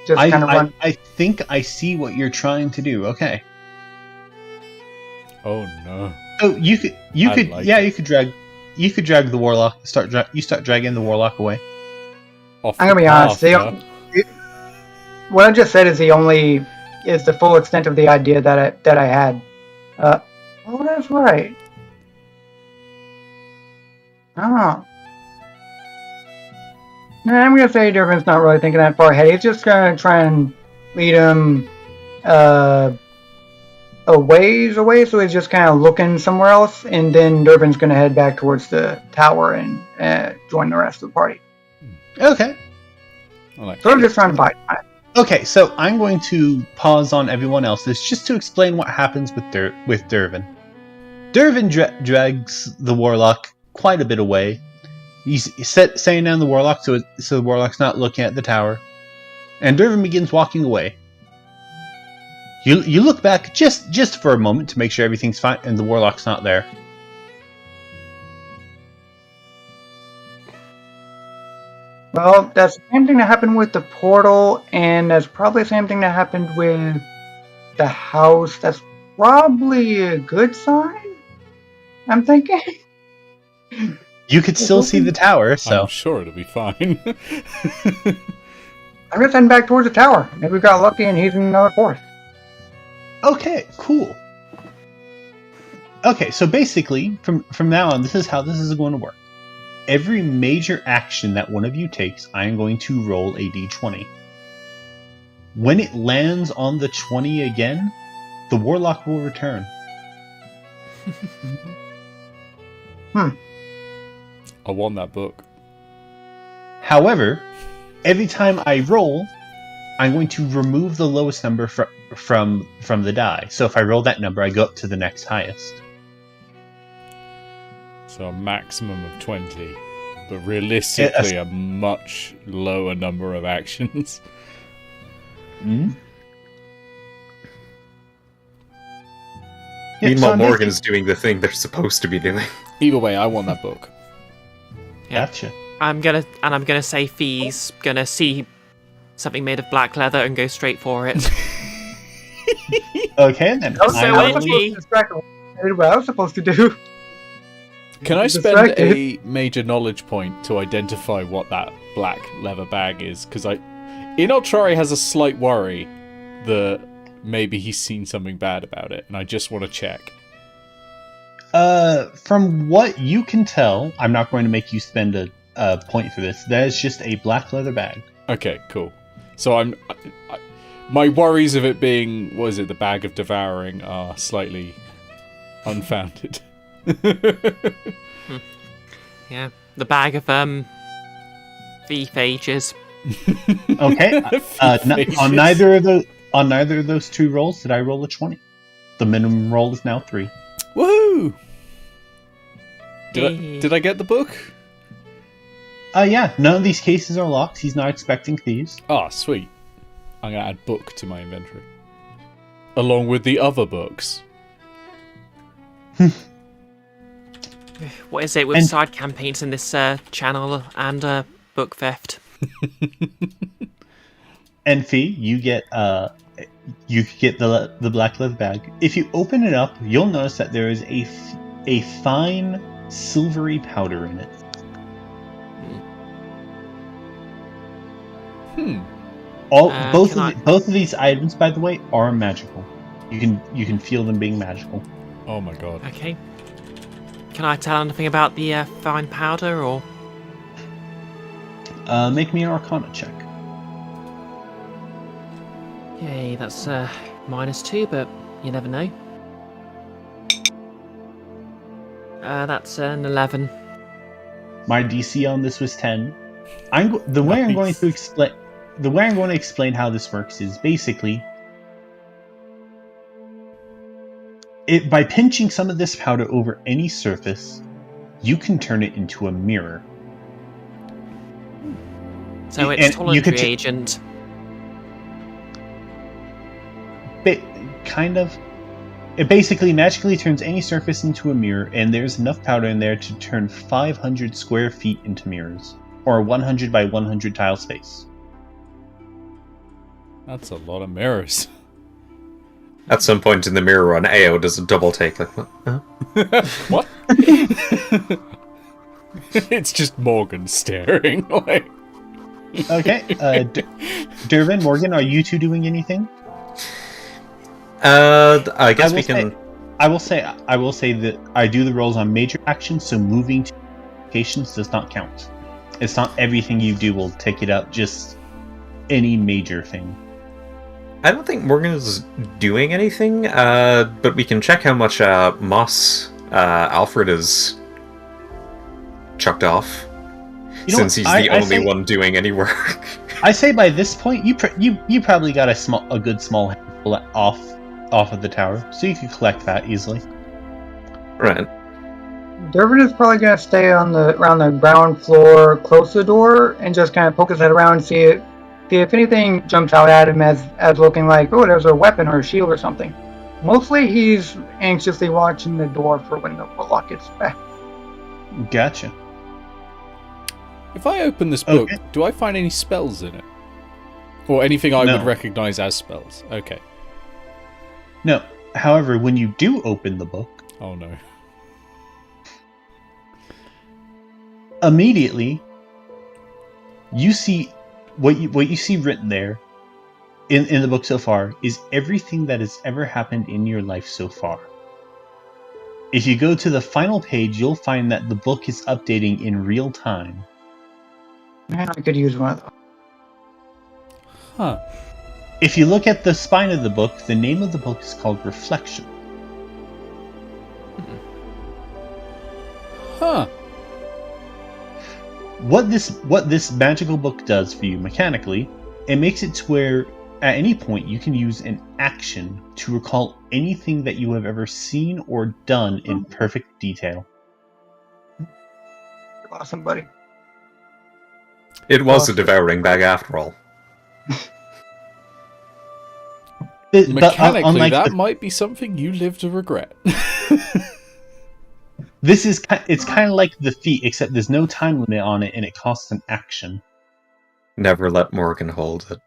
just kind of run. I think I see what you're trying to do. Okay. Oh no. So you could drag the warlock. Start dragging the warlock away. Off I'm gonna the be honest. path, What I just said is the full extent of the idea that I had. Oh, that's right. Oh. Nah, I'm gonna say Durban's not really thinking that far ahead. He's just gonna try and lead him a ways away, so he's just kind of looking somewhere else, and then Durban's gonna head back towards the tower and join the rest of the party. Okay. I'm like, So I'm just trying to buy time. Okay, so I'm going to pause on everyone else's just to explain what happens with Dervin. Dervin drags the warlock quite a bit away. He's setting down the warlock so the warlock's not looking at the tower, and Dervin begins walking away. You look back just for a moment to make sure everything's fine, and the warlock's not there. Well, that's the same thing that happened with the portal, and that's probably the same thing that happened with the house. That's probably a good sign, I'm thinking. You could still see the tower, so... I'm sure it'll be fine. I'm just heading back towards the tower. Maybe we got lucky and he's in another fourth. Okay, cool. Okay, so basically, from now on, this is how this is going to work. Every major action that one of you takes, I am going to roll a d20. When it lands on the 20 again, the warlock will return. I want that book. However, every time I roll, I'm going to remove the lowest number from the die. So if I roll that number, I go up to the next highest. So a maximum of 20, but realistically a much lower number of actions. Mm-hmm. Meanwhile, Morgan's doing the thing they're supposed to be doing. Either way, I want that book. Yeah. Gotcha. I'm gonna say Fee's gonna see something made of black leather and go straight for it. Okay, then. Oh, so I was edgy. supposed to distract him. I did what I was supposed to do. Can I spend Distracted. a major knowledge point to identify what that black leather bag is? Because Inoltrare has a slight worry that maybe he's seen something bad about it, and I just want to check. From what you can tell, I'm not going to make you spend a point for this. That is just a black leather bag. Okay, cool. So my worries of it being, what is it, the bag of devouring are slightly unfounded. Yeah, the bag of phages. Okay. On neither of those two rolls did I roll a 20. The minimum roll is now 3. Woohoo! Did I get the book? Yeah. None of these cases are locked. He's not expecting thieves. Ah, sweet. I'm gonna add book to my inventory, along with the other books. What is it with side campaigns in this channel and book theft? And Fee, you get the black leather bag. If you open it up, you'll notice that there is a fine silvery powder in it. Both of these items, by the way, are magical. You can feel them being magical. Oh my god. Okay. Can I tell anything about the fine powder, or? Make me an Arcana check. Yay, that's -2, but you never know. That's an 11. My DC on this was 10. The way I'm going to explain how this works is basically by pinching some of this powder over any surface, you can turn it into a mirror. So it's tolerant reagent. Kind of. It basically magically turns any surface into a mirror, and there's enough powder in there to turn 500 square feet into mirrors, or 100 by 100 tile space. That's a lot of mirrors. At some point in the mirror run, AO does a double take, like, what? Huh? What? It's just Morgan staring. Like... Okay, Dervin, Morgan, are you two doing anything? I guess we can. I will say that I do the rolls on major actions, so moving to locations does not count. It's not everything you do will take it up, just any major thing. I don't think Morgan is doing anything, but we can check how much moss Alfred has chucked off, since he's the only one doing any work. I say by this point, you probably got a good small handful off of the tower, so you could collect that easily. Right. Durbin is probably gonna stay around the ground floor, close to the door, and just kind of poke his head around and see if anything jumps out at him as looking like, oh, there's a weapon or a shield or something. Mostly, he's anxiously watching the door for when the warlock gets back. Gotcha. If I open this book, do I find any spells in it? Or anything I would recognize as spells? Okay. No. However, when you do open the book... Oh no. Immediately, you see... What you see written there, in the book so far, is everything that has ever happened in your life so far. If you go to the final page, you'll find that the book is updating in real time. Man, I could use one of those. Huh. If you look at the spine of the book, the name of the book is called Reflection. Huh. What this magical book does for you mechanically, it makes it to where at any point you can use an action to recall anything that you have ever seen or done in perfect detail. Awesome, buddy. It was a devouring bag after all. Mechanically, that might be something you live to regret. It's kind of like the feat, except there's no time limit on it, and it costs an action. Never let Morgan hold it.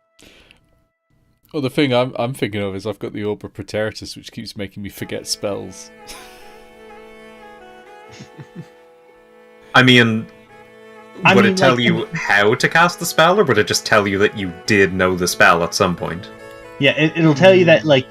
Well, the thing I'm thinking of is I've got the Orb of Praetoritus, which keeps making me forget spells. Would it tell you how to cast the spell, or would it just tell you that you did know the spell at some point? Yeah, it'll tell you that, like...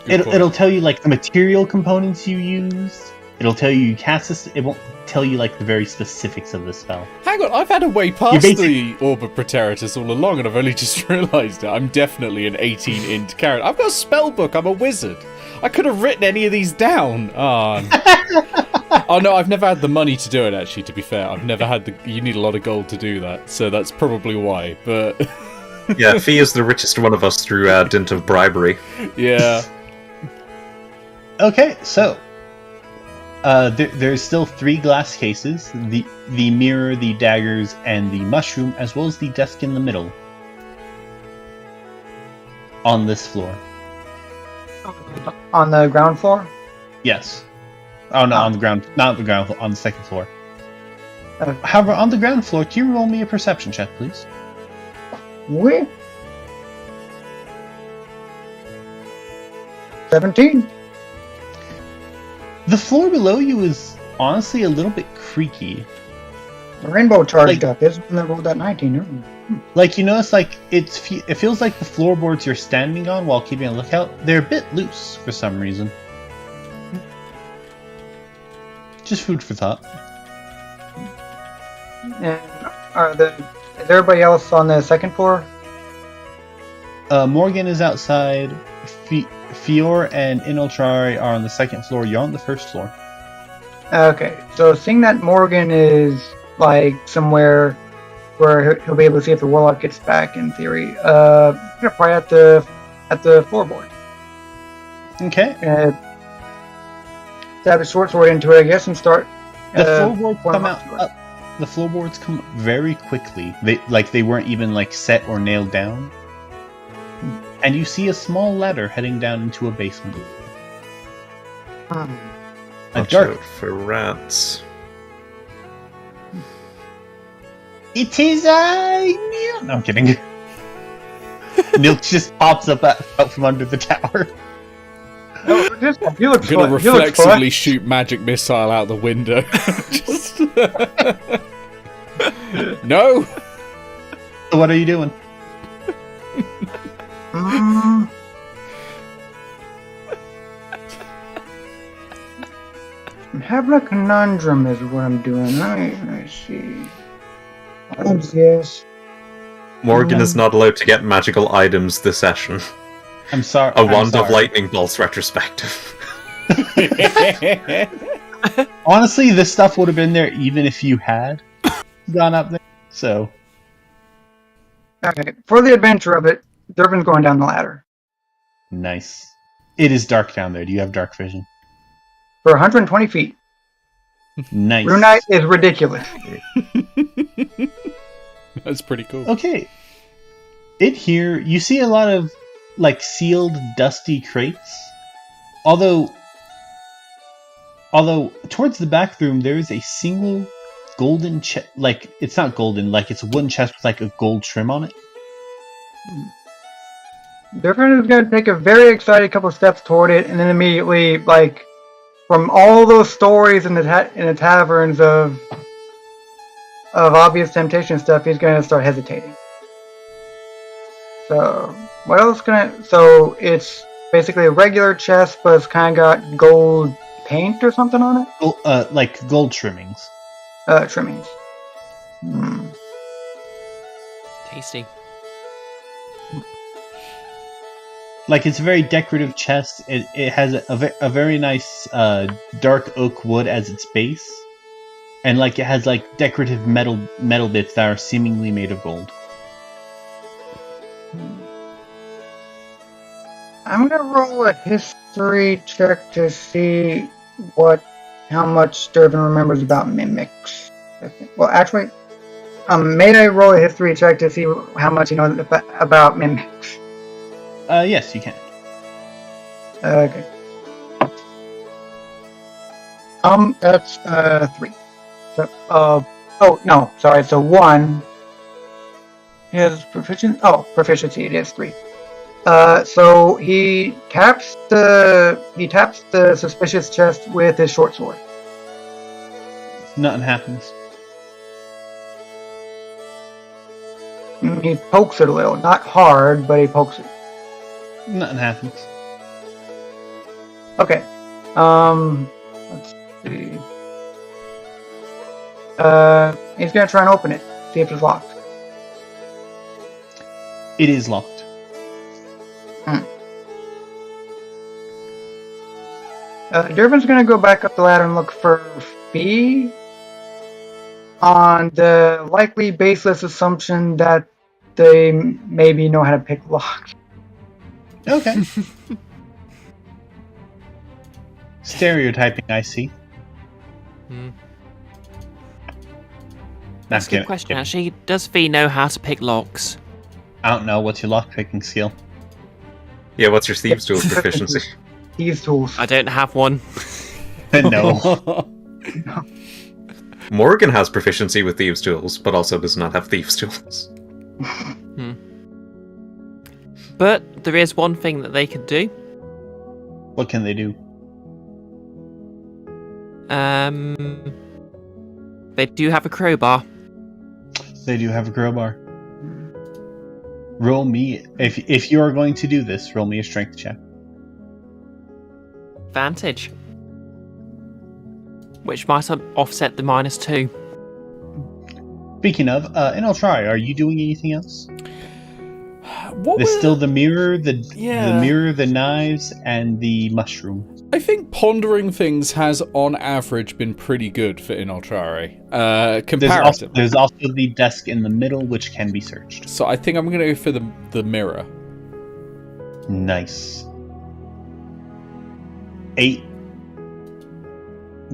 It'll tell you, like, the material components you used. It'll tell you cast this. It won't tell you, like, the very specifics of the spell. Hang on, I've had a way past the Orb of Praetoritus all along, and I've only just realised it. I'm definitely an 18-int character. I've got a spell book. I'm a wizard. I could have written any of these down. Oh no, I've never had the money to do it, actually, to be fair. I've never had you need a lot of gold to do that, so that's probably why, but... Yeah, Fee is the richest one of us through dint of bribery. Yeah. Okay, so... there's still 3 glass cases, the mirror, the daggers, and the mushroom, as well as the desk in the middle. On this floor. On the ground floor? Yes. Oh, no, on the ground. Not the ground floor, on the second floor. However, on the ground floor, can you roll me a perception check, please? Oui. 17. The floor below you is honestly a little bit creaky. The rainbow charged up. This one that rolled that 19. Like, you notice, like, it feels like the floorboards you're standing on while keeping a lookout, they're a bit loose for some reason. Just food for thought. And is everybody else on the second floor? Morgan is outside. Fiore and Inoltrare are on the second floor. You're on the first floor. Okay, so seeing that Morgan is like somewhere where he'll be able to see if the warlock gets back, in theory, probably at the floorboard. Okay. Stab a short sword into it, I guess, and start. The floorboards come out. The floorboards come very quickly. They weren't even like set or nailed down. And you see a small ladder heading down into a basement. Watch out for rats. It is no, I'm kidding. Nilk just pops up out from under the tower. No, you look I'm gonna reflexively shoot magic missile out the window. Just... No. So what are you doing? I'm having a conundrum is what I'm doing. I see. Yes. Morgan is not allowed to get magical items this session. I'm sorry. A wand of lightning bolts retrospective. Honestly, this stuff would have been there even if you had gone up there. So, Okay, for the adventure of it, Durban's going down the ladder. Nice. It is dark down there. Do you have dark vision? For 120 feet. Nice. Brunite is ridiculous. That's pretty cool. Okay. Here, you see a lot of, like, sealed, dusty crates. Although, towards the back room, there is a single golden chest. Like, it's not golden, like, it's a wooden chest with, like, a gold trim on it. Durban is going to take a very excited couple steps toward it, and then immediately, like, from all those stories in the taverns of obvious temptation stuff, he's going to start hesitating. So, what else so it's basically a regular chest, but it's kind of got gold paint or something on it? Like gold trimmings. Trimmings. Tasty. Like, it's a very decorative chest. It has a very nice dark oak wood as its base. And, like, it has, like, decorative metal bits that are seemingly made of gold. I'm going to roll a history check to see how much Durban remembers about mimics. Well, actually, may I roll a history check to see how much he knows about mimics? Yes, you can. Okay. That's 3. So, oh no, sorry. So 1. His proficiency. It is 3. So he taps the suspicious chest with his short sword. Nothing happens. He pokes it a little, not hard, but he pokes it. Nothing happens. Okay. Let's see. He's gonna try and open it. See if it's locked. It is locked. Durban's gonna go back up the ladder and look for Fee on the likely baseless assumption that they maybe know how to pick locks. Okay. Stereotyping, I see. That's a good question, actually. Does Fee know how to pick locks? I don't know. What's your lock-picking skill? Yeah, what's your Thieves' Tools proficiency? Thieves' Tools. I don't have one. No. Morgan has proficiency with Thieves' Tools, but also does not have Thieves' Tools. But there is one thing that they could do. What can they do? They do have a crowbar. They do have a crowbar. Roll me, if you are going to do this, roll me a strength check. Advantage. Which might offset the -2. Speaking of, Inoltrare, are you doing anything else? There's still the mirror, the knives, and the mushroom. I think pondering things has, on average, been pretty good for Inoltrare. Comparatively. There's also the desk in the middle, which can be searched. So I think I'm going to go for the mirror. Nice. 8.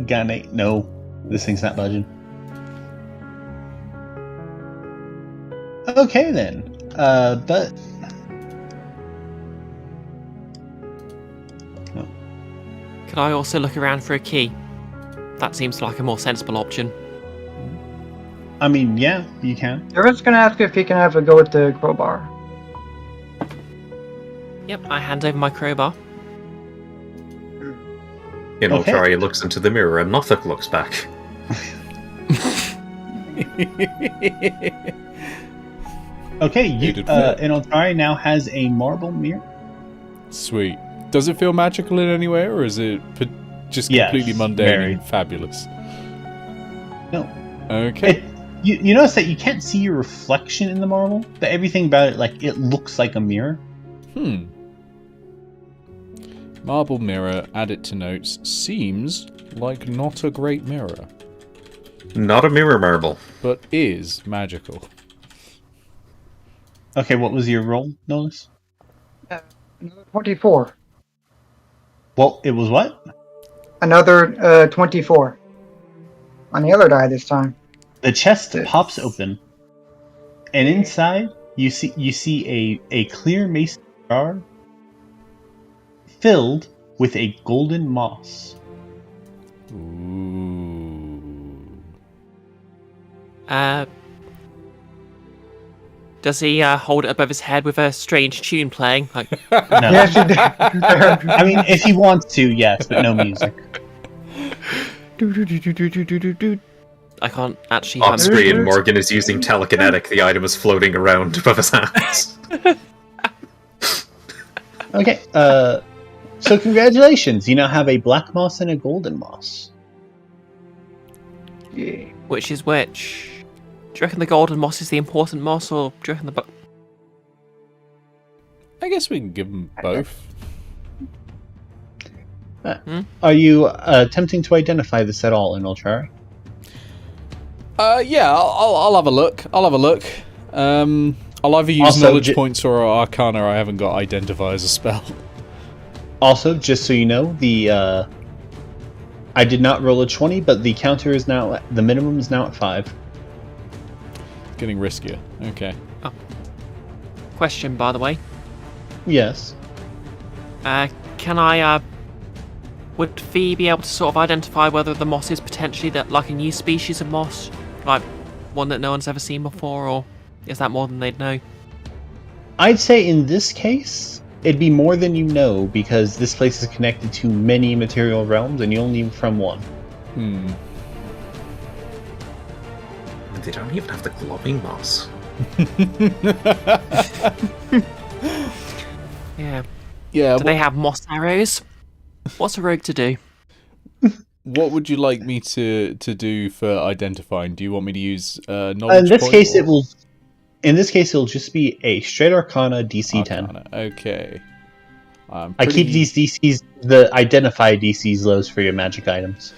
Got an 8. No, this thing's not budging. Okay then. But... Could I also look around for a key? That seems like a more sensible option. I mean, yeah, you can. Durban's gonna ask if he can have a go with the crowbar. Yep, I hand over my crowbar. Inoltrare looks into the mirror and nothing looks back. Okay, Inoltrare now has a marble mirror. Sweet. Does it feel magical in any way, or is it just completely mundane and fabulous? No. Okay. You notice that you can't see your reflection in the marble, but everything about it, like, it looks like a mirror. Marble mirror, add it to notes. Seems like not a great mirror. Not a mirror marble. But is magical. Okay, what was your roll, Notice? Another 24. Well, it was what? Another 24. On the other die this time. The chest pops open, and inside you see a clear mason jar filled with a golden moss. Ooh. Does he hold it above his head with a strange tune playing? Like, No. Yes, you did. I mean, if he wants to, yes, but no music. I can't actually. On screen, Morgan is using telekinetic. The item is floating around above his hands. Okay, so congratulations. You now have a black moss and a golden moss. Yeah. Which is which? Do you reckon the golden moss is the important moss, or do you reckon the... I guess we can give them both. Are you attempting to identify this at all, Inoltrare? Yeah, I'll have a look. I'll either use Also, knowledge points or arcana. I haven't got identify as a spell. Also, just so you know, I did not roll a 20, but the counter is now, the minimum is now at 5. Getting riskier. Okay. Question, by the way. Yes. Can I, would Fee be able to sort of identify whether the moss is potentially like a new species of moss? Like, one that no one's ever seen before, or is that more than they'd know? I'd say in this case, it'd be more than you know, because this place is connected to many material realms, and you only need from one. They don't even have the glowing moss. Yeah. Yeah. Do they have moss arrows? What's a rogue to do? What would you like me to do for identifying? Do you want me to use knowledge? In this point case, or... it will. In this case, it'll just be a straight Arcana DC 10. Arcana. Okay. I keep these DCs, the identify DCs, lows for your magic items.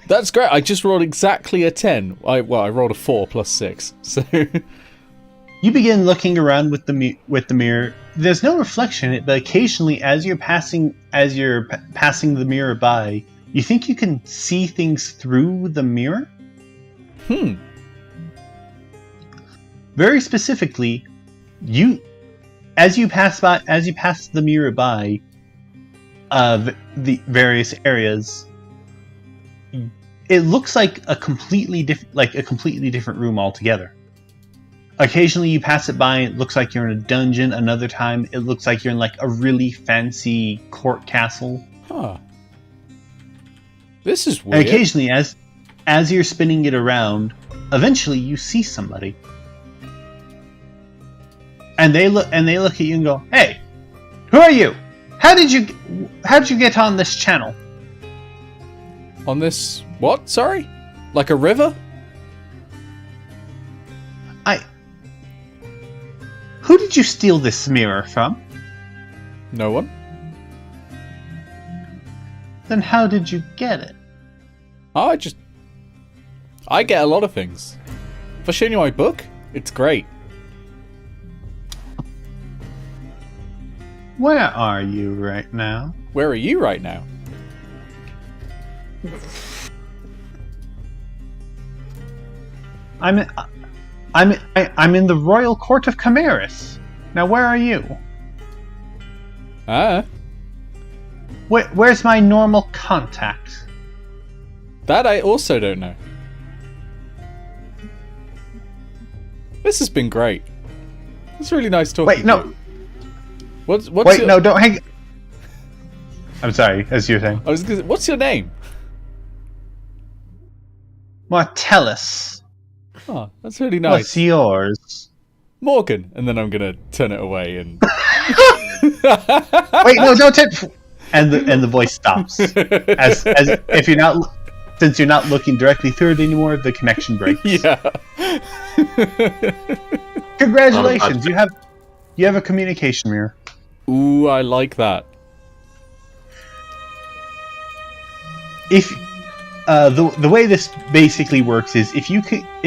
That's great. I just rolled exactly a 10. I rolled a 4 plus 6. So you begin looking around with the mirror. There's no reflection in it, but occasionally, as you're passing the mirror by, you think you can see things through the mirror. Very specifically, as you pass the mirror by the various areas, it looks like a completely different room altogether. Occasionally you pass it by, it looks like you're in a dungeon. Another time it looks like you're in like a really fancy court castle. Huh. This is weird. And occasionally, as you're spinning it around, eventually you see somebody. And they look at you and go, "Hey, who are you? How did you get on this channel?" On this what? Sorry? Like a river? Who did you steal this mirror from? No one. Then how did you get it? I get a lot of things. If I show you my book, it's great. Where are you right now? Where are you right now? I'm in the royal court of Chimeris. Now, where are you? Where's my normal contact? That I also don't know. This has been great. It's really nice talking. Wait, no. to you. What's no, don't hang. I'm sorry, as you were saying. What's your name? Martellus. Oh, that's really nice. What's yours? Morgan. And then I'm gonna turn it away and. Wait, no, don't tip. And the voice stops. As if you're not, since you're not looking directly through it anymore, the connection breaks. Yeah. Congratulations, you have a communication mirror. Ooh, I like that. If the way this basically works is it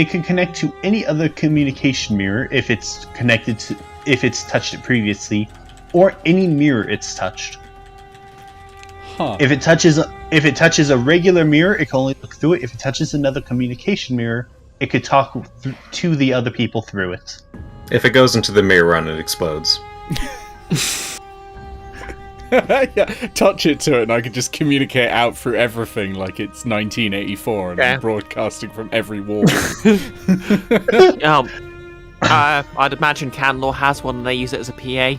can connect to any other communication mirror if it's connected if it's touched it previously, or any mirror it's touched. Huh. If it touches a regular mirror, it can only look through it. If it touches another communication mirror, it could talk to the other people through it. If it goes into the mirror and it explodes. Yeah, touch it to it and I could just communicate out through everything like it's 1984 and I'm broadcasting from every wall. I'd imagine Canlaw has one and they use it as a PA.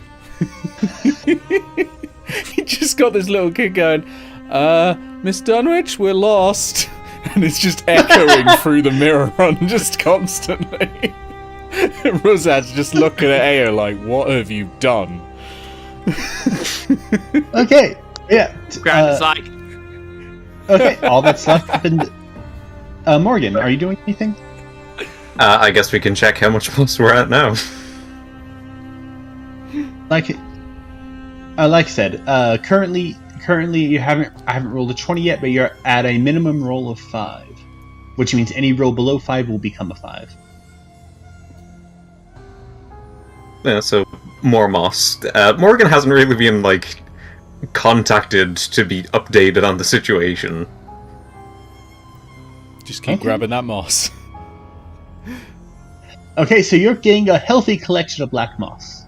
You just got this little kid going, Miss Dunwich, we're lost. And it's just echoing through the mirror on just constantly. Rosat's just looking at Ao like, what have you done? Okay, yeah. Grand is like... Okay, all that stuff happened. Morgan, are you doing anything? I guess we can check how much plus we're at now. Like I said, currently I haven't rolled a 20 yet, but you're at a minimum roll of 5, which means any roll below 5 will become a 5. Yeah, so more moss. Morgan hasn't really been contacted to be updated on the situation. Just keep grabbing that moss. Okay, so you're getting a healthy collection of black moss.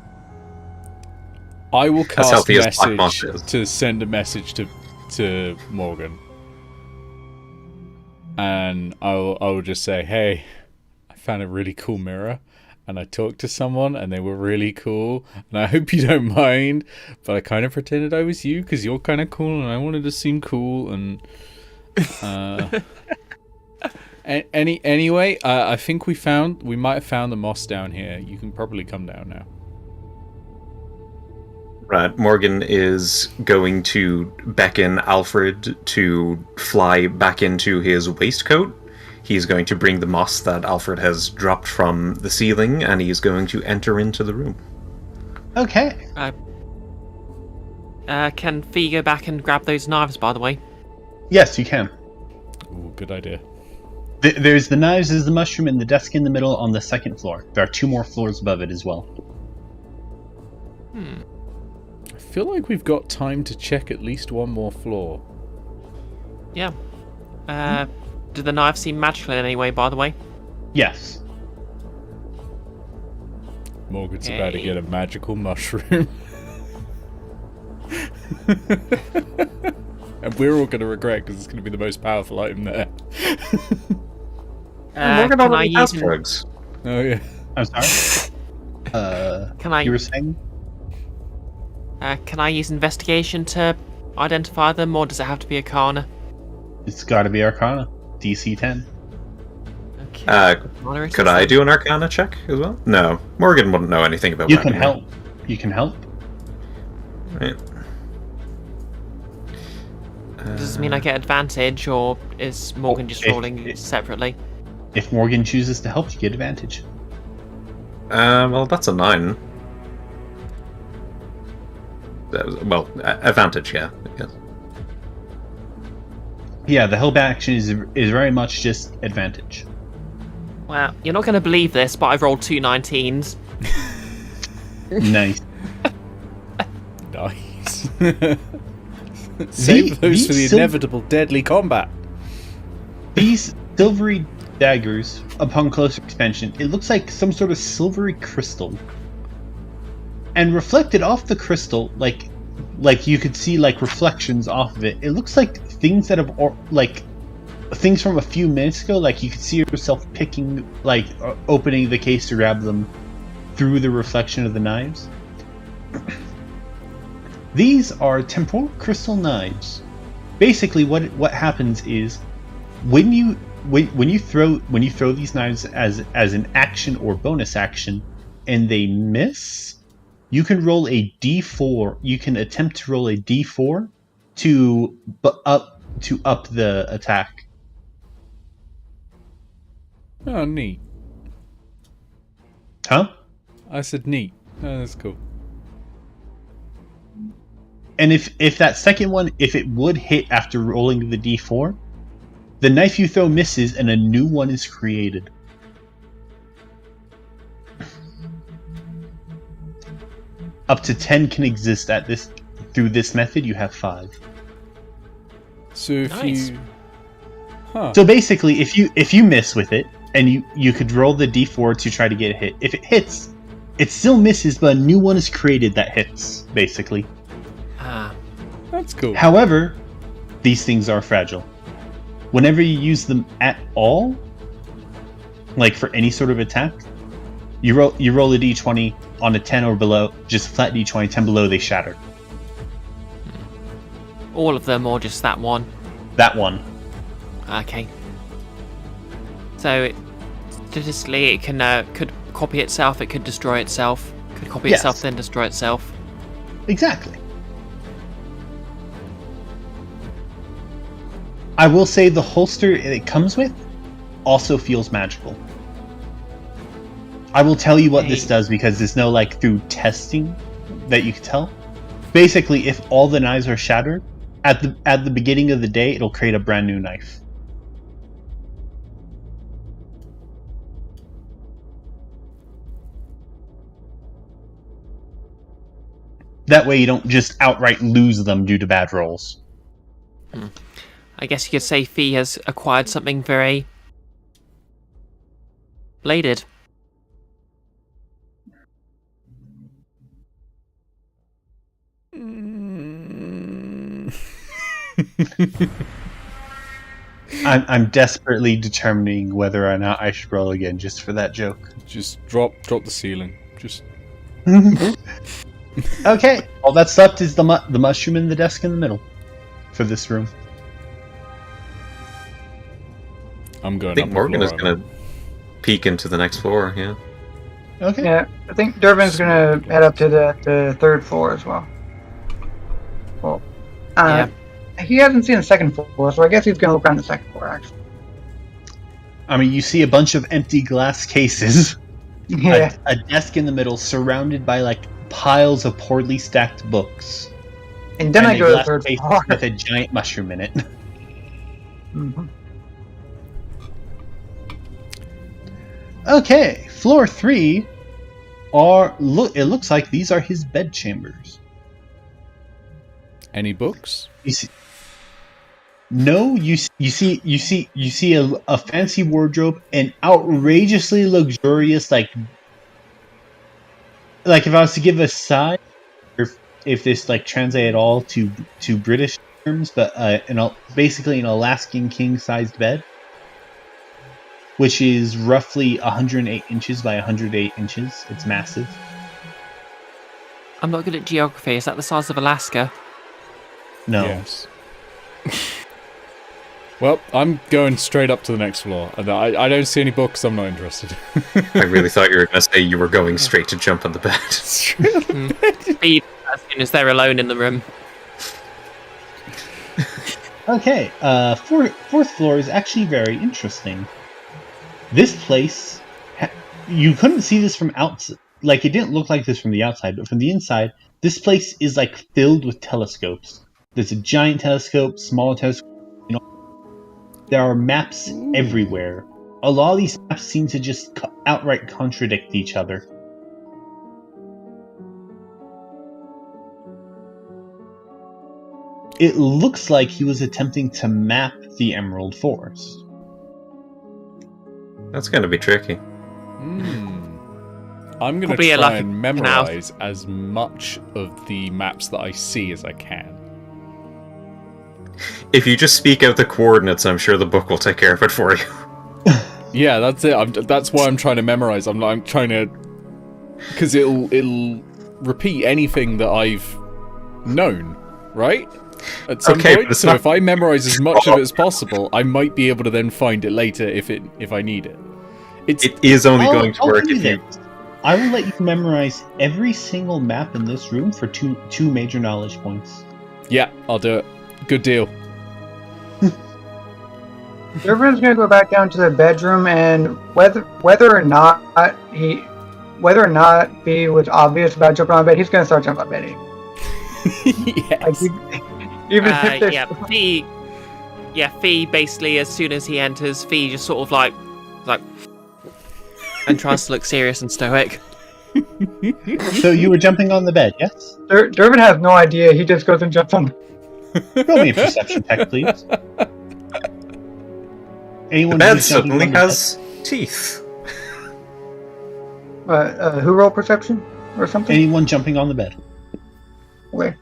I will cast healthy as black moss message is. to send a message to Morgan. And I'll just say, hey, I found a really cool mirror. And I talked to someone, and they were really cool. And I hope you don't mind, but I kind of pretended I was you because you're kind of cool, and I wanted to seem cool. And anyway, I think we might have found the moss down here. You can probably come down now. Right, Morgan is going to beckon Alfred to fly back into his waistcoat. He's going to bring the moss that Alfred has dropped from the ceiling, and he's going to enter into the room. Okay. Can Fee go back and grab those knives, by the way? Yes, you can. Ooh, good idea. There's the knives, there's the mushroom, and the desk in the middle on the second floor. There are 2 more floors above it as well. I feel like we've got time to check at least one more floor. Yeah. Do the knives seem magical in any way, by the way? Yes. Morgan's about to get a magical mushroom. And we're all going to regret because it's going to be the most powerful item there. Morgan can I already has use drugs. Oh, yeah. I'm sorry. You were saying? Can I use investigation to identify them, or does it have to be Arcana? It's got to be Arcana. DC 10. Okay. Could I do an Arcana check as well? No. Morgan wouldn't know anything about You magic. can help. You can help. Right. Does this mean I get advantage, or is Morgan just rolling separately? If Morgan chooses to help, you get advantage. Well, that's a 9. Well, advantage, yeah. Yes. Yeah, the help action is very much just advantage. Well, you're not going to believe this, but I've rolled 2 19s. Nice. Nice. Save those for the inevitable deadly combat. These silvery daggers, upon closer expansion, it looks like some sort of silvery crystal. And reflected off the crystal, like you could see reflections off of it. It looks like things that have things from a few minutes ago. Like you could see yourself picking, opening the case to grab them through the reflection of the knives. These are temporal crystal knives. Basically, what happens is when you throw these knives as an action or bonus action, and they miss, you can roll a d4. You can attempt to roll a d4 to up the attack. Oh, neat. Huh? I said neat. Oh, that's cool. And if that second one, if it would hit after rolling the d4, the knife you throw misses and a new one is created. Up to 10 can exist through this method. You have 5. So if Nice. you... Huh. So basically, if you miss with it, and you could roll the d4 to try to get a hit. If it hits, it still misses, but a new one is created that hits, basically. Ah, That's cool. However, these things are fragile. Whenever you use them at all, like for any sort of attack, you roll a d20 on a 10 or below, just flat d20, 10 below, they shatter. all of them or just that one? That one. Okay. So, statistically, it could copy itself, it could destroy itself, could copy Yes. itself, then destroy itself. Exactly. I will say the holster it comes with also feels magical. I will tell you what this Hey. does because there's no through testing that you can tell. Basically, if all the knives are shattered at the beginning of the day, it'll create a brand new knife. That way you don't just outright lose them due to bad rolls. I guess you could say Fee has acquired something very bladed. I'm desperately determining whether or not I should roll again just for that joke. Just drop the ceiling. Just Okay, all that's left is the mushroom and the desk in the middle for this room. I'm going I think up Morgan the is floor, going to peek into the next floor, yeah. Okay. Yeah, I think Durbin's gonna head up to the third floor as well. Well, he hasn't seen the second floor, so I guess he's gonna look around the second floor, actually. I mean, you see a bunch of empty glass cases, Yeah. a desk in the middle surrounded by piles of poorly stacked books, And then and I a go to the glass third case floor. with a giant mushroom in it. Mhm. Okay, floor 3 it looks like these are his bed chambers. Any books? You see, no, you see a fancy wardrobe and outrageously luxurious if I was to give a size, if this translate at all to British terms, but basically an Alaskan king sized bed, which is roughly 108 inches by 108 inches. It's massive. I'm not good at geography. Is that the size of Alaska? No. Yes. Well, I'm going straight up to the next floor. I don't see any books. I'm not interested. I really thought you were going to say you were going straight to jump on the bed. Fee, as soon as they're alone in the room. Okay, fourth floor is actually very interesting. This place, you couldn't see this from outside. It didn't look like this from the outside, but from the inside, this place is filled with telescopes. There's a giant telescope, small telescope. There are maps everywhere. A lot of these maps seem to just outright contradict each other. It looks like he was attempting to map the Emerald Forest. That's going to be tricky. I'm going Probably to a try lucky and memorize as much of the maps that I see as I can. If you just speak out the coordinates, I'm sure the book will take care of it for you. Yeah, that's it. That's why I'm trying to memorize. I'm trying to, because it'll repeat anything that I've known, right? At some Okay, point. but it's So not- if I memorize as much of it as possible, I might be able to then find it later if I need it. It is only I'll- going to I'll work do if you... this. I will let you memorize every single map in this room for two major knowledge points. Yeah, I'll do it. Good deal. Durbin's gonna go back down to the bedroom, and whether or not Fee was obvious about jumping on bed, he's gonna start jumping on bed. Yes. Even if there's Fee basically, as soon as he enters, Fee just sort of and tries to look serious and stoic. So you were jumping on the bed, yes? Durbin has no idea. He just goes and jumps on. Roll me a perception check, please. The Anyone bed who's jumping suddenly on the has teeth. Who roll perception or bed? something? Anyone jumping on the bed? Okay.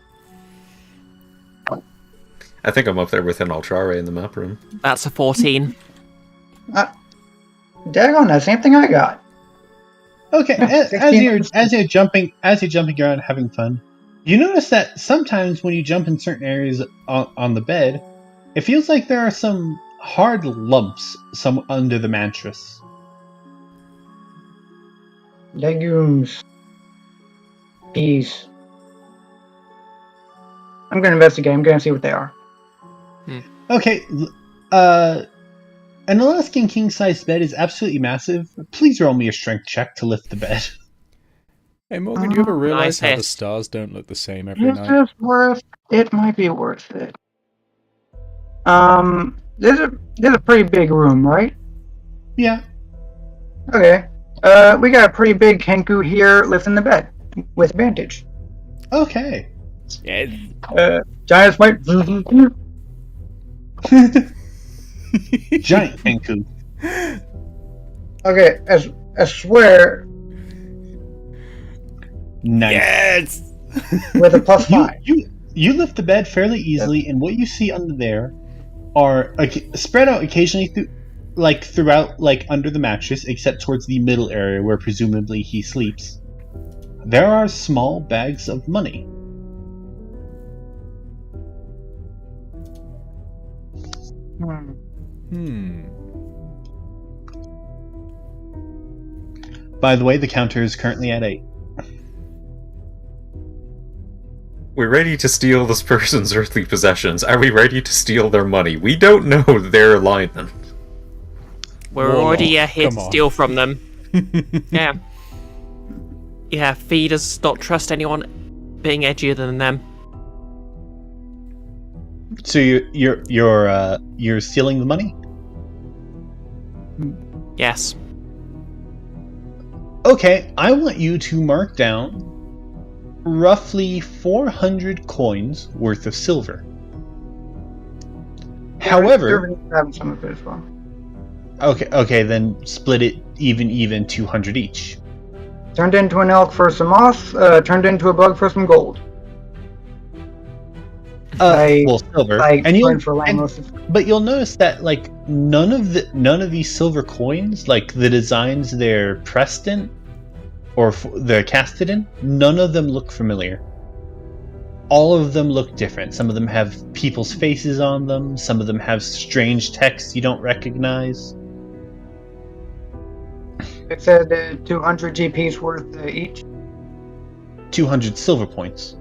I think I'm up there with Inoltrare in the map room. That's a 14. Daggone, that same thing I got. Okay, as 16. you're jumping around having fun, you notice that sometimes when you jump in certain areas on the bed, it feels like there are some hard lumps under the mattress. Legumes. Peas. I'm gonna investigate. I'm gonna see what they are. Okay, an Alaskan king-sized bed is absolutely massive. Please roll me a strength check to lift the bed. Hey Morgan, you ever realize nice how the hit. stars don't look the same every This night? is worth. It might be worth it. There's a pretty big room, right? Yeah. Okay. We got a pretty big Kenku here lifting the bed with advantage. Okay. Yeah. Giant smite. Giant Kenku. Okay, I swear Nice. Yes! with a +5. You lift the bed fairly easily, and what you see under there are spread out occasionally throughout, under the mattress, except towards the middle area where presumably he sleeps. There are small bags of money. By the way, the counter is currently at 8. We're ready to steal this person's earthly possessions. Are we ready to steal their money? We don't know their alignment. We're Warlock, already here come to on. steal from them. Yeah. Yeah, Fee does not trust anyone being edgier than them. So you're stealing the money? Yes. Okay, I want you to mark down roughly 400 coins worth of silver. However, having some of it as well. okay, then split it even 200 each. Turned into an elk for some moss. Turned into a bug for some gold. Silver. But you'll notice that none of these silver coins, the designs they're pressed in or they're casted in, none of them look familiar. All of them look different. Some of them have people's faces on them. Some of them have strange text you don't recognize. It said 200 GPs worth each. 200 silver points.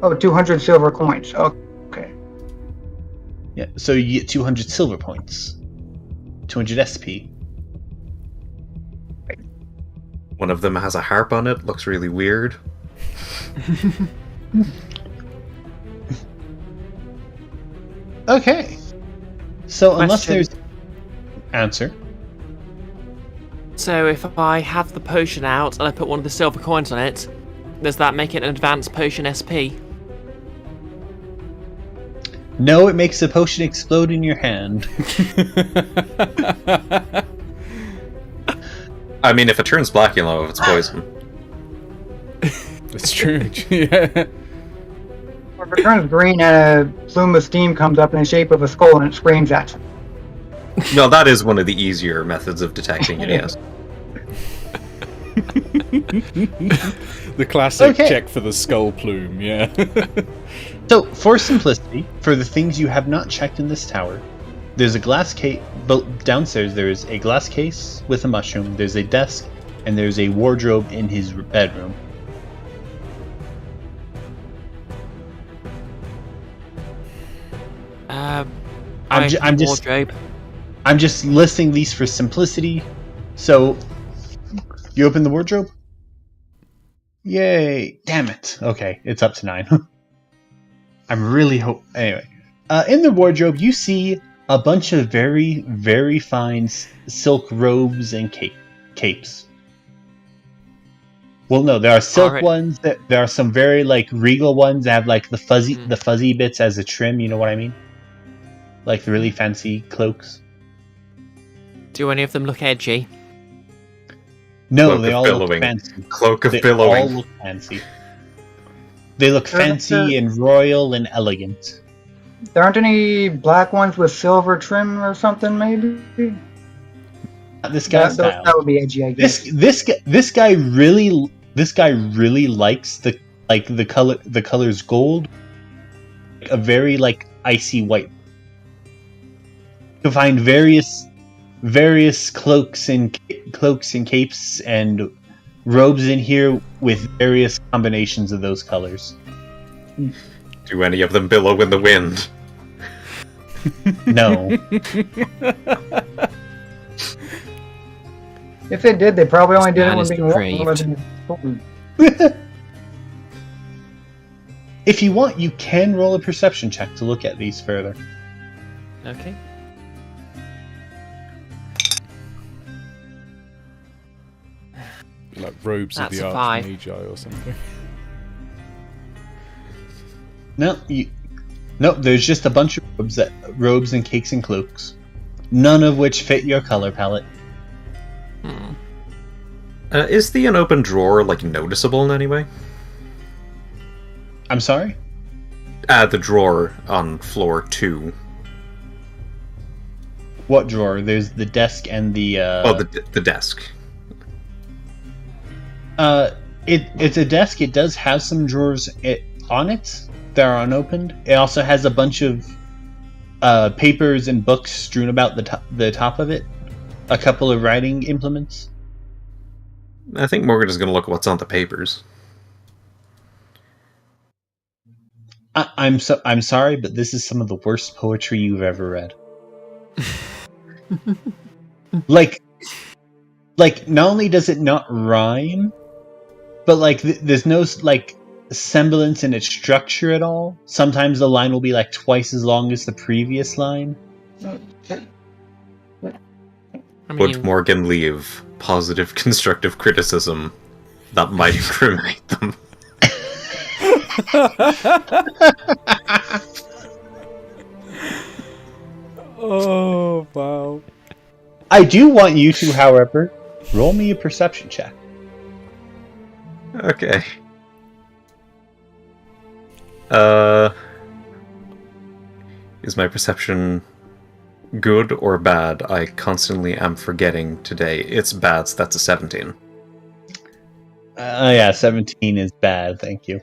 Oh, 200 silver coins. Okay. Yeah, so you get 200 silver points. 200 SP. One of them has a harp on it. Looks really weird. Okay. So unless Question. there's... Answer. So if I have the potion out and I put one of the silver coins on it, does that make it an advanced potion SP? No, it makes the potion explode in your hand. I mean, if it turns black, you'll know if it's poison. It's true. Yeah. Or if it turns green and a plume of steam comes up in the shape of a skull and it screams at you. No, that is one of the easier methods of detecting it, yes. The classic Okay. check for the skull plume, yeah. So, for simplicity, for the things you have not checked in this tower, there's a glass case, but downstairs there is a glass case with a mushroom, there's a desk, and there's a wardrobe in his bedroom. I'm wardrobe. I'm just listing these for simplicity. So, you open the wardrobe? Yay! Damn it. Okay, it's up to 9. I'm really Anyway, in the wardrobe, you see a bunch of very, very fine silk robes and capes. Well, no, there are silk Alright. ones. There are some very like regal ones that have like the fuzzy bits as a trim. You know what I mean? Like the really fancy cloaks. Do any of them look edgy? No, Cloak they of all billowing. look fancy. Cloak of They billowing. all look fancy. They look There- fancy and royal and elegant. There aren't any black ones with silver trim or something, maybe? Not this guy's style. That would be edgy, I guess. This guy really likes the colors gold, a very like icy white. You can find various cloaks and capes and robes in here with various combinations of those colors. Do any of them billow in the wind? No. If they did, they probably only did it man when is being warm. depraved. Wasn't it? If you want, you can roll a perception check to look at these further. Okay. Like robes That's of a the 5. Archmagi or something. No, there's just a bunch of robes and cakes and cloaks, none of which fit your color palette. Is the unopened drawer like noticeable in any way? I'm sorry? The drawer on floor 2. What drawer? There's the desk and the the desk. It's a desk. It does have some drawers on it that are unopened. It also has a bunch of papers and books strewn about the top of it. A couple of writing implements. I think Morgan is going to look at what's on the papers. I'm sorry, but this is some of the worst poetry you've ever read. like, not only does it not rhyme, but like there's no like semblance in its structure at all. Sometimes the line will be like twice as long as the previous line. I Would mean, Morgan leave positive constructive criticism that might incriminate them? Oh, wow. I do want you to, however, roll me a perception check. Okay. Is my perception good or bad? I constantly am forgetting today. It's bad, so that's a 17. Yeah, 17 is bad, thank you.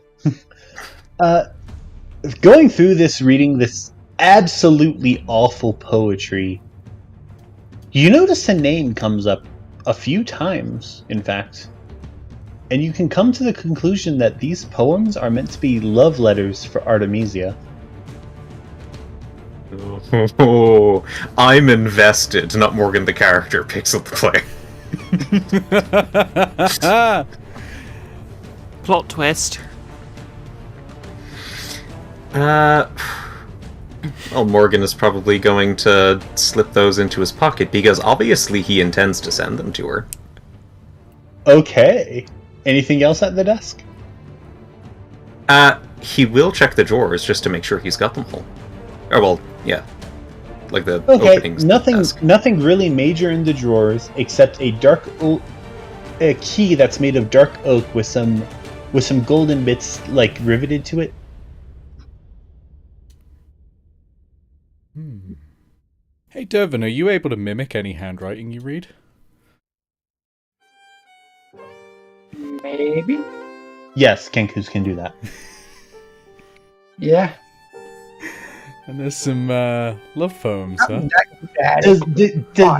Going through this, reading this absolutely awful poetry, you notice a name comes up a few times, in fact. And you can come to the conclusion that these poems are meant to be love letters for Artemisia. Oh, I'm invested, not Morgan the character picks up the play. plot twist. Well, Morgan is probably going to slip those into his pocket because obviously he intends to send them to her. Okay. Anything else at the desk? He will check the drawers just to make sure he's got them all. Oh, well, yeah. Like the Okay, openings. nothing really major in the drawers except a a key that's made of dark oak with some golden bits like riveted to it. Hey, Dervin, are you able to mimic any handwriting you read? Maybe. Yes, Kenkus can do that. Yeah. And there's some love poems, huh? Does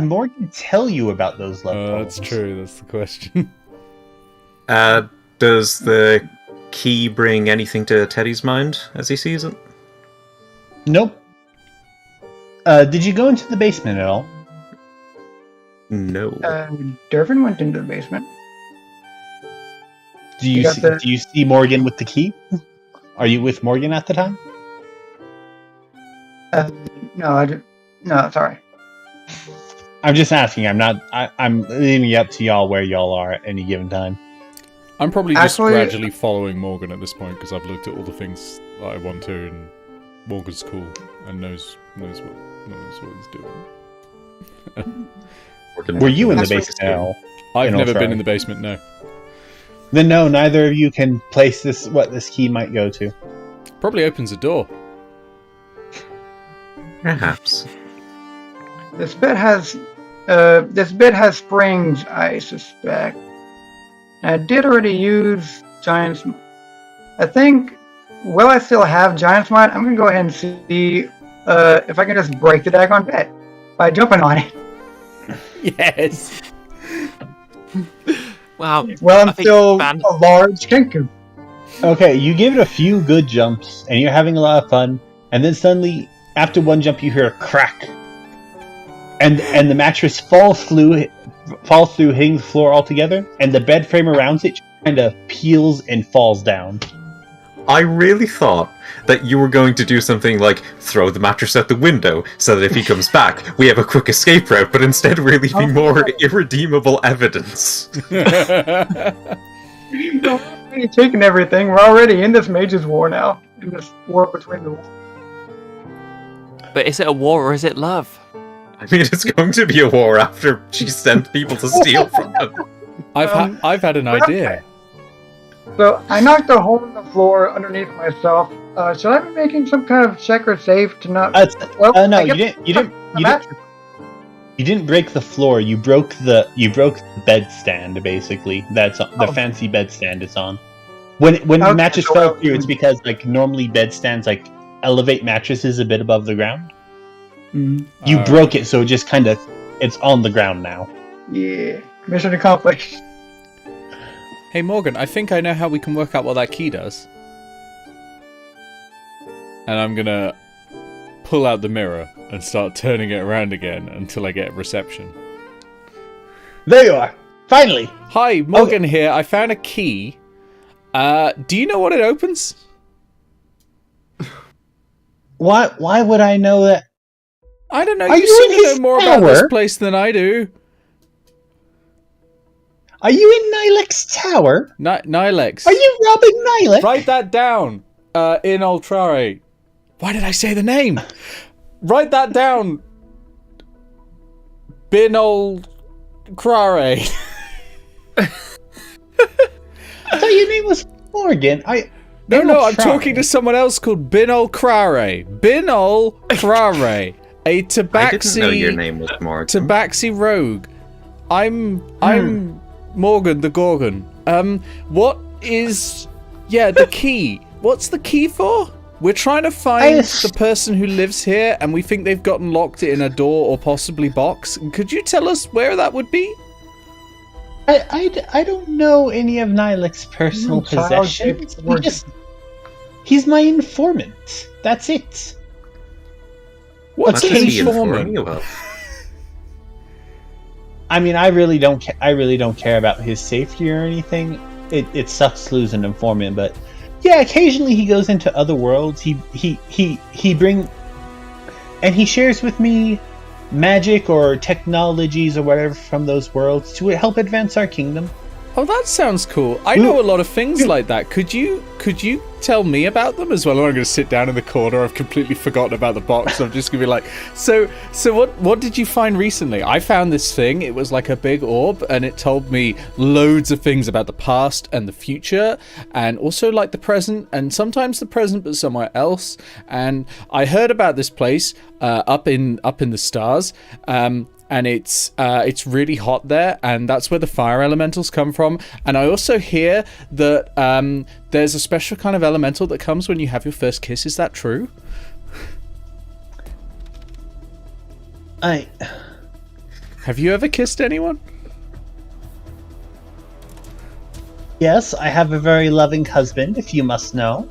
Morgan tell you about those love poems? That's true, that's the question. Does the key bring anything to Teddy's mind as he sees it? Nope. Did you go into the basement at all? No. Dervin went into the basement. Do you see Morgan with the key? Are you with Morgan at the time? No, no, sorry. I'm just asking. I'm leaving it up to y'all where y'all are at any given time. I'm probably just Actually- gradually following Morgan at this point because I've looked at all the things that I want to, and Morgan's cool and knows what he's doing. Were you in the Actually- basement? Al? I've never Inoltrare. been in the basement. No. Then no, neither of you can place what this key might go to. Probably opens a door. Perhaps. This bit has springs, I suspect. I did already use Giant's. I think. Will I still have Giant's Might? I'm gonna go ahead and see if I can just break the daggone bit by jumping on it. Yes. Wow. Well, I I'm think still Ban- a large Kenku. Okay, you give it a few good jumps, and you're having a lot of fun. And then suddenly, after one jump, you hear a crack, and the mattress falls through, hitting the floor altogether, and the bed frame around it kind of peels and falls down. I really thought that you were going to do something like throw the mattress out the window so that if he comes back, we have a quick escape route, but instead we're leaving more irredeemable evidence. We're already taking everything. We're already in this mage's war now. In this war between the. But is it a war or is it love? I mean, it's going to be a war after she sent people to steal from them. I've had an idea. So I knocked a hole in the floor underneath myself. Should I be making some kind of check or save to not? No, I you get didn't. You didn't break the floor. You broke the bed stand. Basically, that's the fancy bed stand it's on. When the mattress fell through, it's because like normally bed stands like elevate mattresses a bit above the ground. Mhm. You broke it, so it just kind of it's on the ground now. Yeah, mission accomplished. Hey Morgan, I think I know how we can work out what that key does. And I'm gonna pull out the mirror and start turning it around again until I get reception. There you are. Finally. Hi, Morgan here. I found a key. Do you know what it opens? Why would I know that? I don't know. Are You you seem in to know his more about this tower? place than I do. Are you in Nilex's tower? Nilex. Are you robbing Nilex? Write that down. Inoltrare. Why did I say the name? Write that down. Binolcrare. I thought your name was Morgan. No, I'm talking to someone else called Binolcrare. Binolcrare. A I didn't know your tabaxi name was Morgan. tabaxi rogue. I'm Morgan the Gorgon. What is the key? What's the key for? We're trying to find the person who lives here, and we think they've gotten locked in a door or possibly box. Could you tell us where that would be? I don't know any of Nilex's personal Child possessions. shaped He's my informant. That's it. What's What an is he informing informant? you about? I mean, I really don't care about his safety or anything. It sucks to lose an informant, but yeah, occasionally he goes into other worlds. He shares with me magic or technologies or whatever from those worlds to help advance our kingdom. Oh, that sounds cool. I know a lot of things like that. Could you tell me about them as well? Or I'm going to sit down in the corner. I've completely forgotten about the box. I'm just going to be like, so what did you find recently? I found this thing. It was like a big orb, and it told me loads of things about the past and the future, and also like the present, and sometimes the present but somewhere else. And I heard about this place up in the stars. And it's really hot there, and that's where the fire elementals come from. And I also hear that there's a special kind of elemental that comes when you have your first kiss. Is that true? Have you ever kissed anyone? Yes, I have a very loving husband, if you must know.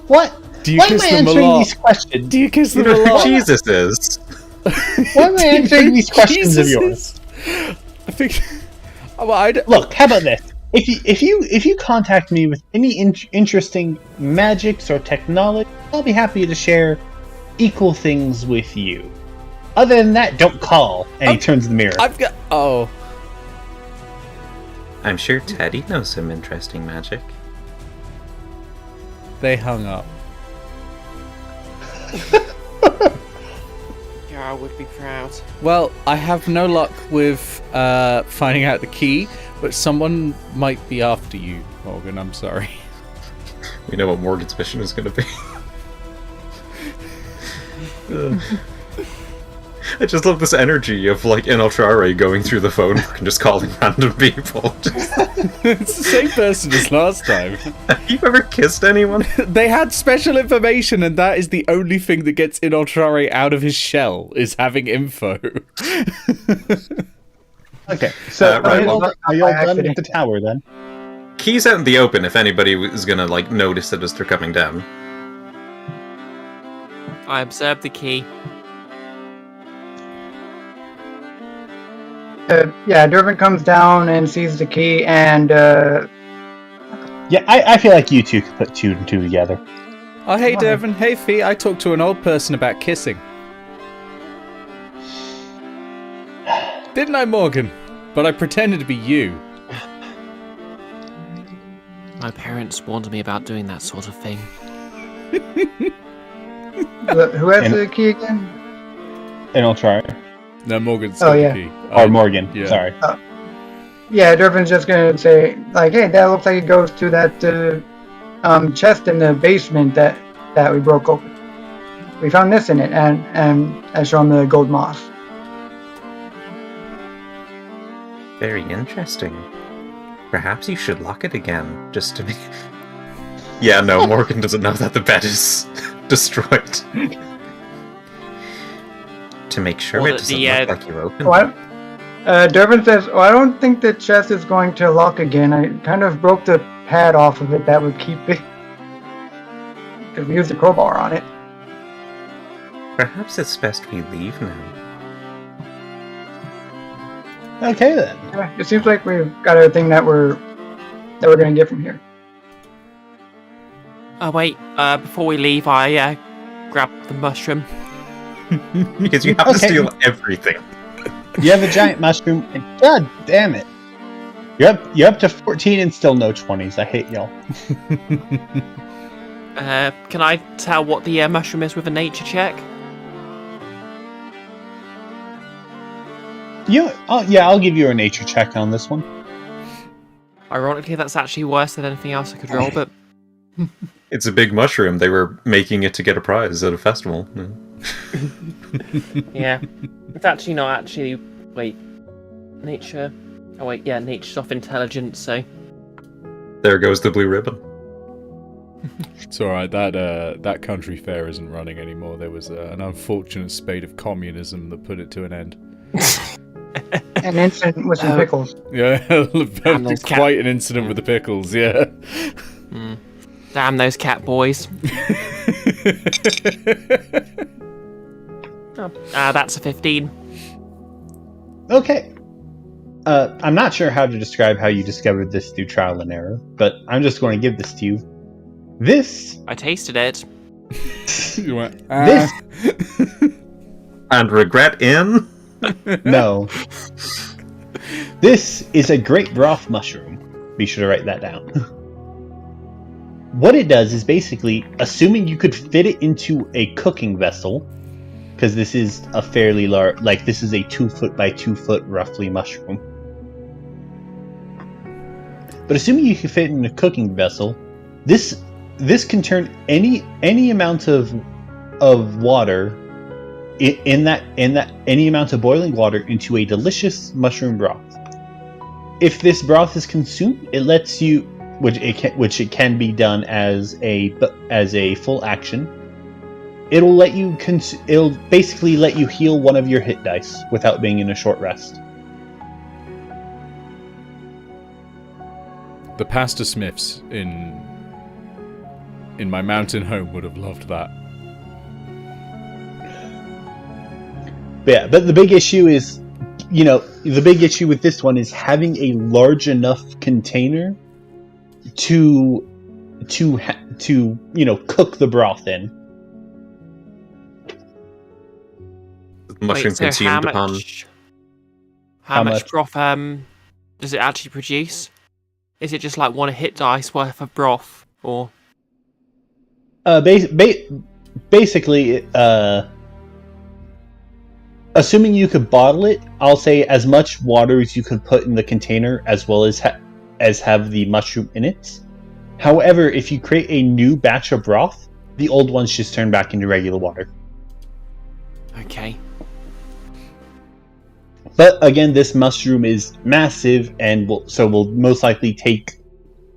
What? Do you Why kiss am I them a answering lot? these questions? Do you kiss You them a know who lot? Jesus is. Why am I answering these questions of Jesus yours? is- I think. Well, I d- Look, how about this? If you contact me with any interesting magics or technology, I'll be happy to share equal things with you. Other than that, don't call. And he turns the mirror. I've got. Oh. I'm sure Teddy knows some interesting magic. They hung up. Yeah, I would be proud. Well, I have no luck with finding out the key, but someone might be after you, Morgan. I'm sorry. We know what Morgan's mission is going to be. I just love this energy of like Inoltrare going through the phone book and just calling random people. It's the same person as last time. Have you ever kissed anyone? They had special information, and that is the only thing that gets Inoltrare out of his shell, is having info. Okay, so right, are you all done with the tower then? Keys out in the open if anybody is going to like notice it as they're coming down. I observed the key. Yeah, Durbin comes down and sees the key, and Yeah, I feel like you two could put 2 and 2 together. Oh, hey, Devin. Hey, Fee. I talked to an old person about kissing. Didn't I, Morgan? But I pretended to be you. My parents warned me about doing that sort of thing. who has the key again? Inoltrare. No, Morgan's Oh, got yeah. the key. Or Morgan, yeah. sorry. Yeah, Durbin's just gonna say, like, hey, that looks like it goes to that chest in the basement that we broke open. We found this in it, and I show him the gold moss. Very interesting. Perhaps you should lock it again, just to be... Yeah, no, Morgan doesn't know that the bed is destroyed. To make sure Well, it doesn't look like you opened it. Durbin says, I don't think the chest is going to lock again. I kind of broke the pad off of it that would keep it. Because we used a crowbar on it. Perhaps it's best we leave now. Okay then. Yeah, it seems like we've got everything that we're going to get from here. Oh wait, before we leave, I grab the mushroom. Because you have to Okay. steal everything. You have a giant mushroom, and god damn it. You're up to 14 and still no 20s. I hate y'all. Can I tell what the mushroom is with a nature check? I'll give you a nature check on this one. Ironically, that's actually worse than anything else I could roll, but... It's a big mushroom. They were making it to get a prize at a festival. Yeah. It's actually not actually... Wait. Nature... Oh wait, yeah, nature's off intelligence, so... There goes the blue ribbon. It's alright, that country fair isn't running anymore. There was an unfortunate spate of communism that put it to an end. An incident with some pickles. Yeah, those quite an incident with the pickles, yeah. Damn those cat boys. That's a 15. Okay. I'm not sure how to describe how you discovered this through trial and error, but I'm just going to give this to you. This... I tasted it. You went, This... And regret in? No. This is a great broth mushroom. Be sure to write that down. What it does is basically, assuming you could fit it into a cooking vessel, because this is a fairly large, like this is a 2 foot by 2 foot roughly mushroom. But assuming you can fit it in a cooking vessel, this can turn any amount of water in that any amount of boiling water into a delicious mushroom broth. If this broth is consumed, it lets you, which it can be done as a full action. It'll let you it'll basically let you heal one of your hit dice without being in a short rest. The pasta smiths in my mountain home would have loved that. But the big issue is, the big issue with this one is having a large enough container to cook the broth in. Mushroom Wait, so consumed upon... how much much? broth does it actually produce? Is it just like one hit dice worth of broth, or? Basically, assuming you could bottle it, I'll say as much water as you could put in the container, as well as have the mushroom in it. However, if you create a new batch of broth, the old ones just turn back into regular water. Okay. But again, this mushroom is massive, and will most likely take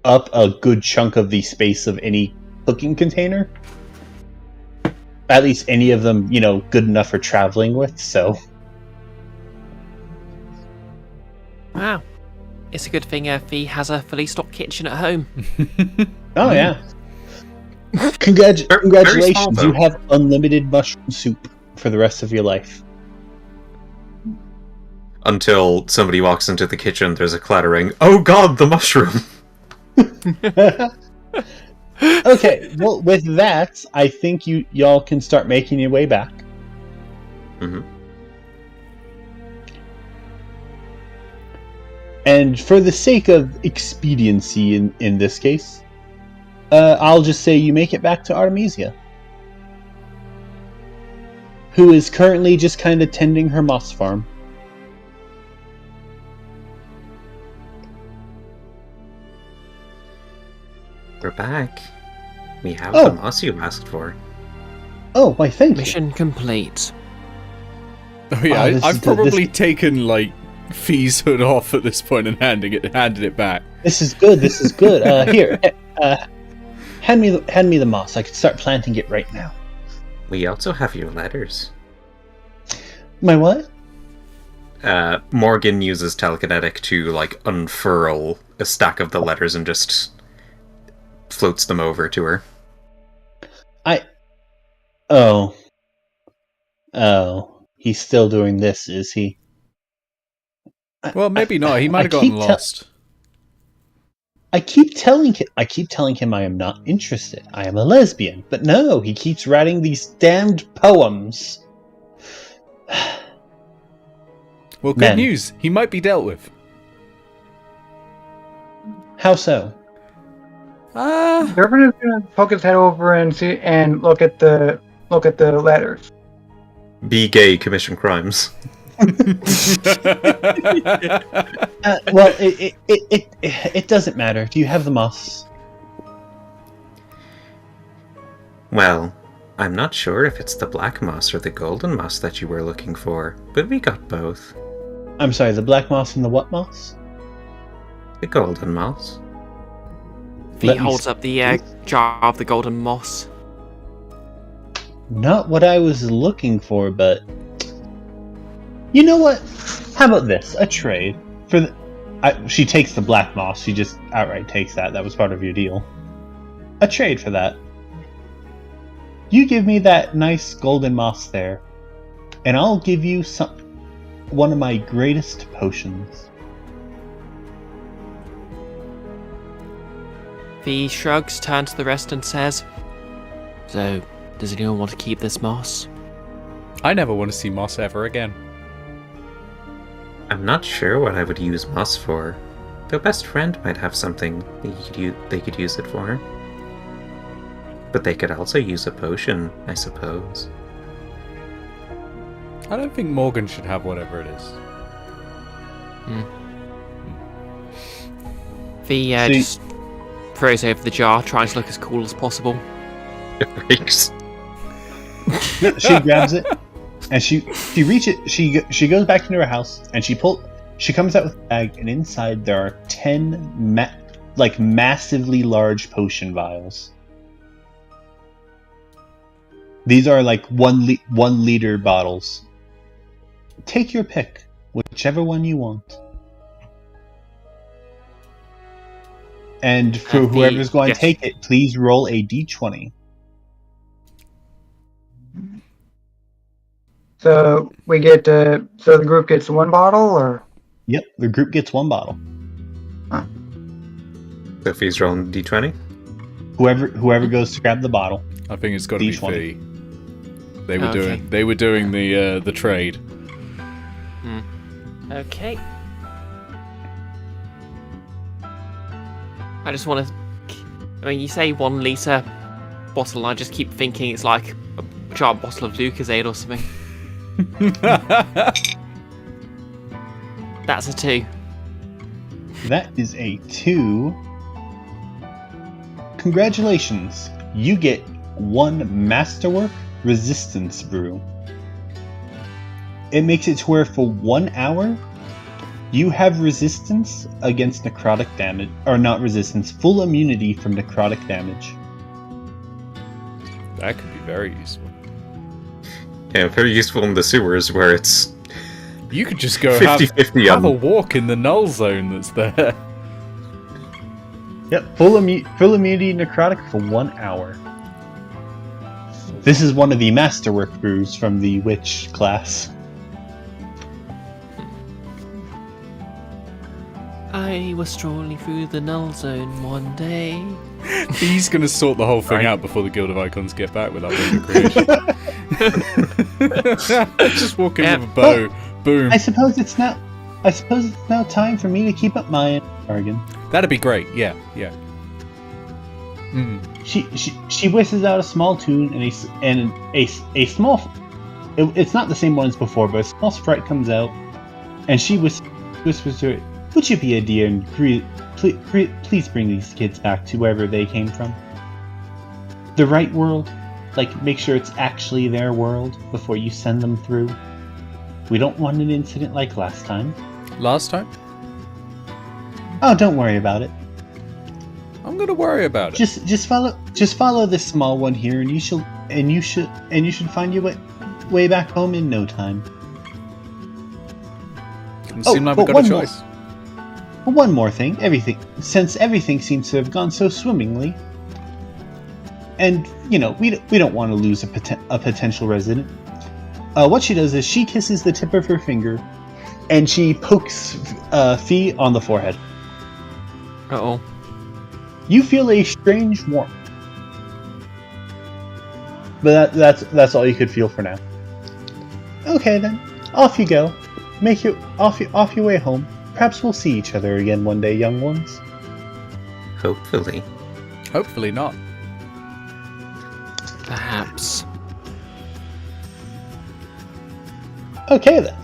up a good chunk of the space of any cooking container. At least any of them, good enough for traveling with, so. Wow. It's a good thing Fee has a fully stocked kitchen at home. Oh, yeah. Congratulations, you have unlimited mushroom soup for the rest of your life. Until somebody walks into the kitchen, there's a clattering, "Oh god, the mushroom!" Okay, well, with that, I think y'all can start making your way back. Mm-hmm. And for the sake of expediency in this case, I'll just say you make it back to Artemisia, who is currently just kind of tending her moss farm. We're back. We have the moss you asked for. Oh, why, thank you. Mission complete. Oh yeah, I've probably taken like Fee's hood off at this point and handed it back. This is good. Here, hand me the moss. I can start planting it right now. We also have your letters. My what? Morgan uses telekinetic to unfurl a stack of the letters and just floats them over to her. Oh, he's still doing this, is he? Well, maybe not. He might have gotten lost. I keep telling him I am not interested. I am a lesbian, but no, he keeps writing these damned poems. Well, good news. He might be dealt with. How so? Durbin is gonna poke his head over and see and look at the letters. Be gay, commission crimes. Well, it doesn't matter. Do you have the moss? Well, I'm not sure if it's the black moss or the golden moss that you were looking for, but we got both. I'm sorry, the black moss and the what moss? The golden moss. Fee holds up the jar of the golden moss. Not what I was looking for, but you know what? How about this? A trade for she takes the black moss. She just outright takes that. That was part of your deal. A trade for that. You give me that nice golden moss there, and I'll give you one of my greatest potions. Fee shrugs, turns to the rest and says, "So, does anyone want to keep this moss?" I never want to see moss ever again. I'm not sure what I would use moss for. Their best friend might have something they could use it for. But they could also use a potion, I suppose. I don't think Morgan should have whatever it is. Fee just throws over the jar, trying to look as cool as possible. Thanks. She grabs it, and she reaches. She goes back into her house, and she comes out with a bag, and inside there are 10 massively large potion vials. These are like 1 liter bottles. Take your pick, whichever one you want. And for whoever's going to take it, please roll a d20. So we get so the group gets 1 bottle, or? Yep, the group gets 1 bottle. Huh. Sophie's rolling d20. Whoever goes to grab the bottle. I think it's got to be D20. Fee. They were doing the trade. Okay. I just want to. I mean, you say 1 litre bottle, and I just keep thinking it's like a giant bottle of Lucozade or something. That's a 2. That is a 2. Congratulations. You get 1 Masterwork Resistance Brew. It makes it to where for 1 hour, you have resistance against necrotic damage. Or not resistance, full immunity from necrotic damage. That could be very useful. Yeah, very useful in the sewers where it's You could just go 50-50 have a walk in the null zone that's there. Yep, full immunity necrotic for 1 hour. This is one of the Masterwork brews from the Witch class. I was strolling through the null zone one day. He's going to sort the whole thing out before the Guild of Icons get back with that creation. Just walk in with a bow. Boom. I suppose it's now time for me to keep up my bargain. That'd be great. Yeah. She whistles out a small tune and a small. It's not the same one as before, but a small sprite comes out, and she whispers to it, "Would you be a dear and please bring these kids back to wherever they came from? The right world. Like, make sure it's actually their world before you send them through. We don't want an incident like last time." Last time? Oh, don't worry about it. I'm going to worry about it. Just follow this small one here, and you should find your way back home in no time. Doesn't seem like we've got a choice. One more thing. Since everything seems to have gone so swimmingly, and we don't want to lose a potential resident. What she does is she kisses the tip of her finger, and she pokes Fee on the forehead. Uh-oh. You feel a strange warmth, but that's all you could feel for now. Okay then, off you go. Make you off your way home. Perhaps we'll see each other again one day, young ones. Hopefully. Hopefully not. Perhaps. Okay then.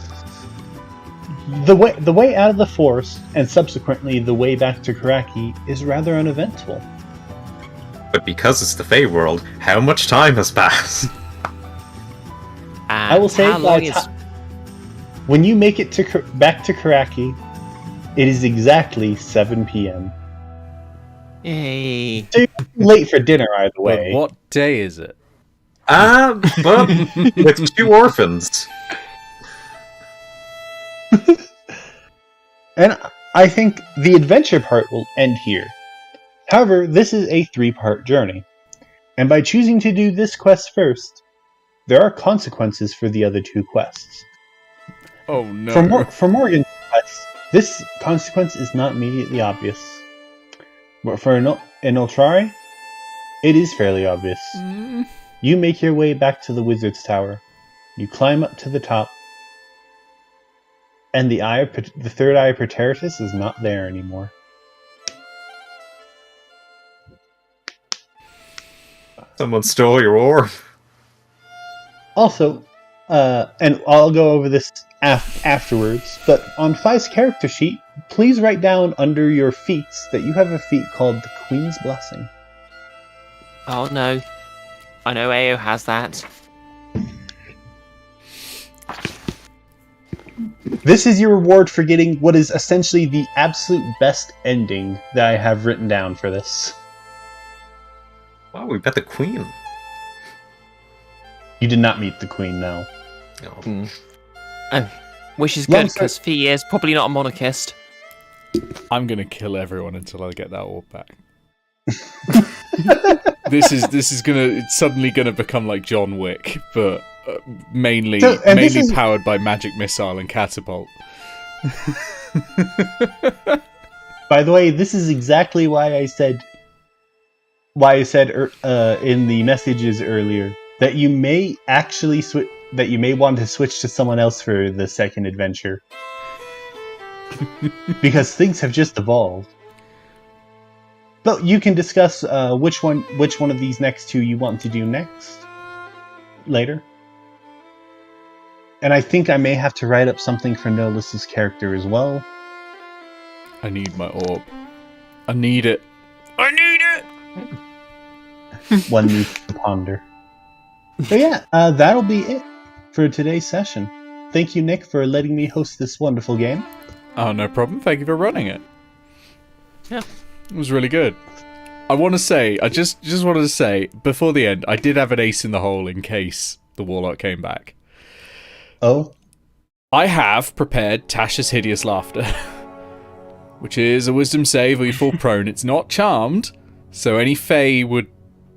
The way out of the forest, and subsequently the way back to Karaki, is rather uneventful. But because it's the Fey world, how much time has passed? I will say when you make it back to Karaki, it is exactly 7 p.m. Yay. So you're late for dinner either way. But what day is it? But with 2 orphans. And I think the adventure part will end here. However, this is a 3-part journey. And by choosing to do this quest first, there are consequences for the other 2 quests. Oh no. For Morgan's quest, this consequence is not immediately obvious. But for Inoltrare, it is fairly obvious. You make your way back to the Wizard's Tower. You climb up to the top. And the third eye of Preteritus is not there anymore. Someone stole your orb. Also, and I'll go over this afterwards, but on Fi's character sheet, please write down under your feats that you have a feat called the Queen's Blessing. Oh no. I know AO has that. This is your reward for getting what is essentially the absolute best ending that I have written down for this. Wow, we met the Queen. You did not meet the Queen, no. Oh. Which is good, because Fee is probably not a monarchist. I'm going to kill everyone until I get that orb back. This is it's suddenly gonna become like John Wick, but mainly powered by magic missile and catapult. By the way, this is exactly why I said in the messages earlier that you may actually want to switch to someone else for the second adventure. Because things have just evolved. But you can discuss which one of these next two you want to do next later. And I think I may have to write up something for Nolis's character as well. I need my orb. I need it. I need it! One needs to ponder. So yeah, that'll be it for today's session. Thank you, Nick, for letting me host this wonderful game. Oh, no problem. Thank you for running it. Yeah. It was really good. I want to say, I just wanted to say, before the end, I did have an ace in the hole in case the warlock came back. Oh? I have prepared Tasha's Hideous Laughter, which is a wisdom save where you fall prone. It's not charmed, so any fae would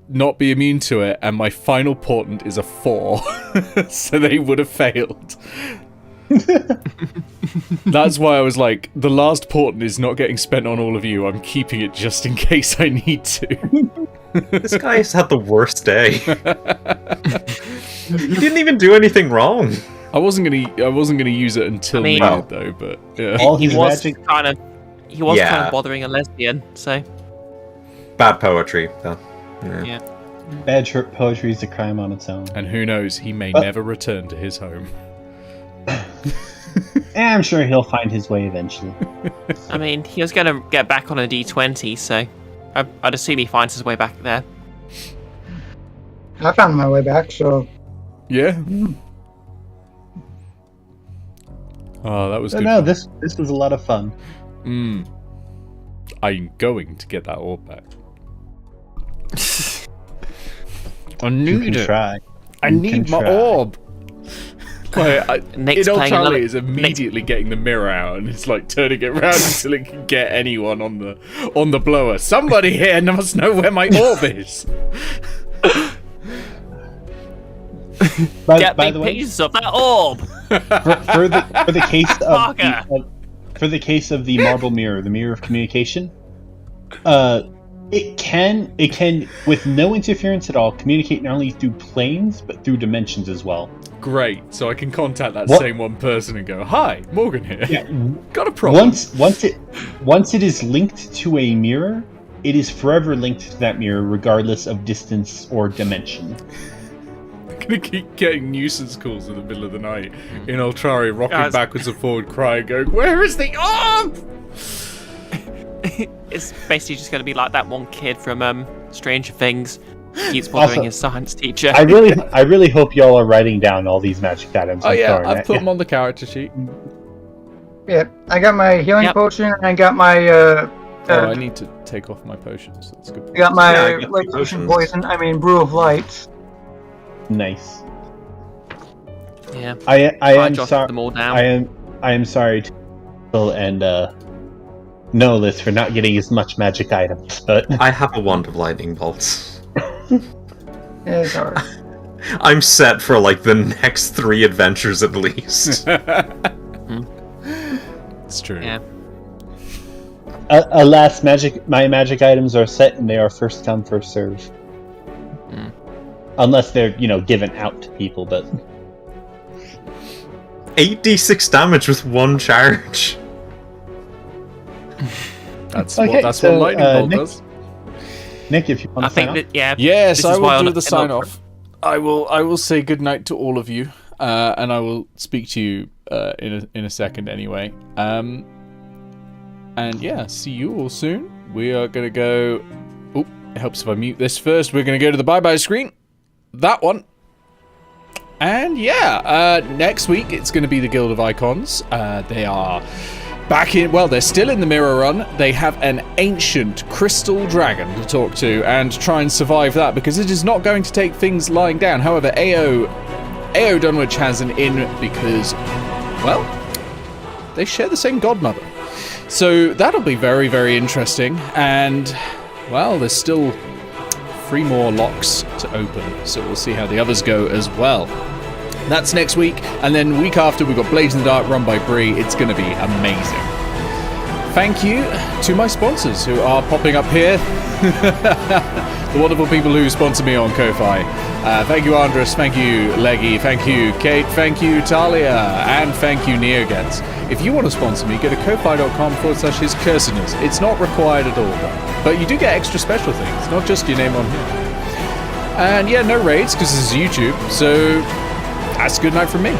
not be immune to it, and my final portent is a 4, so they would have failed. That's why I was like, the last portent is not getting spent on all of you. I'm keeping it just in case I need to. This guy has had the worst day. He didn't even do anything wrong. I wasn't gonna use it until needed though, but yeah. All He his was magic. kind of bothering a lesbian, so Bad poetry, though. yeah. Bad short poetry is a crime on its own. And who knows, he may never return to his home. I'm sure he'll find his way eventually. I mean, he was going to get back on a D20, so I'd assume he finds his way back there. I found my way back, so Yeah. Oh, that was But good. no, fun. this was a lot of fun. I'm going to get that orb back. I You need can it. try. I You need can my try. orb. Nick's playing another- Inoltrare is immediately getting the mirror out and it's like turning it around until it can get anyone on the blower. Somebody here must know where my orb is. By Get big the way, pieces of that orb! for the case of Parker. for the case of the marble mirror, the mirror of communication, it can with no interference at all communicate not only through planes but through dimensions as well. Great, so I can contact that What? same one person and go, "Hi, Morgan here. Yeah. Got a problem." Once it is linked to a mirror, it is forever linked to that mirror regardless of distance or dimension. I'm gonna keep getting nuisance calls in the middle of the night. Inoltrare rocking Guys. backwards and forward, crying, going, "Where is the orb?" It's basically just going to be like that one kid from Stranger Things. Keeps bothering Also, his science teacher. I really hope y'all are writing down all these magic items. Oh I'm yeah, throwing I've at put you. them on the character sheet. yeah. I got my healing Yep. potion, and I got my I need to take off my potions. That's a good. I got Yeah, I my got like the potions. poison. I mean, brew of lights. Nice. Yeah. I am jotted sorry. them all down. I am sorry to Phil and Nolis for not getting as much magic items, but I have a wand of lightning bolts. Yeah, it's alright. I'm set for like the next 3 adventures at least. It's true. Yeah. alas, my magic items are set and they are first come first serve. Unless they're given out to people, but 8d6 damage with 1 charge. That's Okay, what so, lightning bolt Nick- does. Nick, if you want I to sign think off. that, yeah. Yes, this I is why will do on- the sign off. I will say goodnight to all of you, and I will speak to you in a second anyway. And yeah, see you all soon. We are gonna go. Oh, it helps if I mute this first. We're gonna go to the bye screen. That one. And yeah, next week it's going to be the Guild of Icons. They are back in, well, they're still in the Mirror Run. They have an ancient crystal dragon to talk to and try and survive that because it is not going to take things lying down. However, AO Dunwich has an in because, well, they share the same godmother. So that'll be very, very interesting. And, well, there's still 3 more locks to open, so we'll see how the others go as well. That's next week, and then week after we've got Blades in the Dark run by Bree. It's going to be amazing. Thank you to my sponsors who are popping up here. The wonderful people who sponsor me on Ko-Fi. Thank you, Andres. Thank you, Leggy. Thank you, Kate. Thank you, Talia. And thank you, NeoGets. If you want to sponsor me, go to ko-fi.com/HisCursedness. It's not required at all, though. But you do get extra special things, not just your name on here. And yeah, no raids, because this is YouTube, so that's a good night from me.